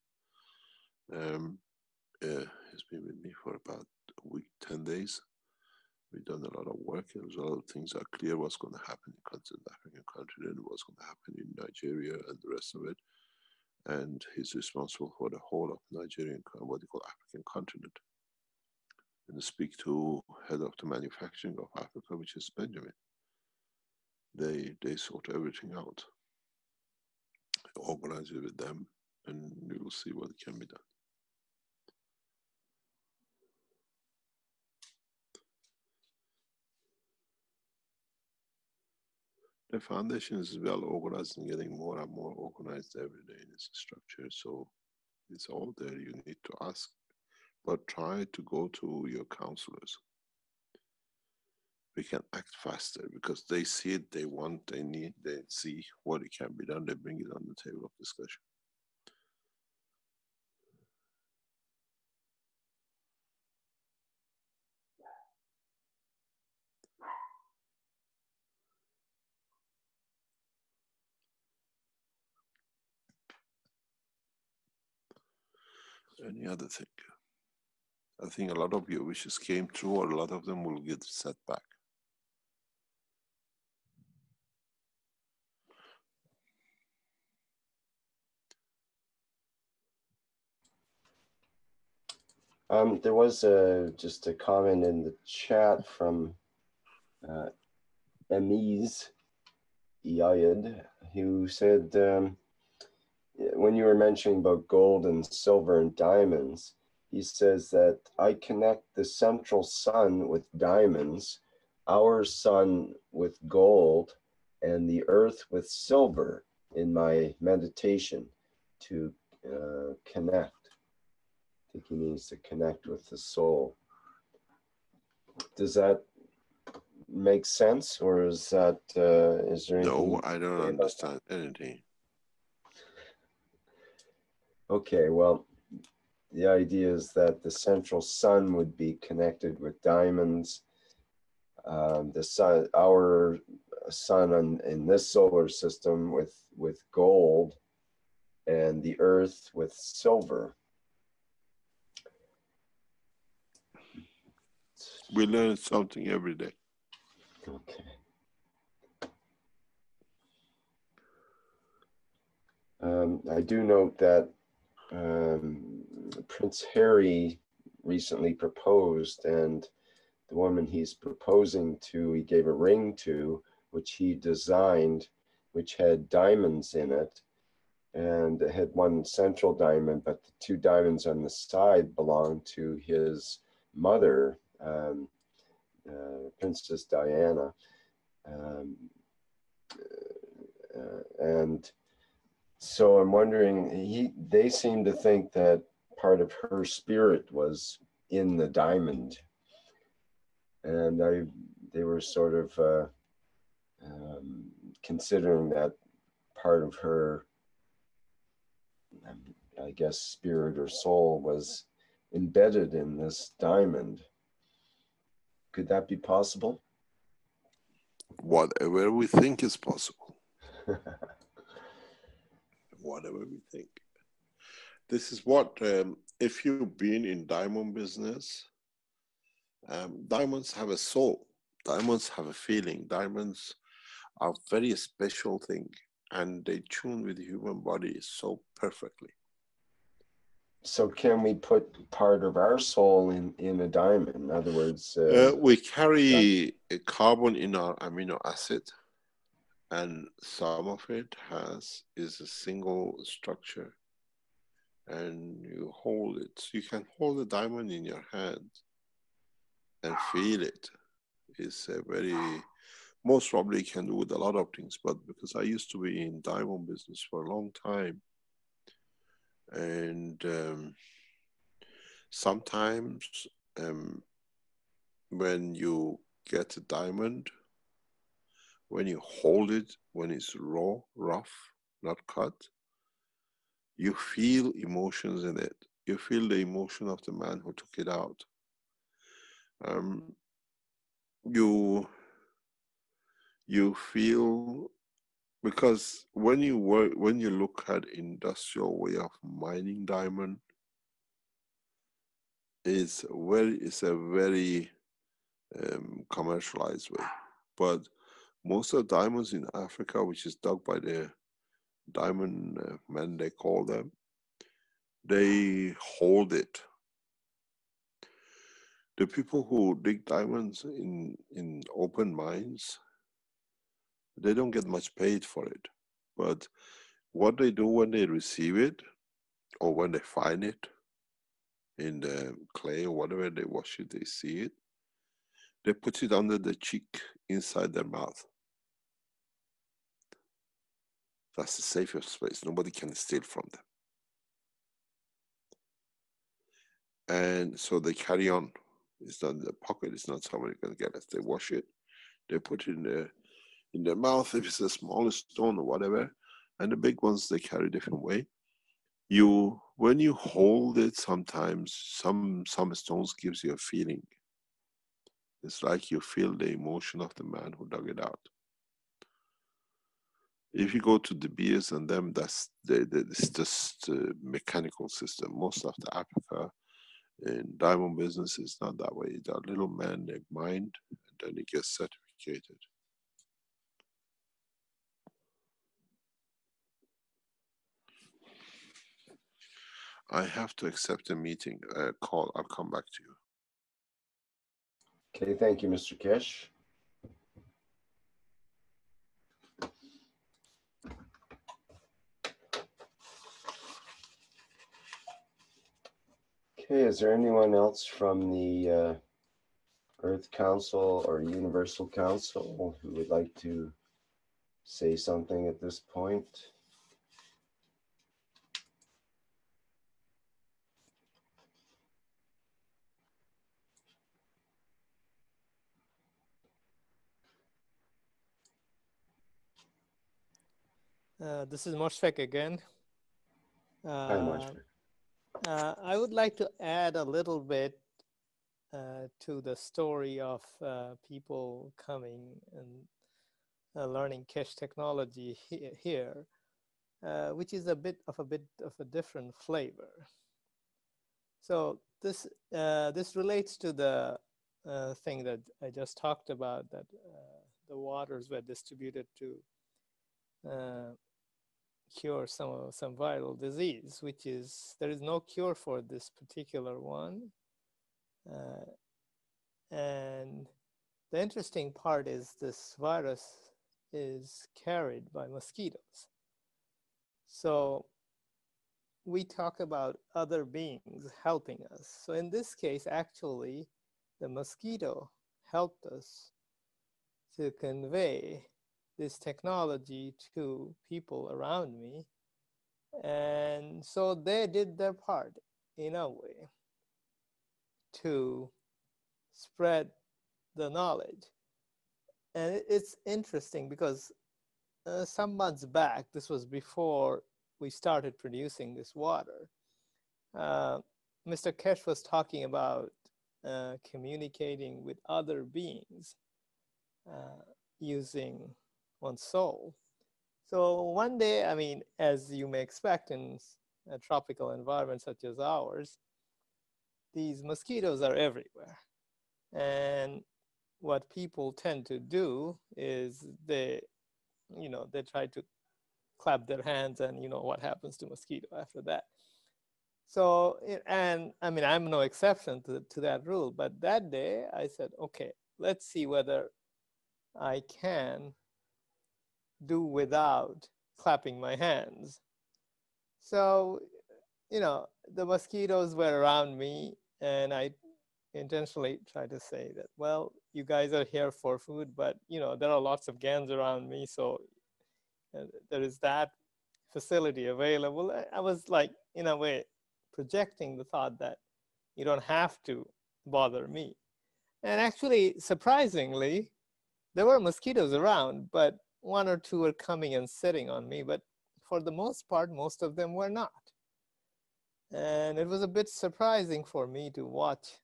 He's been with me for about a week, 10 days. We've done a lot of work. There's a lot of things that are clear what's going to happen in the African continent, what's going to happen in Nigeria and the rest of it. And he's responsible for the whole of Nigerian, what they call African continent. And speak to head of the manufacturing of Africa, which is Benjamin. They sort everything out, organize it with them, and we will see what can be done. The foundation is well organized and getting more and more organized every day in its structure. So it's all there. You need to ask, but try to go to your counselors. We can act faster because they see it, they want, they need, they see what it can be done. They bring it on the table of discussion. Any other thing? I think a lot of your wishes came true, or a lot of them will get set back. There was just a comment in the chat from Emiz Iyad, who said, when you were mentioning about gold and silver and diamonds, he says that I connect the central sun with diamonds, our sun with gold, and the earth with silver in my meditation to connect. I think he means to connect with the soul. does that make sense, or is that is there anything? No, I don't understand anything. Okay, well, the idea is that the central sun would be connected with diamonds. The sun, our sun in this solar system with gold, and the earth with silver. We learn something every day. Okay. I do note that Prince Harry recently proposed, and the woman he's proposing to, he gave a ring to, which he designed, which had diamonds in it. And it had one central diamond, but the two diamonds on the side belonged to his mother, Princess Diana. And so I'm wondering, they seem to think that part of her spirit was in the diamond. And they were sort of considering that part of her, I guess, spirit or soul was embedded in this diamond. Could that be possible? Whatever we think is possible. Whatever we think. This is what, if you've been in diamond business, diamonds have a soul. Diamonds have a feeling. Diamonds are a very special thing, and they tune with the human body so perfectly. So can we put part of our soul in a diamond? In other words, we carry a carbon in our amino acid, and some of it is a single structure, and you hold it. So you can hold a diamond in your hand and feel it. It's a very, most probably can do with a lot of things, but because I used to be in diamond business for a long time, and sometimes when you get a diamond, when you hold it, when it's raw, rough, not cut, you feel emotions in it. You feel the emotion of the man who took it out. You feel, because when you look at industrial way of mining diamond, it's a very commercialized way. But most of the diamonds in Africa, which is dug by the diamond men, they call them, they hold it. The people who dig diamonds in open mines, they don't get much paid for it. But what they do when they receive it, or when they find it in the clay or whatever, they wash it, they see it, they put it under the cheek, inside their mouth. That's the safest space. Nobody can steal from them. And so they carry on. It's not in the pocket. It's not somebody going to get it. They wash it. They put it in their mouth if it's a small stone or whatever. And the big ones, they carry a different way. When you hold it, sometimes some stones gives you a feeling. It's like you feel the emotion of the man who dug it out. If you go to De Beers and them, it's just a mechanical system. Most of the Africa in diamond business is not that way. There are little men, they mine, and then it gets certificated. I have to accept a meeting, a call. I'll come back to you. Okay, thank you, Mr. Kesh. Okay, is there anyone else from the Earth Council or Universal Council who would like to say something at this point? This is Moshfek again. Hi, Moshfek. I would like to add a little bit to the story of people coming and learning cache technology here, which is a bit of a different flavor. So this relates to the thing that I just talked about, that the waters were distributed to cure some viral disease, which is, there is no cure for this particular one. And the interesting part is this virus is carried by mosquitoes. So we talk about other beings helping us. So in this case, actually, the mosquito helped us to convey this technology to people around me. And so they did their part in a way to spread the knowledge. And it's interesting because some months back, this was before we started producing this water, Mr. Kesh was talking about communicating with other beings using one's soul. So one day, I mean, as you may expect in a tropical environment such as ours, these mosquitoes are everywhere. And what people tend to do is they try to clap their hands, and you know what happens to mosquito after that. So, and I mean, I'm no exception to that rule, but that day I said, okay, let's see whether I can do without clapping my hands. So, the mosquitoes were around me, and I intentionally tried to say that, well, you guys are here for food, but there are lots of GANs around me, so there is that facility available. I was like, in a way, projecting the thought that you don't have to bother me. And actually, surprisingly, there were mosquitoes around, but one or two were coming and sitting on me. But for the most part, most of them were not. And it was a bit surprising for me to watch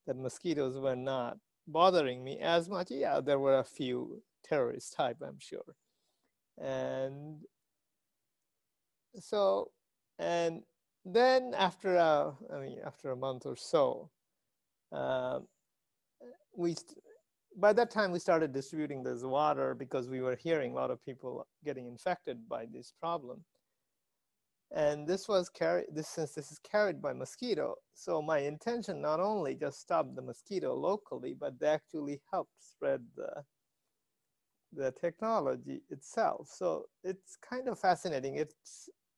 that mosquitoes were not bothering me as much. Yeah, there were a few terrorist type, I'm sure. And so, and then after a month or so, by that time we started distributing this water because we were hearing a lot of people getting infected by this problem. And this was since this is carried by mosquito, so my intention not only just stopped the mosquito locally, but they actually helped spread the technology itself. So it's kind of fascinating.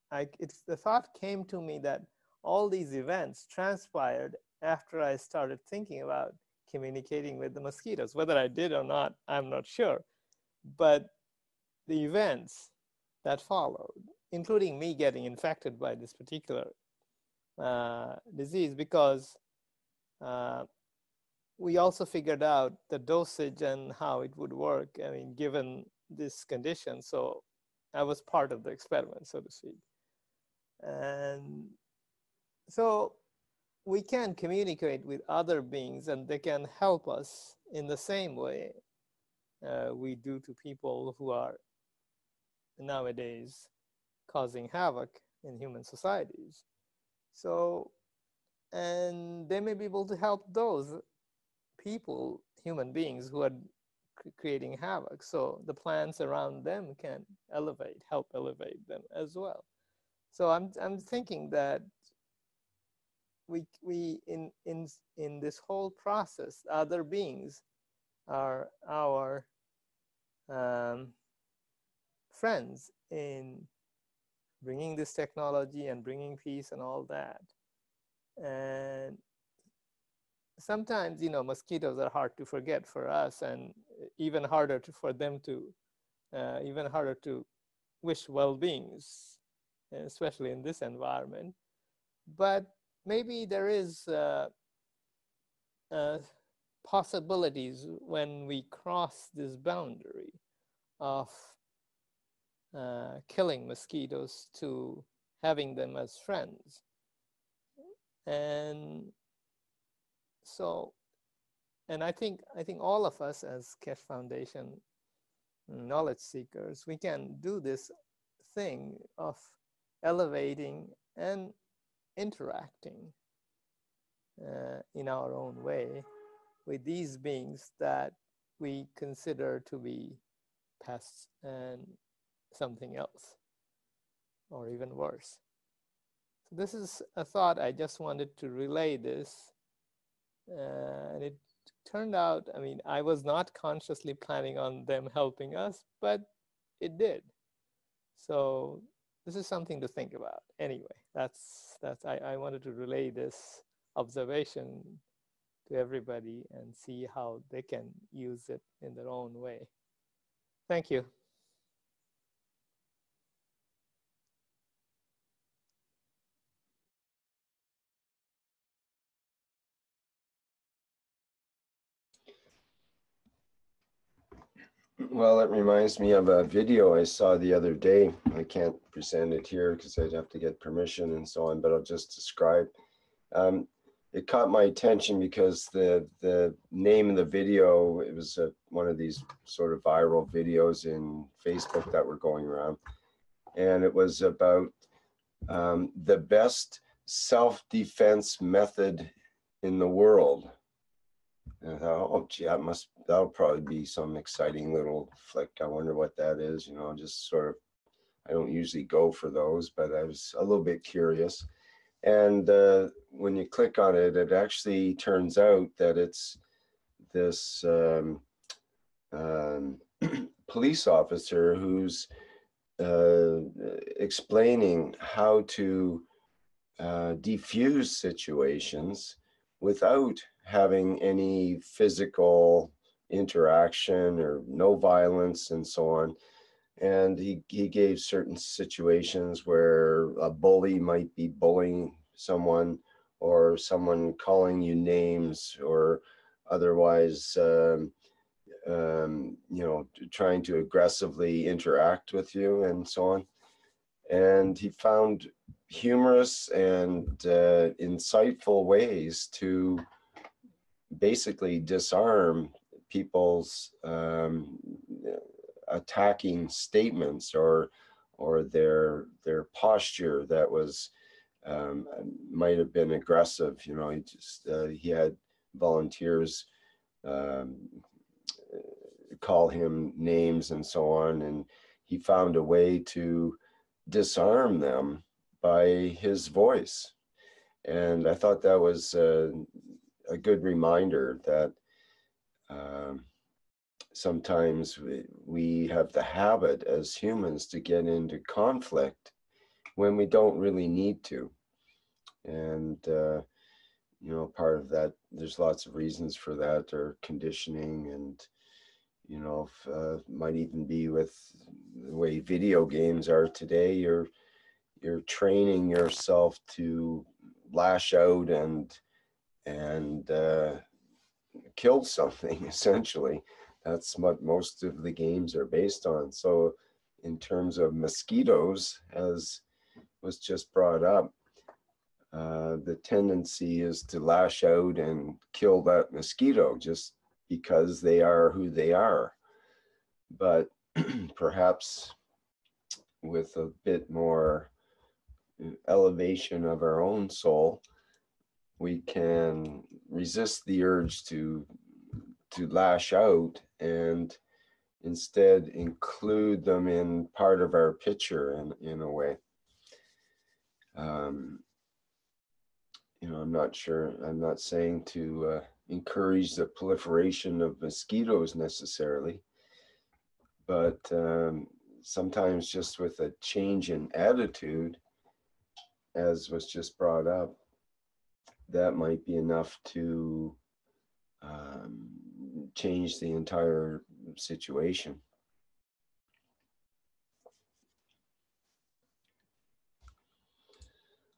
The thought came to me that all these events transpired after I started thinking about communicating with the mosquitoes. Whether I did or not, I'm not sure. But the events that followed, including me getting infected by this particular disease, because we also figured out the dosage and how it would work, I mean, given this condition. So I was part of the experiment, so to speak. And so we can communicate with other beings, and they can help us in the same way we do to people who are nowadays causing havoc in human societies. So, and they may be able to help those people, human beings who are creating havoc. So the plants around them can help elevate them as well. So I'm thinking that we in this whole process, other beings are our friends in bringing this technology and bringing peace and all that. And sometimes, mosquitoes are hard to forget for us, and even harder for them to, even harder to wish well-beings, especially in this environment. But maybe there is possibilities when we cross this boundary of killing mosquitoes to having them as friends. And so, and I think all of us as Keshe Foundation knowledge seekers, we can do this thing of elevating and interacting in our own way with these beings that we consider to be pests and something else, or even worse. So this is a thought. I just wanted to relay this. And it turned out, I mean, I was not consciously planning on them helping us, but it did. So this is something to think about. Anyway, I wanted to relay this observation to everybody and see how they can use it in their own way. Thank you. Well, it reminds me of a video I saw the other day. I can't present it here because I'd have to get permission and so on, but I'll just describe. It caught my attention because the name of the video, it was one of these sort of viral videos in Facebook that were going around. And it was about the best self-defense method in the world. And I thought, oh, gee, that'll probably be some exciting little flick. I wonder what that is, you know, just sort of, I don't usually go for those, but I was a little bit curious. And when you click on it, it actually turns out that it's this police officer who's explaining how to defuse situations without having any physical interaction or no violence and so on. And he gave certain situations where a bully might be bullying someone, or someone calling you names, or otherwise, you know, trying to aggressively interact with you and so on. And he found humorous and insightful ways to basically disarm people's attacking statements or their posture that was might have been aggressive. You know, he had volunteers call him names and so on, and he found a way to disarm them by his voice. And I thought that was a good reminder that sometimes we have the habit as humans to get into conflict when we don't really need to. And, you know, part of that, there's lots of reasons for that, or conditioning, and, you know, might even be with the way video games are today. You're training yourself to lash out and kill something, essentially. That's what most of the games are based on. So in terms of mosquitoes, as was just brought up, the tendency is to lash out and kill that mosquito just because they are who they are. But perhaps with a bit more elevation of our own soul, we can resist the urge to lash out and instead include them in part of our picture in a way. You know, I'm not sure, I'm not saying to encourage the proliferation of mosquitoes necessarily, but sometimes just with a change in attitude, as was just brought up, that might be enough to change the entire situation.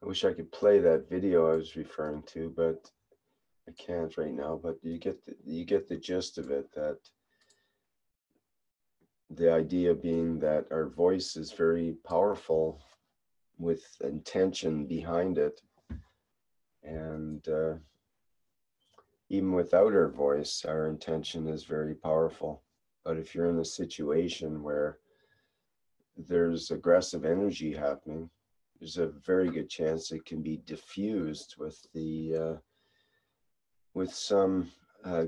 I wish I could play that video I was referring to, but I can't right now. But you get the gist of it, that the idea being that our voice is very powerful with intention behind it. And even without our voice, our intention is very powerful. But if you're in a situation where there's aggressive energy happening, there's a very good chance it can be diffused with some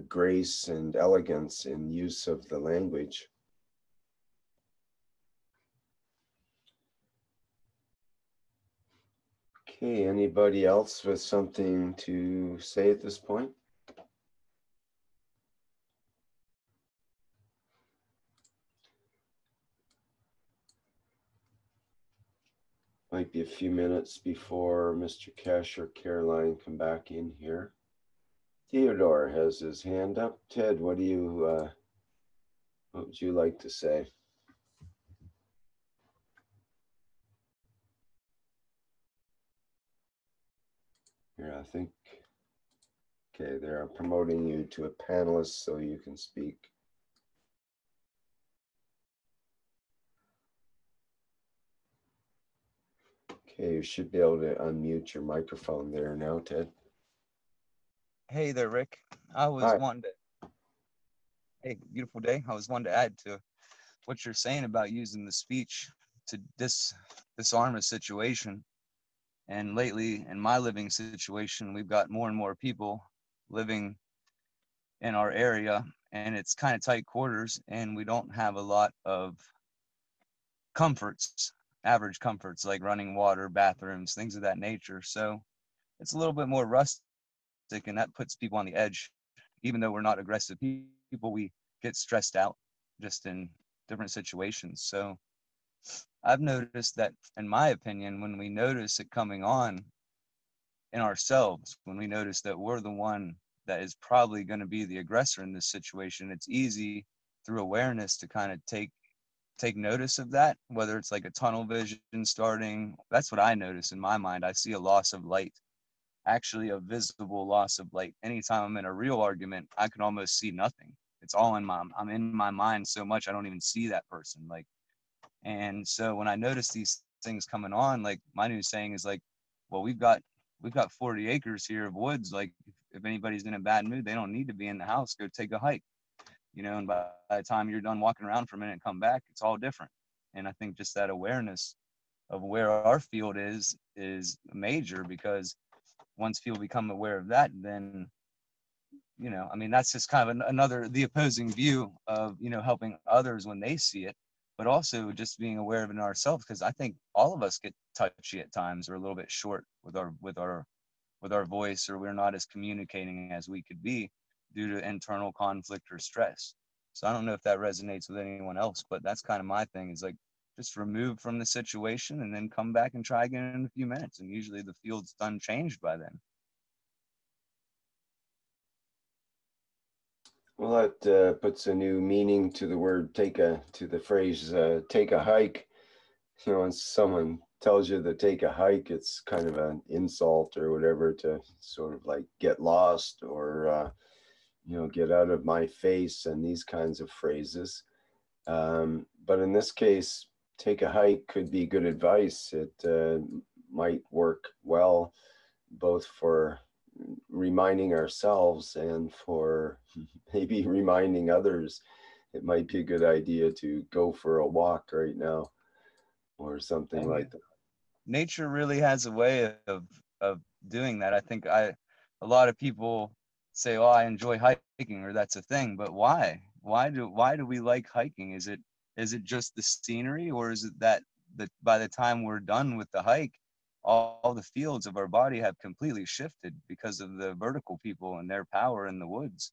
grace and elegance in use of the language. Okay, anybody else with something to say at this point? Might be a few minutes before Mr. Cash or Caroline come back in here. Theodore has his hand up. Ted, what would you like to say? Here, I think, okay, they're promoting you to a panelist so you can speak. Okay, you should be able to unmute your microphone there now, Ted. Hey there, Rick. I was Hi. wanting to, hey, beautiful day. I was wanting to add to what you're saying about using the speech to disarm a situation. And lately, in my living situation, we've got more and more people living in our area, and it's kind of tight quarters, and we don't have a lot of comforts, average comforts like running water, bathrooms, things of that nature. So it's a little bit more rustic, and that puts people on the edge. Even though we're not aggressive people, we get stressed out just in different situations. So I've noticed that, in my opinion, when we notice it coming on in ourselves, when we notice that we're the one that is probably going to be the aggressor in this situation, it's easy through awareness to kind of take notice of that, whether it's like a tunnel vision starting. That's what I notice in my mind. I see a loss of light, actually a visible loss of light. Anytime I'm in a real argument, I can almost see nothing. It's all I'm in my mind so much I don't even see that person. Like, and so when I notice these things coming on, like my new saying is like, well, we've got 40 acres here of woods. Like, if anybody's in a bad mood, they don't need to be in the house. Go take a hike, you know. And by the time you're done walking around for a minute and come back, it's all different. And I think just that awareness of where our field is major, because once people become aware of that, then, you know, I mean, that's just kind of another, the opposing view of, you know, helping others when they see it, but also just being aware of it in ourselves. Because I think all of us get touchy at times, or a little bit short with our voice, or we're not as communicating as we could be due to internal conflict or stress. So I don't know if that resonates with anyone else, but that's kind of my thing, is like, just remove from the situation and then come back and try again in a few minutes. And usually the field's done changed by then. Well, that puts a new meaning to the word to the phrase take a hike. You know, when someone tells you to take a hike, it's kind of an insult or whatever, to sort of like get lost, or you know, get out of my face, and these kinds of phrases. But in this case, take a hike could be good advice. It might work well, both for reminding ourselves and for maybe reminding others. It might be a good idea to go for a walk right now, or something like that. Nature really has a way of doing that. I think a lot of people say, "Oh, I enjoy hiking," or that's a thing, but why? Why do we like hiking? Is it just the scenery, or is it that by the time we're done with the hike, all the fields of our body have completely shifted because of the vertical people and their power in the woods?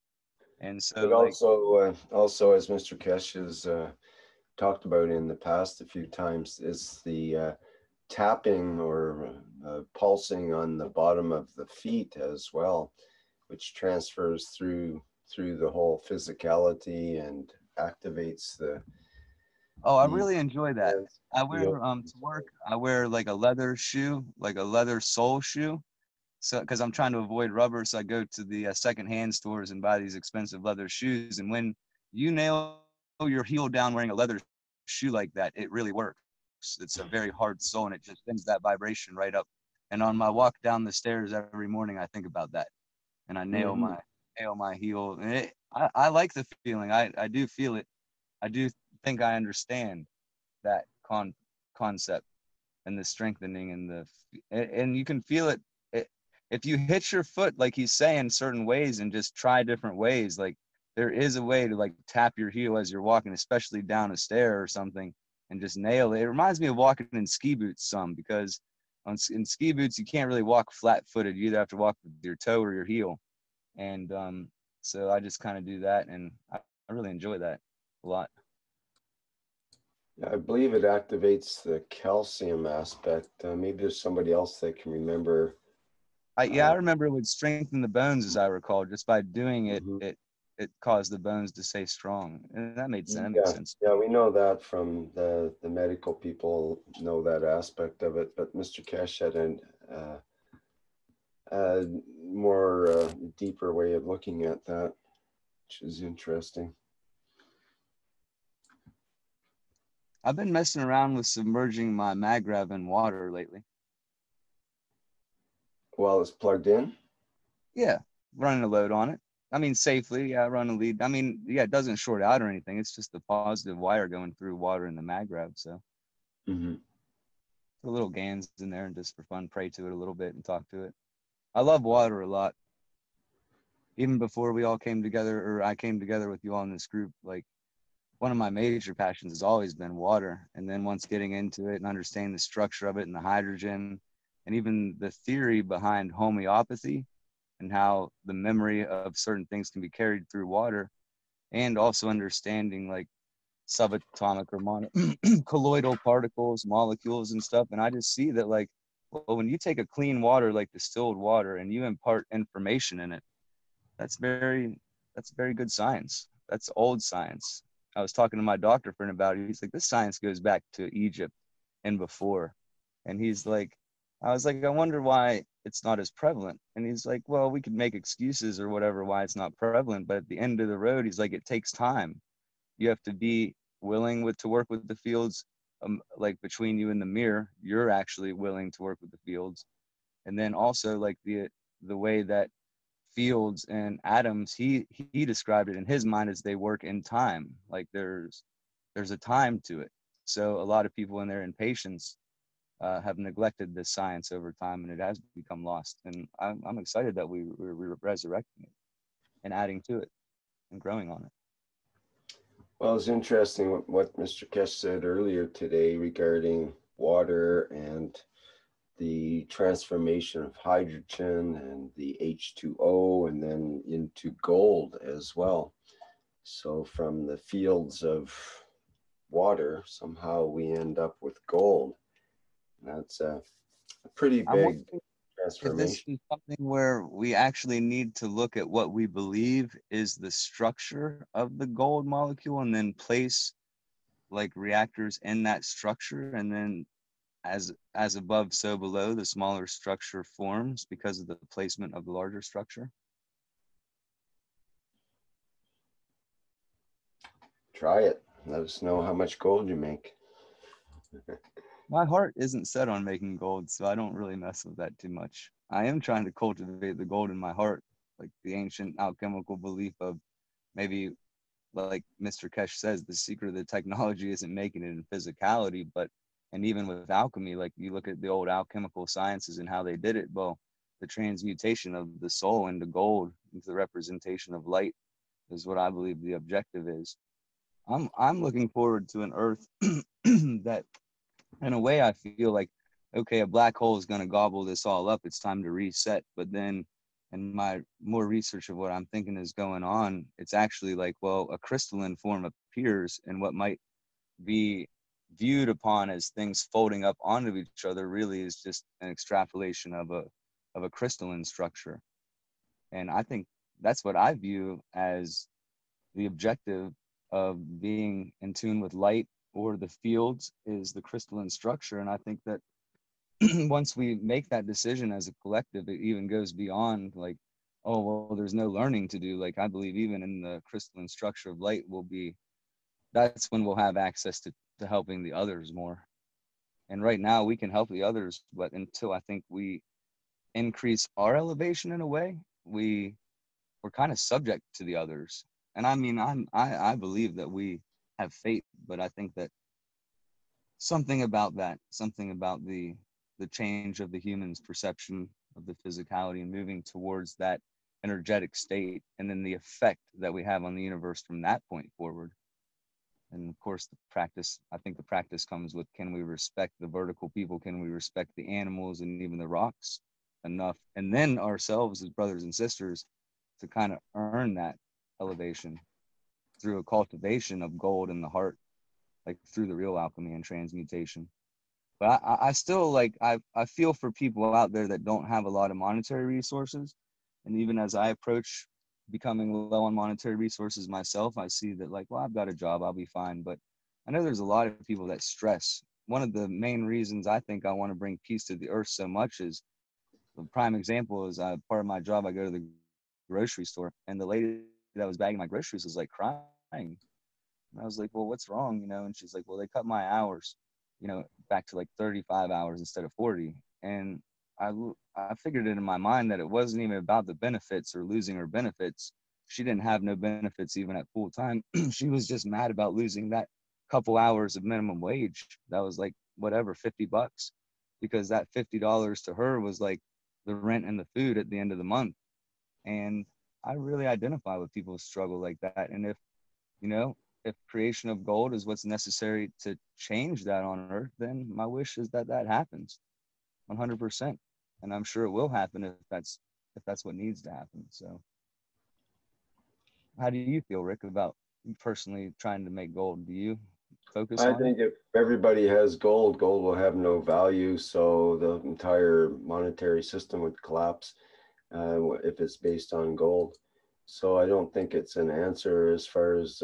And so, But also, as Mr. Kesh has talked about in the past a few times, is the tapping or pulsing on the bottom of the feet as well, which transfers through the whole physicality and activates the. oh, I really enjoy that. Hands, I wear to work, I wear like a leather shoe, like a leather sole shoe. So, because I'm trying to avoid rubber, so I go to the secondhand stores and buy these expensive leather shoes. And when you nailed your heel down wearing a leather shoe like that, it really works. It's a very hard sole, and it just sends that vibration right up. And on my walk down the stairs every morning, I think about that, and I nail my heel. And I like the feeling. I do feel it. I do think I understand that concept and the strengthening and you can feel it. If you hit your foot, like he's saying, certain ways and just try different ways, like there is a way to like tap your heel as you're walking, especially down a stair or something, and just nail it. It reminds me of walking in ski boots some, because in ski boots, you can't really walk flat footed. You either have to walk with your toe or your heel. And so I just kind of do that, and I really enjoy that a lot. I believe it activates the calcium aspect. Maybe there's somebody else that can remember. I remember it would strengthen the bones, as I recall. Just by doing it, Mhm. it caused the bones to stay strong, and that made sense. Yeah, yeah, we know that from the medical people know that aspect of it. But Mr. Kesh had a more deeper way of looking at that, which is interesting. I've been messing around with submerging my maggrav in water lately. While it's plugged in? Yeah, running a load on it. I mean, safely. Yeah, run a lead. I mean, yeah, it doesn't short out or anything. It's just the positive wire going through water in the maggrav. So the little GANs in there, and just for fun, pray to it a little bit and talk to it. I love water a lot. Even before we all came together, or I came together with you all in this group, like one of my major passions has always been water. And then once getting into it and understanding the structure of it and the hydrogen and even the theory behind homeopathy and how the memory of certain things can be carried through water, and also understanding like subatomic or colloidal particles, molecules and stuff. And I just see that like, well, when you take a clean water, like distilled water, and you impart information in it, that's very good science. That's old science. I was talking to my doctor friend about it. He's like, this science goes back to Egypt and before. And he's like, I was like, I wonder why it's not as prevalent. And he's like, well, we could make excuses or whatever why it's not prevalent. But at the end of the road, he's like, it takes time. You have to be willing to work with the fields. Like between you and the mirror, you're actually willing to work with the fields. And then also like the way that fields and atoms, he described it in his mind as they work in time. Like there's a time to it. So a lot of people in their impatience have neglected this science over time, and it has become lost. And I'm excited that we're resurrecting it and adding to it and growing on it. Well, it's interesting what Mr. Kesh said earlier today regarding water and the transformation of hydrogen and the H2O and then into gold as well. So from the fields of water, somehow we end up with gold. That's a pretty big If this transformation. is something where we actually need to look at what we believe is the structure of the gold molecule and then place like reactors in that structure, and then as above, so below, the smaller structure forms because of the placement of the larger structure. Try it. Let us know how much gold you make. My heart isn't set on making gold, so I don't really mess with that too much. I am trying to cultivate the gold in my heart, like the ancient alchemical belief of maybe, like Mr. Kesh says, the secret of the technology isn't making it in physicality, but, and even with alchemy, like you look at the old alchemical sciences and how they did it, well, the transmutation of the soul into gold, into the representation of light, is what I believe the objective is. I'm looking forward to an earth that, in a way, I feel like, okay, a black hole is going to gobble this all up. It's time to reset. But then in my more research of what I'm thinking is going on, it's actually like, well, a crystalline form appears, and what might be viewed upon as things folding up onto each other really is just an extrapolation of a crystalline structure. And I think that's what I view as the objective of being in tune with light or the fields, is the crystalline structure. And I think that once we make that decision as a collective, it even goes beyond like, oh, well, there's no learning to do. Like I believe even in the crystalline structure of light will be that's when we'll have access to helping the others more. And right now we can help the others, but until I think we increase our elevation in a way, we're kind of subject to the others. And I mean, I believe that we have fate, but I think that something about the change of the human's perception of the physicality and moving towards that energetic state, and then the effect that we have on the universe from that point forward. And of course, I think the practice comes with, can we respect the vertical people? Can we respect the animals and even the rocks enough? And then ourselves as brothers and sisters to kind of earn that elevation through a cultivation of gold in the heart, like through the real alchemy and transmutation. But I still like, I feel for people out there that don't have a lot of monetary resources. And even as I approach becoming low on monetary resources myself, I see that like, well, I've got a job, I'll be fine. But I know there's a lot of people that stress. One of the main reasons I think I want to bring peace to the earth so much is, the prime example is part of my job, I go to the grocery store, and the lady that was bagging my groceries was like crying. And I was like, well, what's wrong? You know, and she's like, well, they cut my hours, you know, back to like 35 hours instead of 40. And I figured it in my mind that it wasn't even about the benefits or losing her benefits. She didn't have no benefits even at full time. She was just mad about losing that couple hours of minimum wage. That was like whatever, $50, because that $50 to her was like the rent and the food at the end of the month. And I really identify with people's struggle like that. And if, you know, if creation of gold is what's necessary to change that on earth, then my wish is that that happens 100%. And I'm sure it will happen if that's what needs to happen. So how do you feel, Rick, about personally trying to make gold? Do you focus I on think it? if everybody has gold, gold will have no value. So the entire monetary system would collapse if it's based on gold. So I don't think it's an answer as far as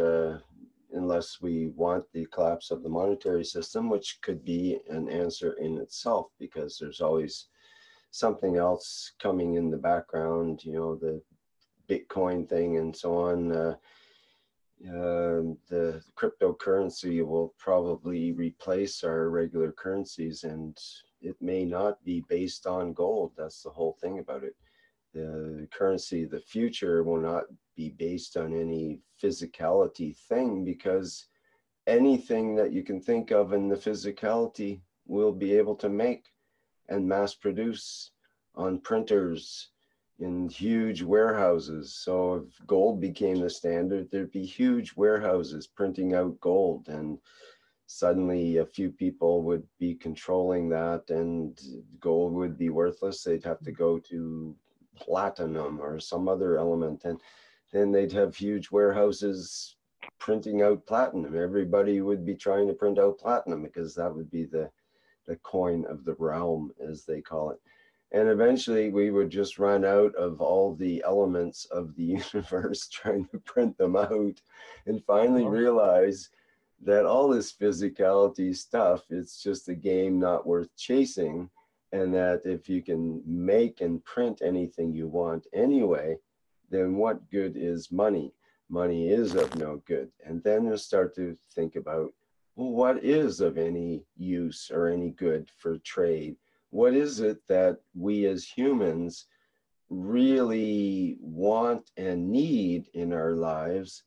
unless we want the collapse of the monetary system, which could be an answer in itself, because there's always something else coming in the background, you know, the Bitcoin thing and so on. The cryptocurrency will probably replace our regular currencies, and it may not be based on gold. That's the whole thing about it. The currency, the future, will not be based on any physicality thing, because anything that you can think of in the physicality will be able to make and mass produce on printers in huge warehouses. So if gold became the standard, there'd be huge warehouses printing out gold, and suddenly a few people would be controlling that, and gold would be worthless. They'd have to go to platinum or some other element, and then they'd have huge warehouses printing out platinum. Everybody would be trying to print out platinum, because that would be the coin of the realm, as they call it. And eventually we would just run out of all the elements of the universe trying to print them out, and finally realize that all this physicality stuff, it's just a game not worth chasing. And that if you can make and print anything you want anyway, then what good is money? Money is of no good. And then you'll start to think about, well, what is of any use or any good for trade? What is it that we as humans really want and need in our lives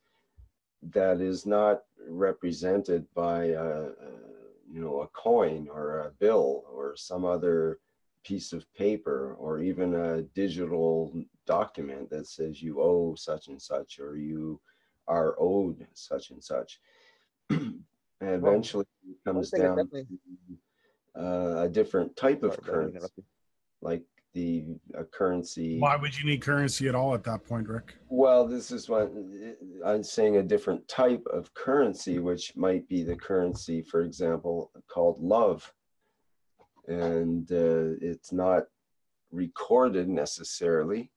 that is not represented by a coin or a bill or some other piece of paper, or even a digital document that says you owe such and such, or you are owed such and such. And eventually it comes down to a different type of currency, like a currency. Why would you need currency at all at that point, Rick? Well, this is what I'm saying, a different type of currency, which might be the currency, for example, called love. And it's not recorded necessarily,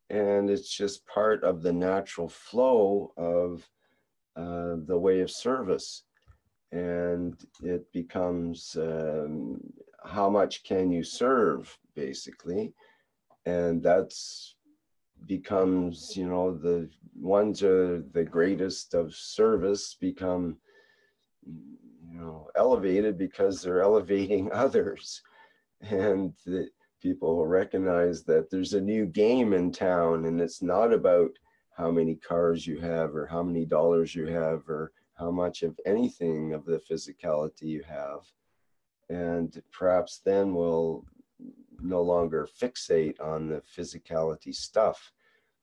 and it's just part of the natural flow of the way of service. And it becomes how much can you serve, basically. And that's becomes, the ones are the greatest of service become elevated because they're elevating others. And the people recognize that there's a new game in town, and it's not about how many cars you have or how many dollars you have or how much of anything of the physicality you have. And perhaps then we'll no longer fixate on the physicality stuff.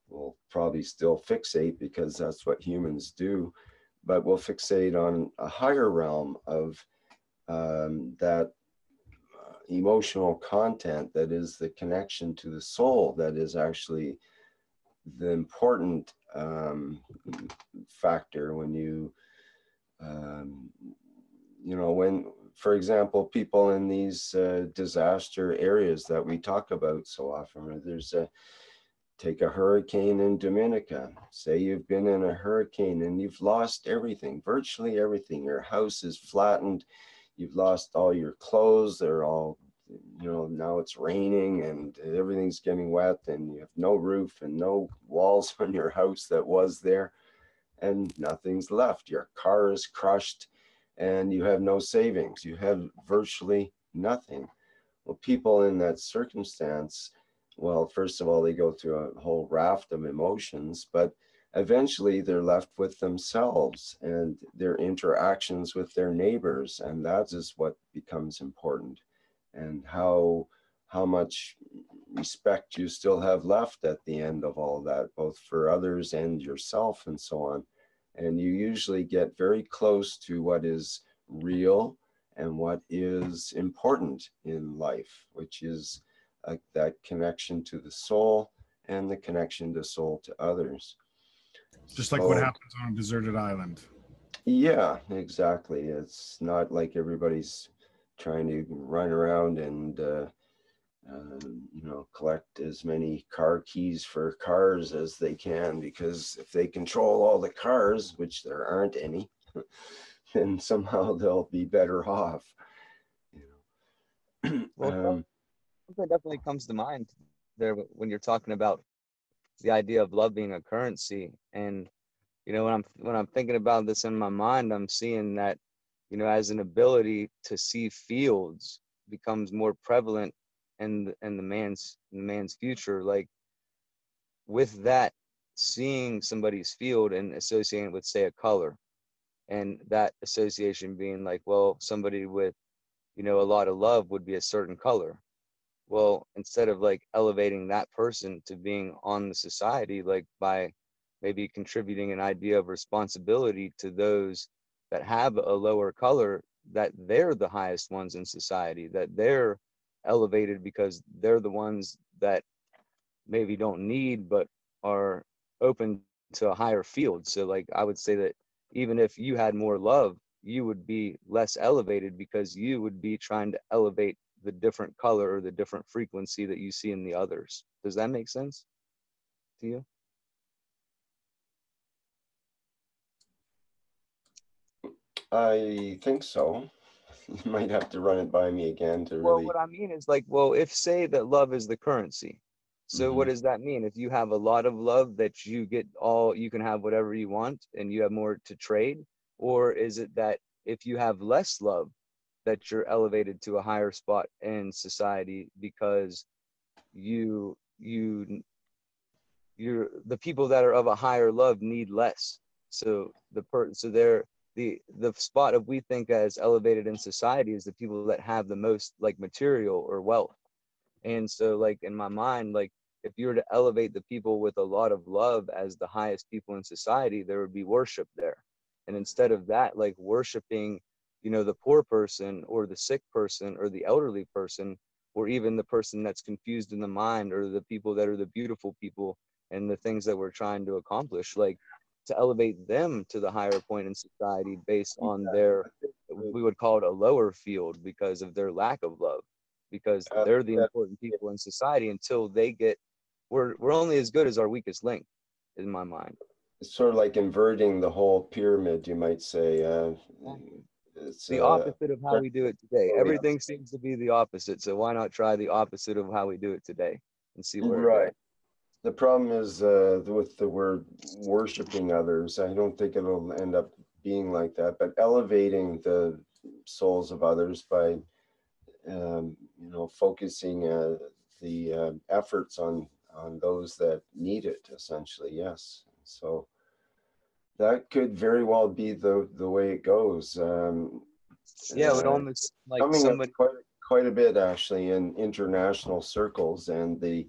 We'll probably still fixate because that's what humans do, but we'll fixate on a higher realm of that emotional content that is the connection to the soul, that is actually the important factor when you, when, for example, people in these disaster areas that we talk about so often, take a hurricane in Dominica. Say you've been in a hurricane and you've lost everything, virtually everything. Your house is flattened. You've lost all your clothes. They're all, now it's raining and everything's getting wet and you have no roof and no walls on your house that was there and nothing's left. Your car is crushed and you have no savings. You have virtually nothing. Well, people in that circumstance, well, first of all, they go through a whole raft of emotions, but eventually they're left with themselves and their interactions with their neighbors. And that is what becomes important, and how much respect you still have left at the end of all that, both for others and yourself and so on. And you usually get very close to what is real and what is important in life, which is that connection to the soul and the connection to soul to others. Just like what happens on a deserted island. Yeah, exactly. It's not like everybody's trying to run around and collect as many car keys for cars as they can, because if they control all the cars, which there aren't any, then somehow they'll be better off. Well, something definitely comes to mind there when you're talking about the idea of love being a currency. And when I'm thinking about this in my mind, I'm seeing that as an ability to see fields becomes more prevalent in the man's future, like with that, seeing somebody's field and associating it with, say, a color, and that association being like, well, somebody with a lot of love would be a certain color. Well, instead of like elevating that person to being on the society, like by maybe contributing an idea of responsibility to those that have a lower color, that they're the highest ones in society, that they're elevated because they're the ones that maybe don't need but are open to a higher field. So like I would say that even if you had more love, you would be less elevated because you would be trying to elevate the different color or the different frequency that you see in the others. Does that make sense to you? I think so. You might have to run it by me again to Well, really. what I mean is like, well, if say that love is the currency, so what does that mean? If you have a lot of love that you can have whatever you want and you have more to trade? Or is it that if you have less love, that you're elevated to a higher spot in society because you're the people that are of a higher love need less. So the spot of we think as elevated in society is the people that have the most like material or wealth. And so like in my mind, like if you were to elevate the people with a lot of love as the highest people in society, there would be worship there. And instead of that, like worshiping, the poor person or the sick person or the elderly person, or even the person that's confused in the mind, or the people that are the beautiful people and the things that we're trying to accomplish, like to elevate them to the higher point in society based on their, we would call it a lower field because of their lack of love, because they're the important people in society until they get, we're only as good as our weakest link, in my mind. It's sort of like inverting the whole pyramid, you might say. It's the opposite of how we do it today. Everything seems to be the opposite. So why not try the opposite of how we do it today and see where it goes? The problem is with the word worshiping others, I don't think it'll end up being like that, but elevating the souls of others by, you know, focusing the efforts on those that need it, essentially. Yes. So that could very well be the way it goes. Yeah, it would almost like Coming up somebody. quite a bit actually in international circles, and the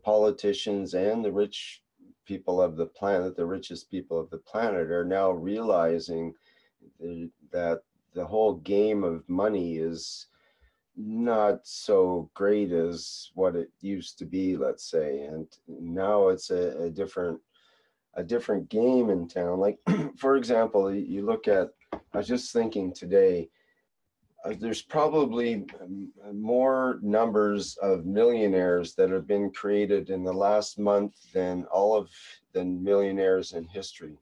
politicians and the rich people of the planet, the richest people of the planet, are now realizing that the whole game of money is not so great as what it used to be, let's say, and now it's a different game in town. Like for example, you look at, I was just thinking today, there's probably more numbers of millionaires that have been created in the last month than millionaires in history,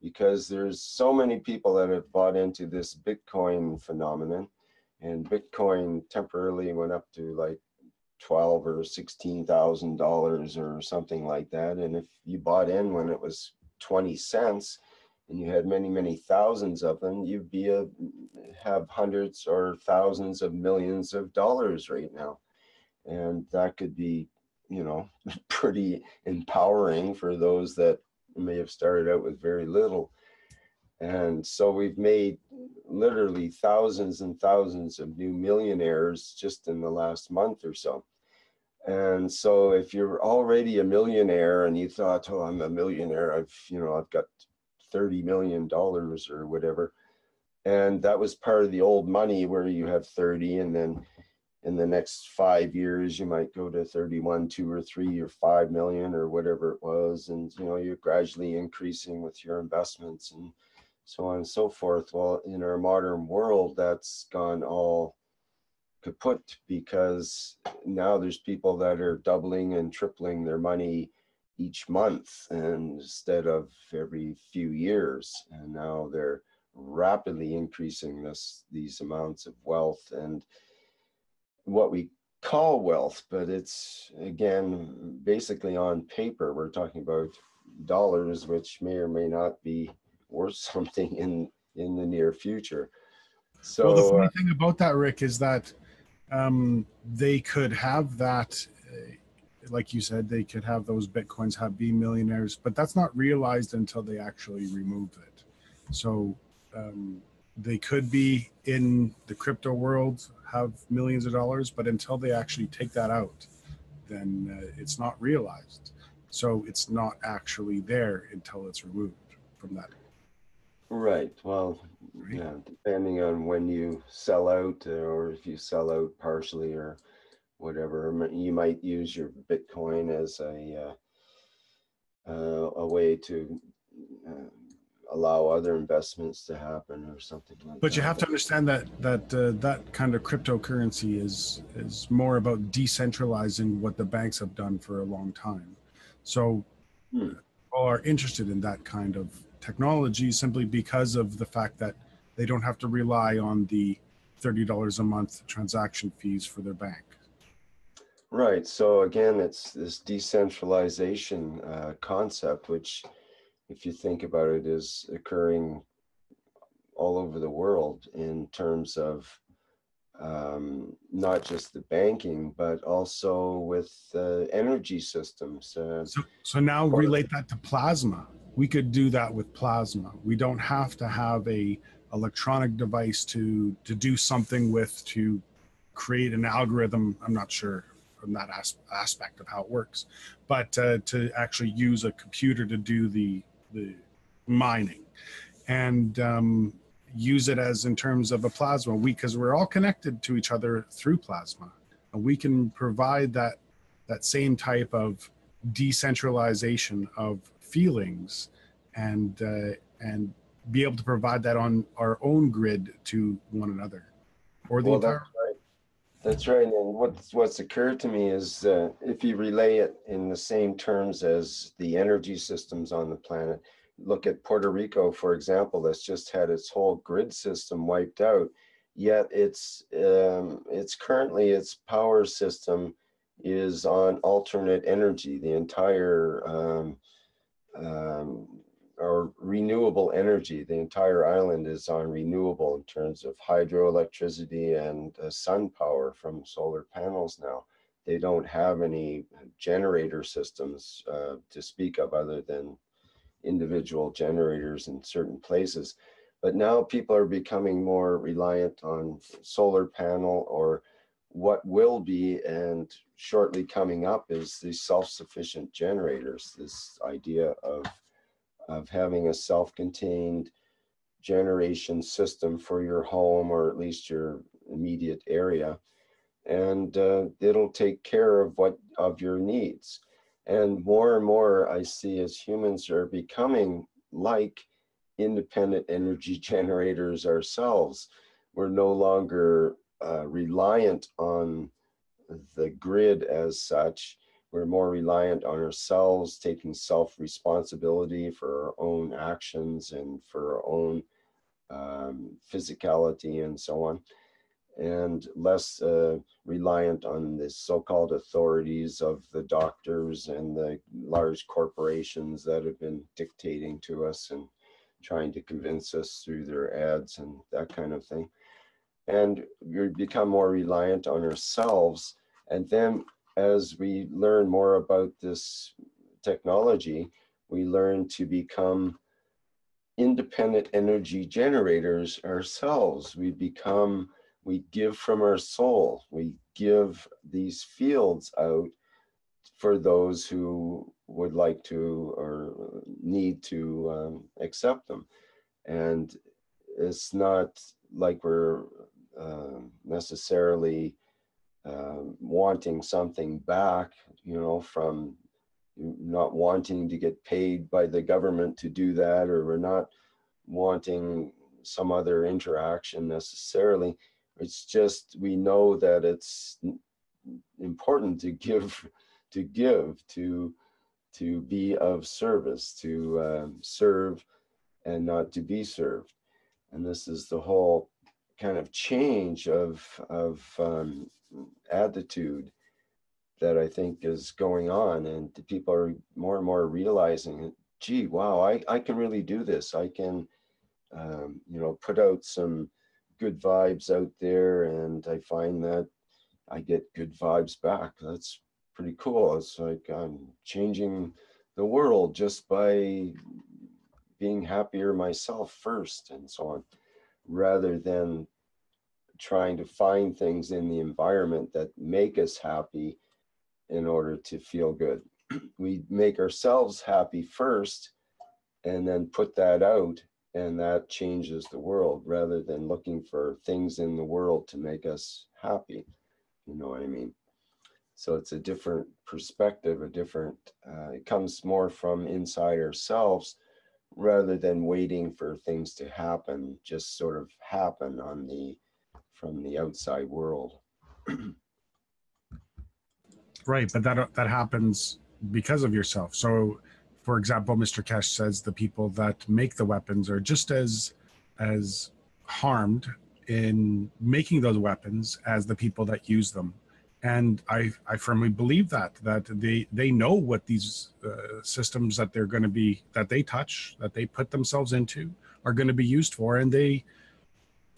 because there's so many people that have bought into this Bitcoin phenomenon, and Bitcoin temporarily went up to like $12,000 or $16,000 or something like that. And if you bought in when it was 20 cents, and you had many thousands of them, you'd have hundreds or thousands of millions of dollars right now. And that could be, you know, pretty empowering for those that may have started out with very little. And so we've made literally thousands and thousands of new millionaires just in the last month or so. And so if you're already a millionaire and you thought, oh, I'm a millionaire, I've got $30 million or whatever. And that was part of the old money where you have 30, and then in the next 5 years, you might go to 31, 2 or 3 or 5 million or whatever it was. And, you know, you're gradually increasing with your investments and so on and so forth. Well, in our modern world, that's gone all kaput, because now there's people that are doubling and tripling their money each month, and instead of every few years, and now they're rapidly increasing these amounts of wealth, and what we call wealth, but it's, again, basically on paper. We're talking about dollars, which may or may not be worth something in the near future. So well, the funny thing about that, Rick, is that they could have that, like you said, they could have those Bitcoins be millionaires, but that's not realized until they actually remove it. So they could be in the crypto world, have millions of dollars, but until they actually take that out, then it's not realized. So it's not actually there until it's removed from that. Right. Well, Right? yeah, depending on when you sell out, or if you sell out partially or whatever, you might use your Bitcoin as a way to allow other investments to happen or something like that. But you have to understand that kind of cryptocurrency is more about decentralizing what the banks have done for a long time. So people are interested in that kind of technology simply because of the fact that they don't have to rely on the $30 a month transaction fees for their bank. Right. So again, it's this decentralization concept, which, if you think about it, is occurring all over the world in terms of not just the banking, but also with energy systems. So now relate that to plasma. We could do that with plasma. We don't have to have a electronic device to do something with, to create an algorithm. I'm not sure from that aspect of how it works, but to actually use a computer to do the mining, and use it as in terms of a plasma. Because we're all connected to each other through plasma, and we can provide that same type of decentralization of feelings, and be able to provide that on our own grid to one another, or the entire. That's right. And what's occurred to me is if you relay it in the same terms as the energy systems on the planet, look at Puerto Rico, for example, that's just had its whole grid system wiped out. Yet it's currently, its power system is on alternate energy. The entire or renewable energy. The entire island is on renewable in terms of hydroelectricity and sun power from solar panels now. They don't have any generator systems to speak of other than individual generators in certain places. But now people are becoming more reliant on solar panel, or what will be and shortly coming up is the self-sufficient generators, this idea of having a self-contained generation system for your home, or at least your immediate area. And it'll take care of your needs. And more I see as humans are becoming like independent energy generators ourselves. We're no longer reliant on the grid as such. We're more reliant on ourselves, taking self-responsibility for our own actions and for our own physicality and so on, and less reliant on the so-called authorities of the doctors and the large corporations that have been dictating to us and trying to convince us through their ads and that kind of thing. And we become more reliant on ourselves. And then as we learn more about this technology, we learn to become independent energy generators ourselves. We give from our soul. We give these fields out for those who would like to or need to accept them. And it's not like we're necessarily wanting something back, from not wanting to get paid by the government to do that, or we're not wanting some other interaction necessarily. It's just, we know that it's important to give, to be of service, to serve and not to be served. And this is the whole kind of change of attitude that I think is going on, and people are more and more realizing, gee, wow, I can really do this. I can, put out some good vibes out there, and I find that I get good vibes back. That's pretty cool. It's like I'm changing the world just by being happier myself first and so on, rather than trying to find things in the environment that make us happy in order to feel good. We make ourselves happy first and then put that out, and that changes the world, rather than looking for things in the world to make us happy. You know what I mean? So it's a different perspective, it comes more from inside ourselves, rather than waiting for things to happen, just sort of happen from the outside world. Right, but that happens because of yourself. So, for example, Mr. Kesh says the people that make the weapons are just as harmed in making those weapons as the people that use them. And I firmly believe that they know what these systems that they're going to be, that they touch, that they put themselves into, are going to be used for, and they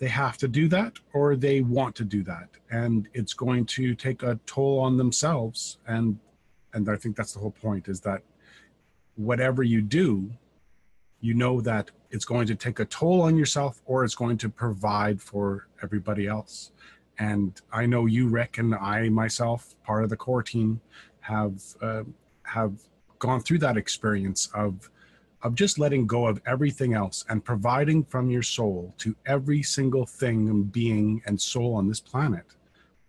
have to do that, or they want to do that, and it's going to take a toll on themselves. And I think that's the whole point, is that whatever you do, you know that it's going to take a toll on yourself, or it's going to provide for everybody else. And I know you, Rick, and I myself, part of the core team, have gone through that experience of just letting go of everything else and providing from your soul to every single thing and being and soul on this planet,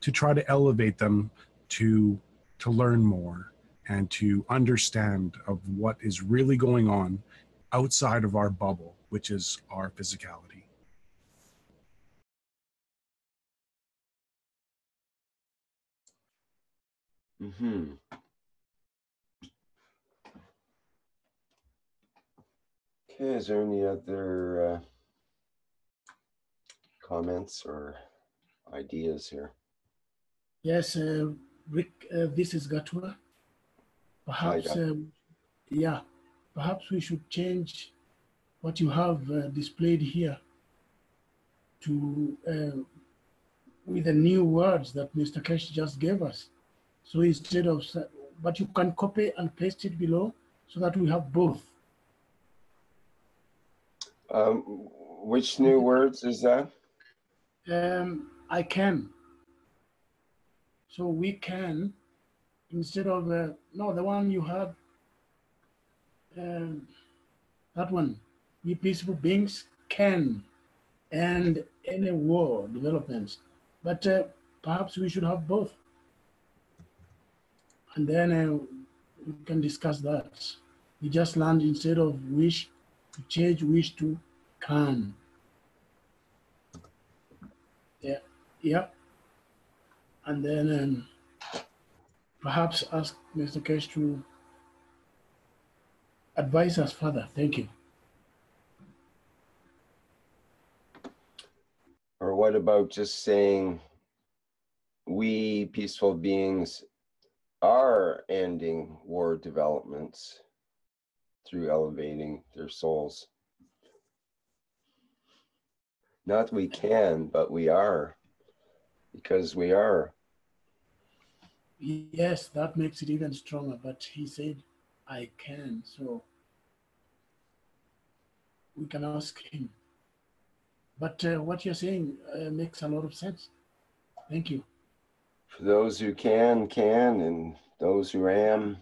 to try to elevate them to learn more and to understand of what is really going on outside of our bubble, which is our physicality. Mm-hmm. Okay, is there any other comments or ideas here? Yes, Rick, this is Gatwa. Perhaps, Hi, perhaps we should change what you have displayed here to with the new words that Mr. Kesh just gave us. So instead of, but you can copy and paste it below so that we have both. Which new words is that? I can. So we can, instead of, no, the one you had, that one, we peaceful beings can and any war developments. But perhaps we should have both. And then we can discuss that. We just learned instead of wish, to change wish to can. Yeah, yeah. And then perhaps ask Mr. Kesh to advise us further. Thank you. Or what about just saying, we peaceful beings are ending war developments through elevating their souls? Not we can, but we are, because we are. Yes, that makes it even stronger, but he said, I can, so we can ask him. But what you're saying makes a lot of sense. Thank you. For those who can, and those who am.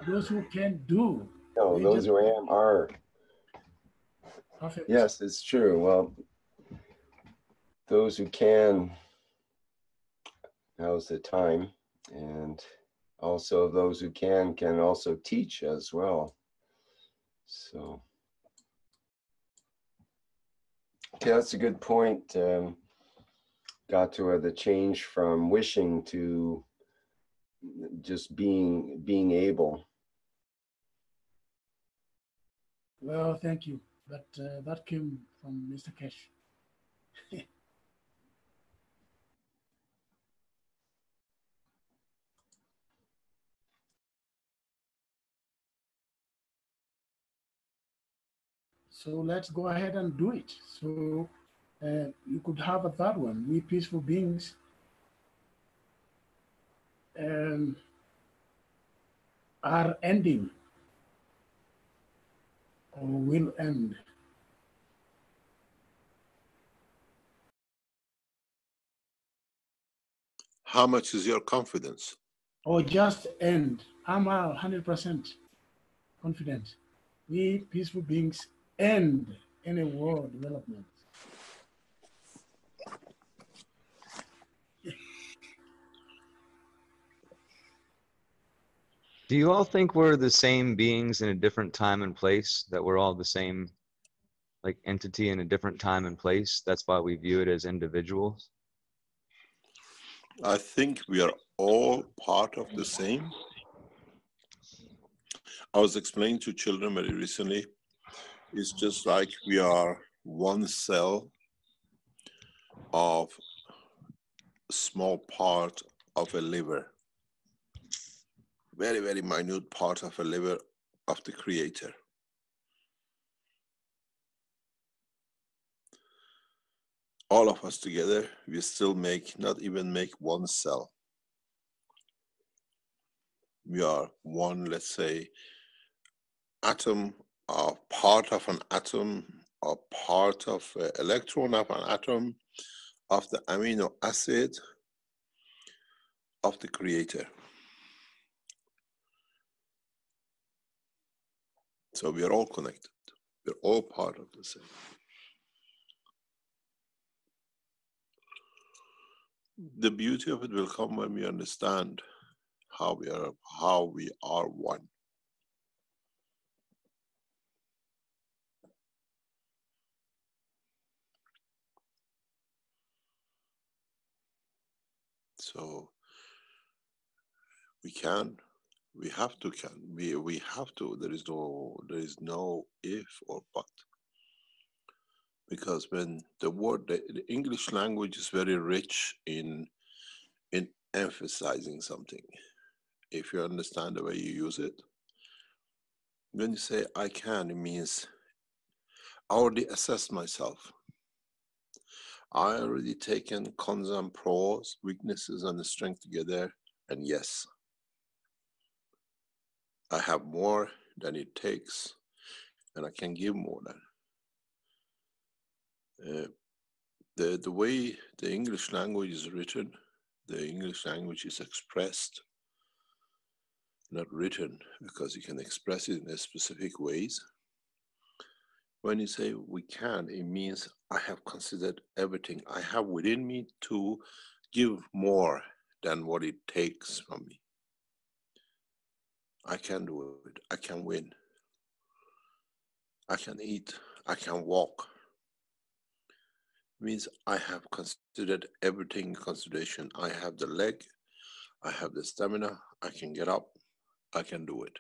Those who can do. No, those who am are. Perfect. Yes, it's true. Well, those who can, now's the time. And also those who can also teach as well. So, okay, that's a good point. Got to the change from wishing to just being able. Well, thank you. But that came from Mr. Kesh. So let's go ahead and do it. So you could have a third one. We peaceful beings are ending or will end. How much is your confidence? Or just end. I'm 100% confident. We peaceful beings end any war development. Do you all think we're the same beings in a different time and place? That we're all the same, like, entity in a different time and place? That's why we view it as individuals? I think we are all part of the same. I was explaining to children very recently, it's just like we are one cell of a small part of a liver. Very, very minute part of a liver of the Creator. All of us together, we still not even make one cell. We are one, let's say, atom, or part of an atom, or part of an electron of an atom, of the amino acid of the Creator. So we are all connected. We're all part of the same. The beauty of it will come when we understand how we are one. So we have to, we have to. There is no if or but. Because when the English language is very rich in emphasizing something. If you understand the way you use it, When you say I can, it means I already assessed myself. I already taken cons and pros, weaknesses and the strength together, and yes, I have more than it takes, and I can give more than. The way the English language is written, the English language is expressed, not written, because you can express it in a specific ways. When you say we can, it means I have considered everything I have within me to give more than what it takes from me. I can do it. I can win. I can eat. I can walk. It means I have considered everything in consideration. I have the leg. I have the stamina. I can get up. I can do it.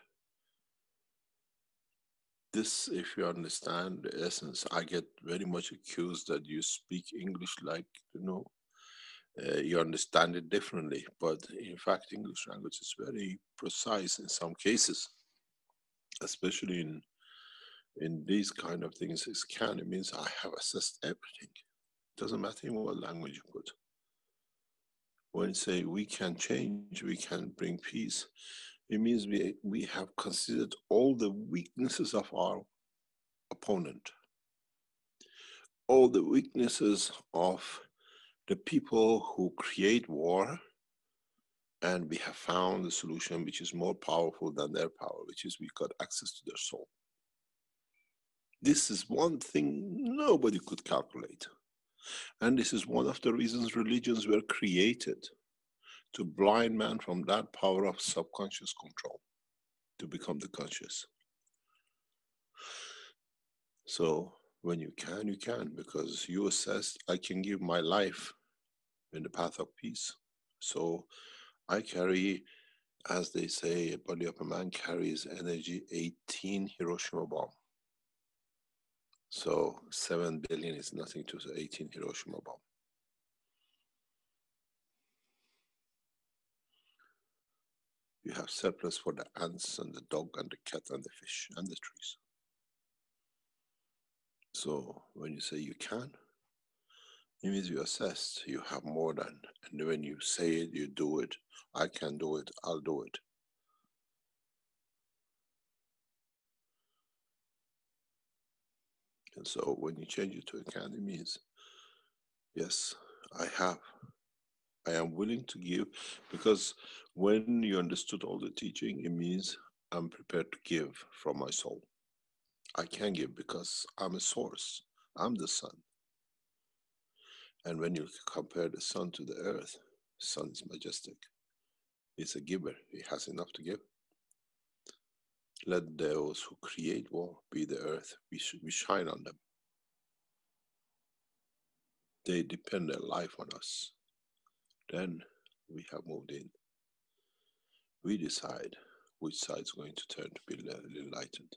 This, if you understand the essence, I get very much accused that you speak English like, you understand it differently. But in fact, English language is very precise in some cases, especially in these kind of things. It means I have assessed everything. It doesn't matter in what language you put. When you say we can change, we can bring peace, it means we have considered all the weaknesses of our opponent, all the weaknesses of the people who create war, and we have found the solution which is more powerful than their power, which is we got access to their soul. This is one thing nobody could calculate. And this is one of the reasons religions were created, to blind man from that power of subconscious control to become the conscious. So when you can, because you assessed, I can give my life in the path of peace. So I carry, as they say, a body of a man carries energy 18 Hiroshima bomb. So 7 billion is nothing to 18 Hiroshima bomb. You have surplus for the ants and the dog and the cat and the fish and the trees. So when you say you can, it means you assess, you have more than. And when you say it, you do it. I can do it, I'll do it. And so when you change it to a can, it means, yes, I am willing to give, because when you understood all the teaching, it means I'm prepared to give from my soul. I can give because I'm a source. I'm the sun. And when you compare the sun to the earth, the sun is majestic. It's a giver. He has enough to give. Let those who create war be the earth. We shine on them. They depend their life on us. Then we have moved in. We decide which side is going to turn to be enlightened.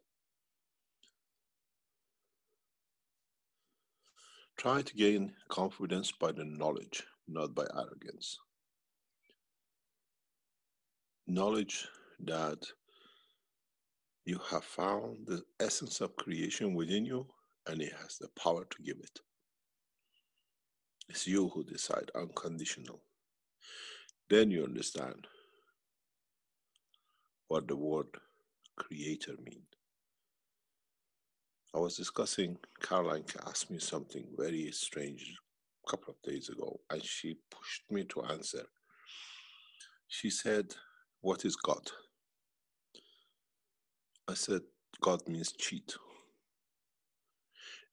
Try to gain confidence by the knowledge, not by arrogance. Knowledge that you have found the essence of creation within you, and it has the power to give it. It's you who decide, unconditional. Then you understand what the word creator means. I was discussing, Caroline asked me something very strange a couple of days ago, and she pushed me to answer. She said, what is God? I said, God means cheat.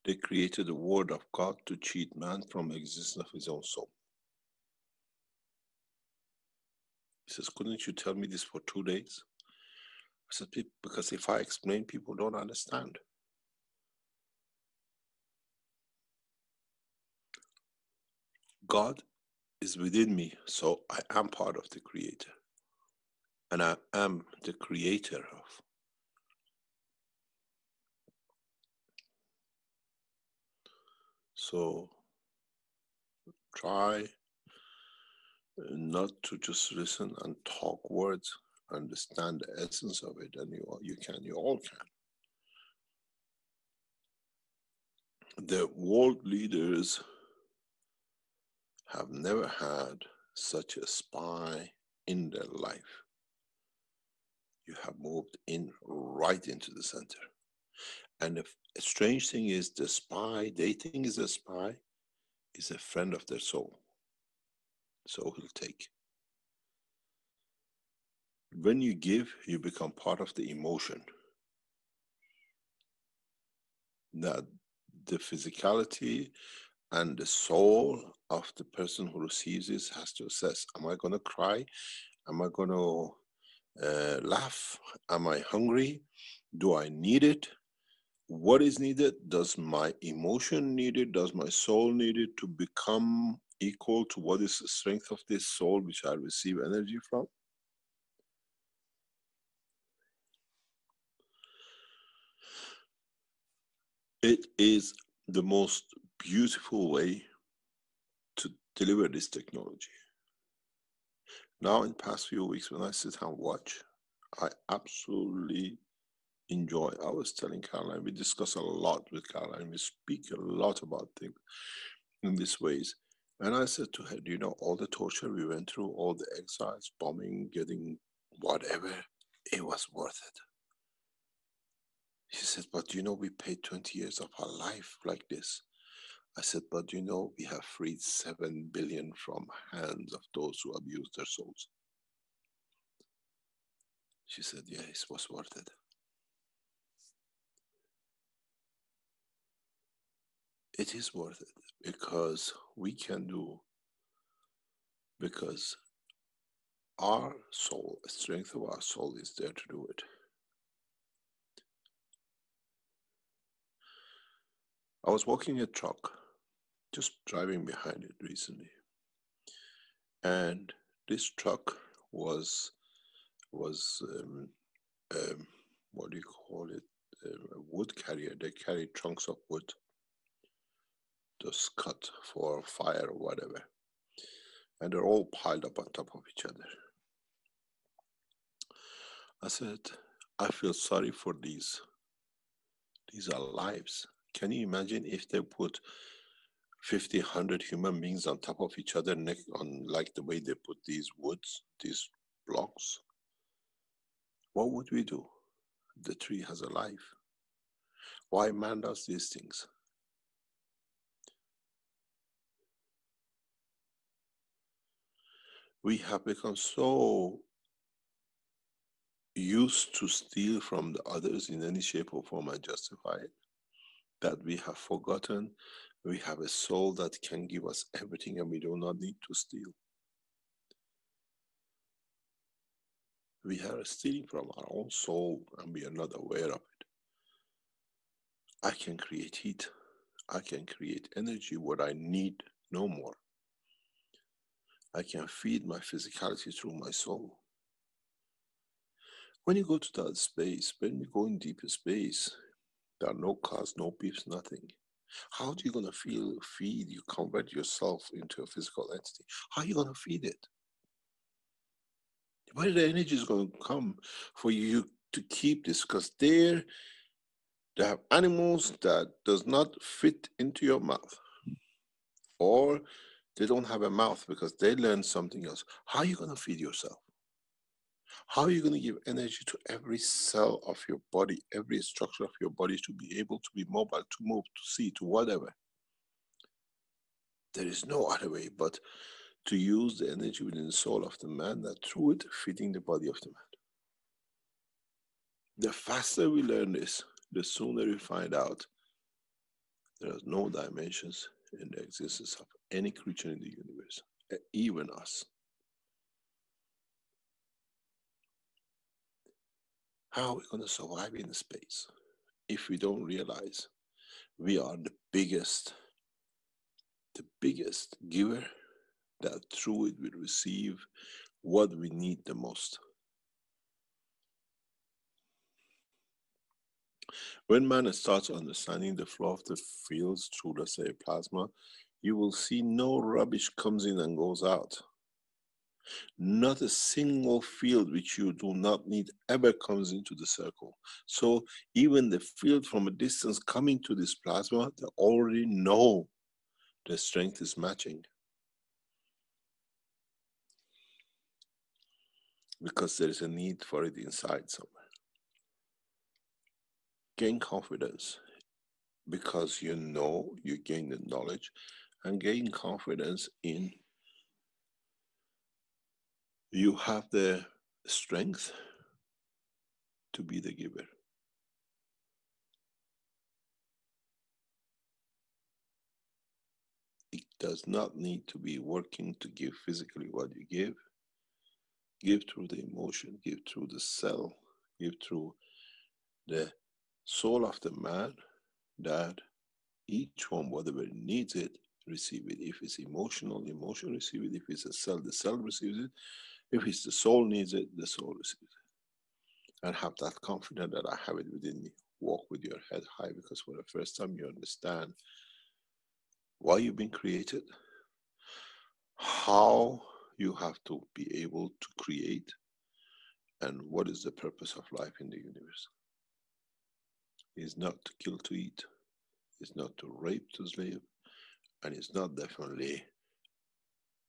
They created the word of God to cheat man from existence of his own soul. He says, couldn't you tell me this for 2 days? I said, because if I explain, people don't understand. God is within me, so I am part of the creator. And I am the creator of. So try not to just listen and talk words, understand the essence of it, and you all can. the world leaders have never had such a spy in their life. You have moved in right into the center. And the strange thing is, the spy they think is a spy is a friend of their soul. So he'll take. When you give, you become part of the emotion. That the physicality and the soul of the person who receives this has to assess, am I going to cry? Am I going to laugh? Am I hungry? Do I need it? What is needed? Does my emotion need it? Does my soul need it to become equal to what is the strength of this soul which I receive energy from? It is the most beautiful way to deliver this technology. Now, in the past few weeks, when I sit and watch, I absolutely enjoy. I was telling Caroline, we discuss a lot with Caroline, we speak a lot about things in these ways. And I said to her, do you know all the torture we went through, all the exiles, bombing, getting whatever, it was worth it. She said, but you know, we paid 20 years of our life like this. I said, but you know, we have freed 7 billion from hands of those who abuse their souls. She said, yeah, it was worth it. It is worth it because we can do, because our soul, the strength of our soul is there to do it. I was walking a truck, just driving behind it recently. And this truck was what do you call it? A wood carrier. They carry trunks of wood, just cut for fire or whatever. And they're all piled up on top of each other. I said, I feel sorry for these. These are lives. Can you imagine if they put 50, 100 human beings on top of each other, on like the way they put these woods, these blocks? What would we do? The tree has a life. Why man does these things? We have become so used to steal from the others in any shape or form and justify it, that we have forgotten we have a soul that can give us everything and we do not need to steal. We are stealing from our own soul and we are not aware of it. I can create heat. I can create energy what I need no more. I can feed my physicality through my soul. When you go to that space, when you go in deeper space, there are no cars, no beeps, nothing. How are you going to feed, you convert yourself into a physical entity? How are you going to feed it? Where the energy is going to come for you to keep this? Because they have animals that does not fit into your mouth. Or they don't have a mouth because they learned something else. How are you going to feed yourself? How are you going to give energy to every cell of your body, every structure of your body to be able to be mobile, to move, to see, to whatever? There is no other way but to use the energy within the soul of the man, that through it feeding the body of the man. The faster we learn this, the sooner we find out there are no dimensions in the existence of any creature in the universe, even us. How are we going to survive in space if we don't realize we are the biggest giver, that through it we receive what we need the most? When man starts understanding the flow of the fields through, let's say, plasma, you will see no rubbish comes in and goes out. Not a single field which you do not need ever comes into the circle. So even the field from a distance coming to this plasma, they already know the strength is matching. Because there is a need for it inside somewhere. Gain confidence because you know, you gain the knowledge, and gain confidence in you have the strength to be the giver. It does not need to be working to give physically what you give. Give through the emotion, give through the cell, give through the soul of the man, that each one, whatever needs it, receive it. If it's emotional, emotion receive it. If it's a cell, the cell receives it. If it's the soul needs it, the soul receives it. And have that confidence that I have it within me. Walk with your head high, because for the first time you understand why you've been created, how you have to be able to create, and what is the purpose of life in the universe. It's not to kill to eat, it's not to rape to slave, and it's not definitely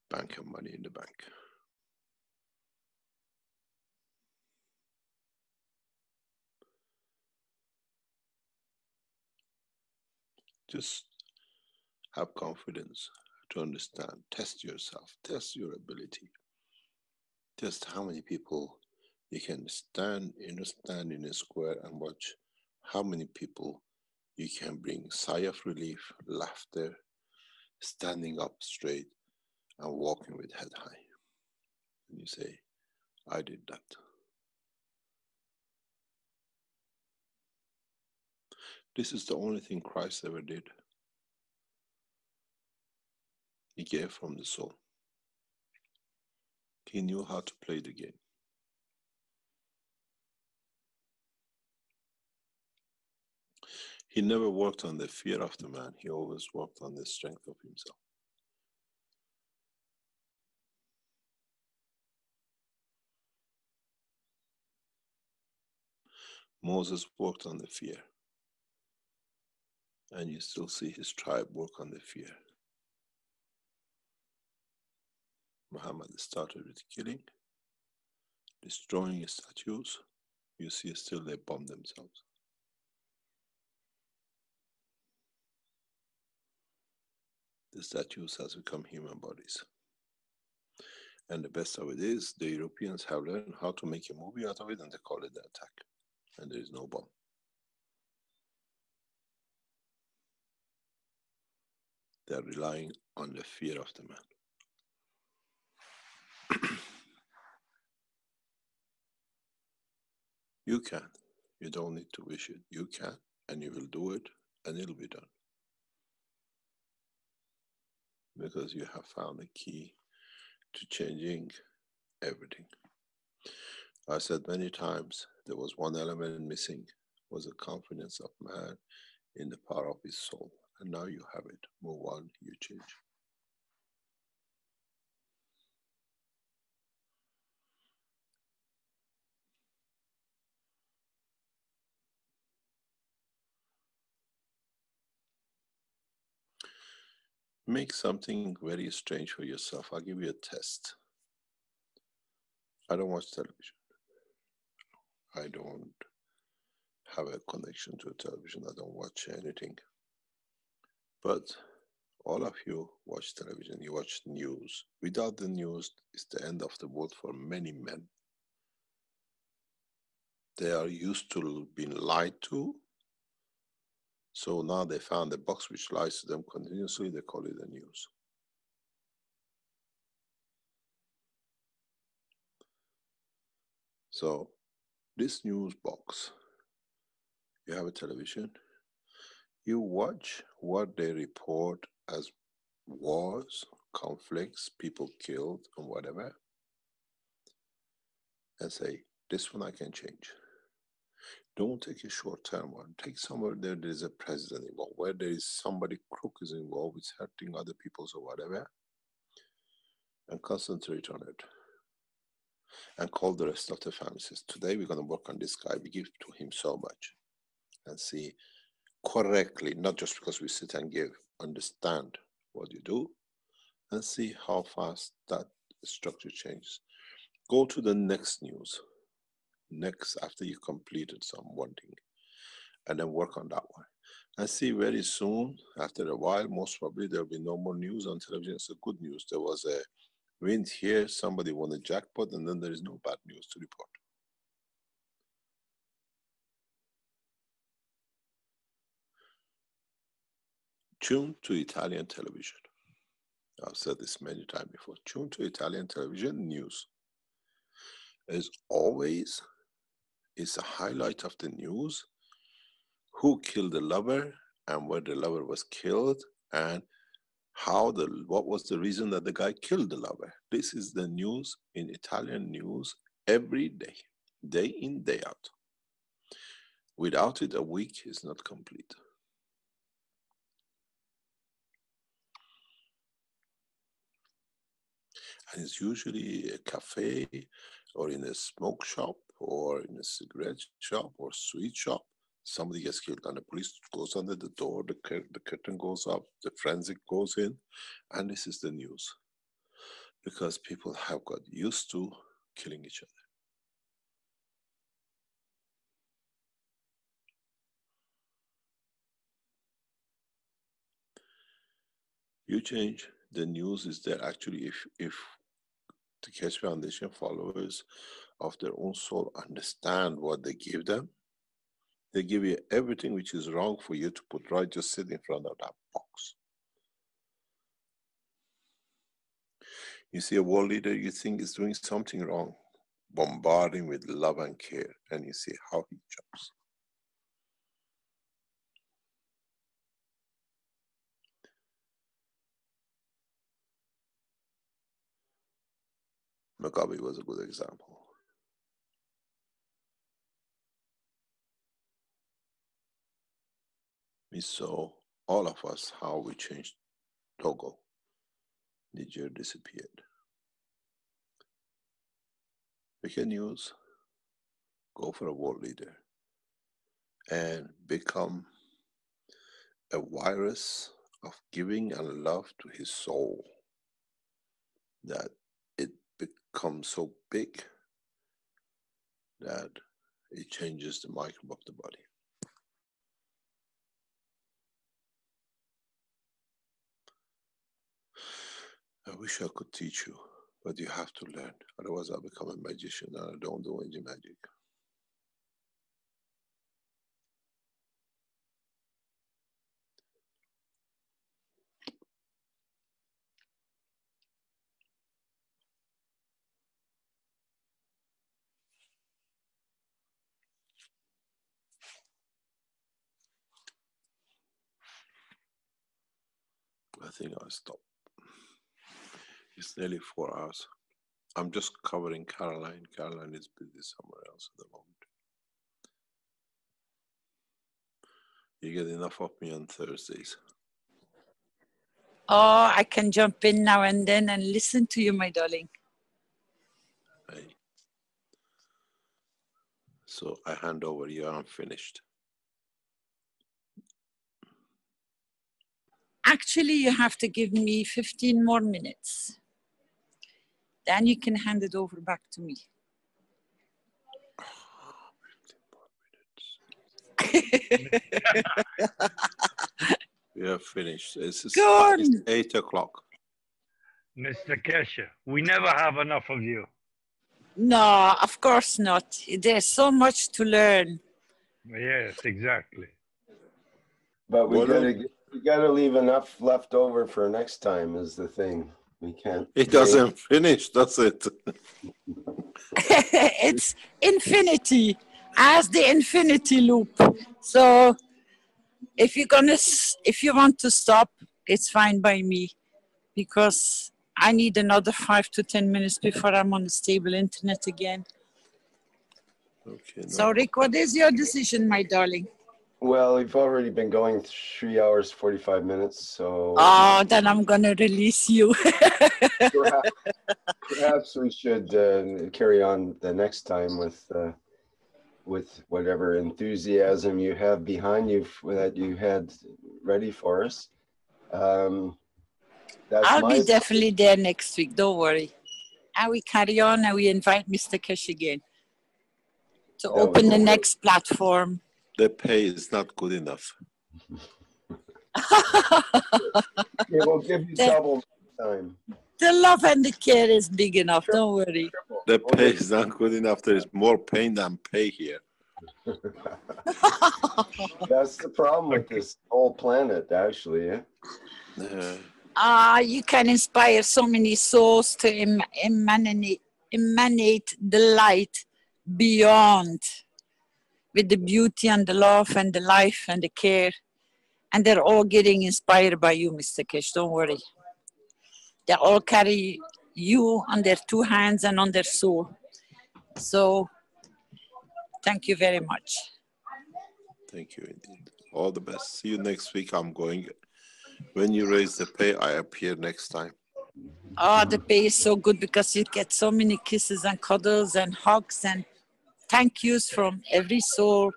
bank your money in the bank. Just have confidence to understand, test yourself, test your ability, test how many people you can stand in a square and watch how many people you can bring sigh of relief, laughter, standing up straight and walking with head high. And you say, I did that. This is the only thing Christ ever did. He gave from the soul. He knew how to play the game. He never worked on the fear of the man. He always worked on the strength of himself. Moses worked on the fear. And you still see his tribe work on the fear. Muhammad started with killing, destroying statues. You see still they bomb themselves. The statues has become human bodies. And the best of it is the Europeans have learned how to make a movie out of it, and they call it the attack. And there is no bomb. They are relying on the fear of the man. You can. You don't need to wish it. You can, and you will do it, and it'll be done. Because you have found the key to changing everything. I said many times, there was one element missing, was the confidence of man in the power of his soul. And now you have it. Move on, you change. Make something very strange for yourself. I'll give you a test. I don't watch television. I don't have a connection to a television. I don't watch anything. But all of you watch television. You watch news. Without the news, it's the end of the world for many men. They are used to being lied to. So now they found a box which lies to them continuously. They call it the news. So this news box, you have a television, you watch what they report as wars, conflicts, people killed, and whatever, and say, this one I can change. Don't take a short-term one. Take somewhere there is a president involved, where there is somebody crook is involved with hurting other people or whatever, and concentrate on it. and call the rest of the family. Says, today we're going to work on this guy. We give to him so much. And see correctly, not just because we sit and give, understand what you do and see how fast that structure changes. Go to the next news, next after you completed one thing, and then work on that one. And see very soon, after a while, most probably there'll be no more news on television. It's a good news. There was a wind here, somebody won a jackpot, and then there is no bad news to report. Tune to Italian television. I've said this many times before. Tune to Italian television news. As always, it's a highlight of the news. Who killed the lover and where the lover was killed and what was the reason that the guy killed the lover. This is the news in Italian news every day, day in, day out. Without it, a week is not complete. And it's usually a cafe or in a smoke shop or in a cigarette shop or sweet shop. Somebody gets killed and the police goes under the door, the curtain goes up, the forensic goes in, and this is the news. Because people have got used to killing each other. You change, the news is there. Actually, if the Keshe Foundation followers of their own soul understand what they give them, they give you everything which is wrong for you to put right, just sit in front of that box. You see a world leader you think is doing something wrong, bombard him with love and care, and you see how he jumps. Mugabe was a good example. We saw, all of us, how we changed Togo. Niger disappeared. Pick a news, go for a world leader, and become a virus of giving and love to his soul, that it becomes so big that it changes the microbe of the body. I wish I could teach you, but you have to learn. Otherwise, I'll become a magician and I don't do any magic. I think I'll stop. It's nearly 4 hours. I'm just covering Caroline. Caroline is busy somewhere else at the moment. You get enough of me on Thursdays. Oh, I can jump in now and then and listen to you, my darling. Hey. So I hand over you. I'm finished. Actually, you have to give me 15 more minutes. Then you can hand it over back to me. 15 more minutes. We are finished. It's 8 o'clock. Mr. Keshe, we never have enough of you. No, of course not. There's so much to learn. Yes, exactly. But we gotta leave enough left over for next time is the thing. We can't. It doesn't finish, does it? It's infinity, as the infinity loop. So if you want to stop, it's fine by me, because I need another 5 to 10 minutes before I'm on a stable internet again. Okay. No. So Rick, what is your decision, my darling? Well, we've already been going 3 hours, 45 minutes, so... Oh, then I'm gonna release you. Perhaps we should carry on the next time with whatever enthusiasm you have behind you that you had ready for us. That's I'll be my definitely there next week. Don't worry. And we carry on and we invite Mr. Kesh again to open the next platform. The pay is not good enough. Yeah, we'll give you double next time. The love and the care is big enough. Don't worry. The pay is not good enough. There is more pain than pay here. That's the problem with this whole planet, actually. You can inspire so many souls to emanate the light beyond with the beauty and the love and the life and the care. And they're all getting inspired by you, Mr. Kesh. Don't worry. They all carry you on their two hands and on their soul. So thank you very much. Thank you indeed. All the best. See you next week. I'm going. When you raise the pay, I appear next time. Oh, the pay is so good because you get so many kisses and cuddles and hugs and thank yous from every soul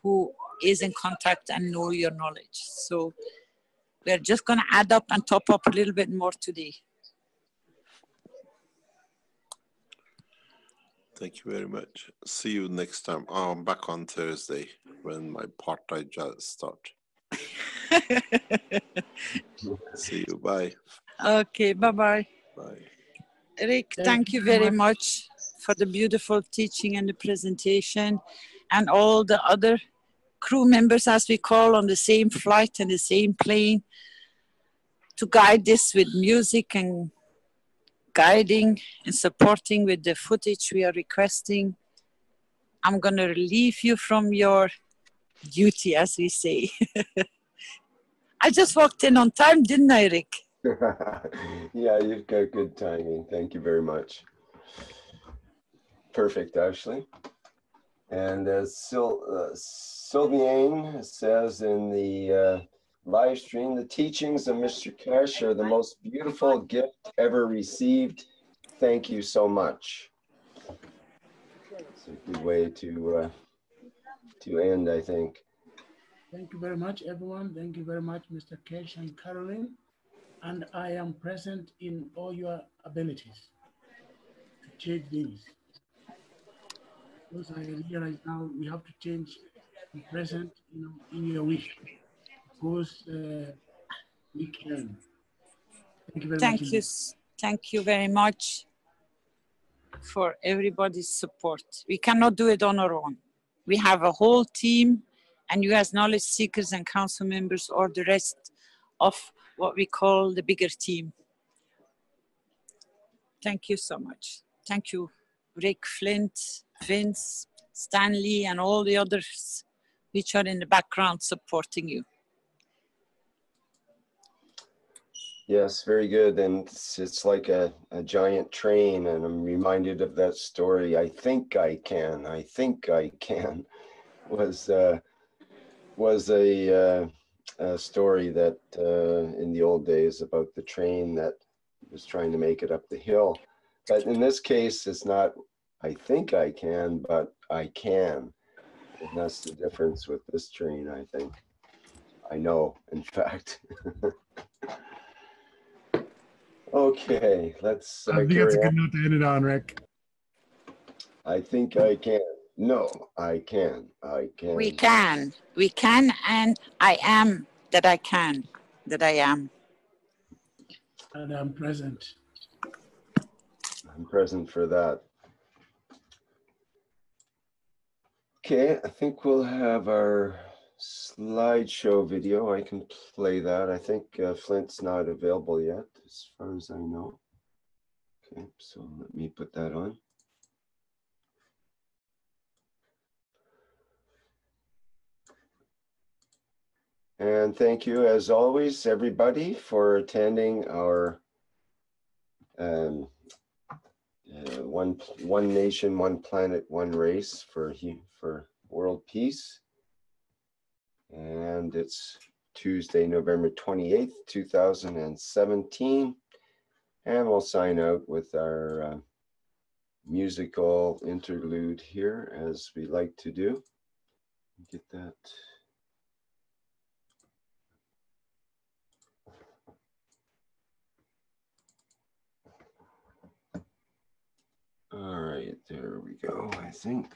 who is in contact and know your knowledge. So we're just going to add up and top up a little bit more today. Thank you very much. See you next time. I'm back on Thursday when my part-time job starts. See you. Bye. Okay, bye-bye. Bye. Rick, thank you very much for the beautiful teaching and the presentation and all the other crew members, as we call, on the same flight and the same plane to guide this with music and guiding and supporting with the footage we are requesting. I'm going to relieve you from your duty, as we say. I just walked in on time, didn't I, Rick? Yeah, you've got good timing. Thank you very much. Perfect, Ashley. And as Sylviane says in the live stream, the teachings of Mr. Kesh are the most beautiful gift ever received. Thank you so much. It's a good way to end, I think. Thank you very much, everyone. Thank you very much, Mr. Kesh and Caroline. And I am present in all your abilities to change things. Because I realize now we have to change the present, in your wish. Because we can. Thank you very much. Thank you very much for everybody's support. We cannot do it on our own. We have a whole team, and you as knowledge seekers and council members or the rest of what we call the bigger team. Thank you so much. Thank you, Rick, Flint, Vince, Stanley, and all the others which are in the background supporting you. Yes, very good. And it's like a giant train, and I'm reminded of that story. I think I can. I think I can. Was a story that in the old days about the train that was trying to make it up the hill. But in this case, it's not I think I can, but I can. And that's the difference with this train, I think. I know, in fact. Okay, let's I think that's a good note to end it on, Rick. I think I can. No, I can. I can. We can, and I am that I can, that I am. And I'm present. I'm present for that. Okay, I think we'll have our slideshow video. I can play that. I think Flint's not available yet, as far as I know. Okay, so let me put that on. And thank you, as always, everybody, for attending our one nation, one planet, one race for world peace. And it's Tuesday, November 28th, 2017. And we'll sign out with our musical interlude here, as we like to do. Get that. All right, there we go, I think.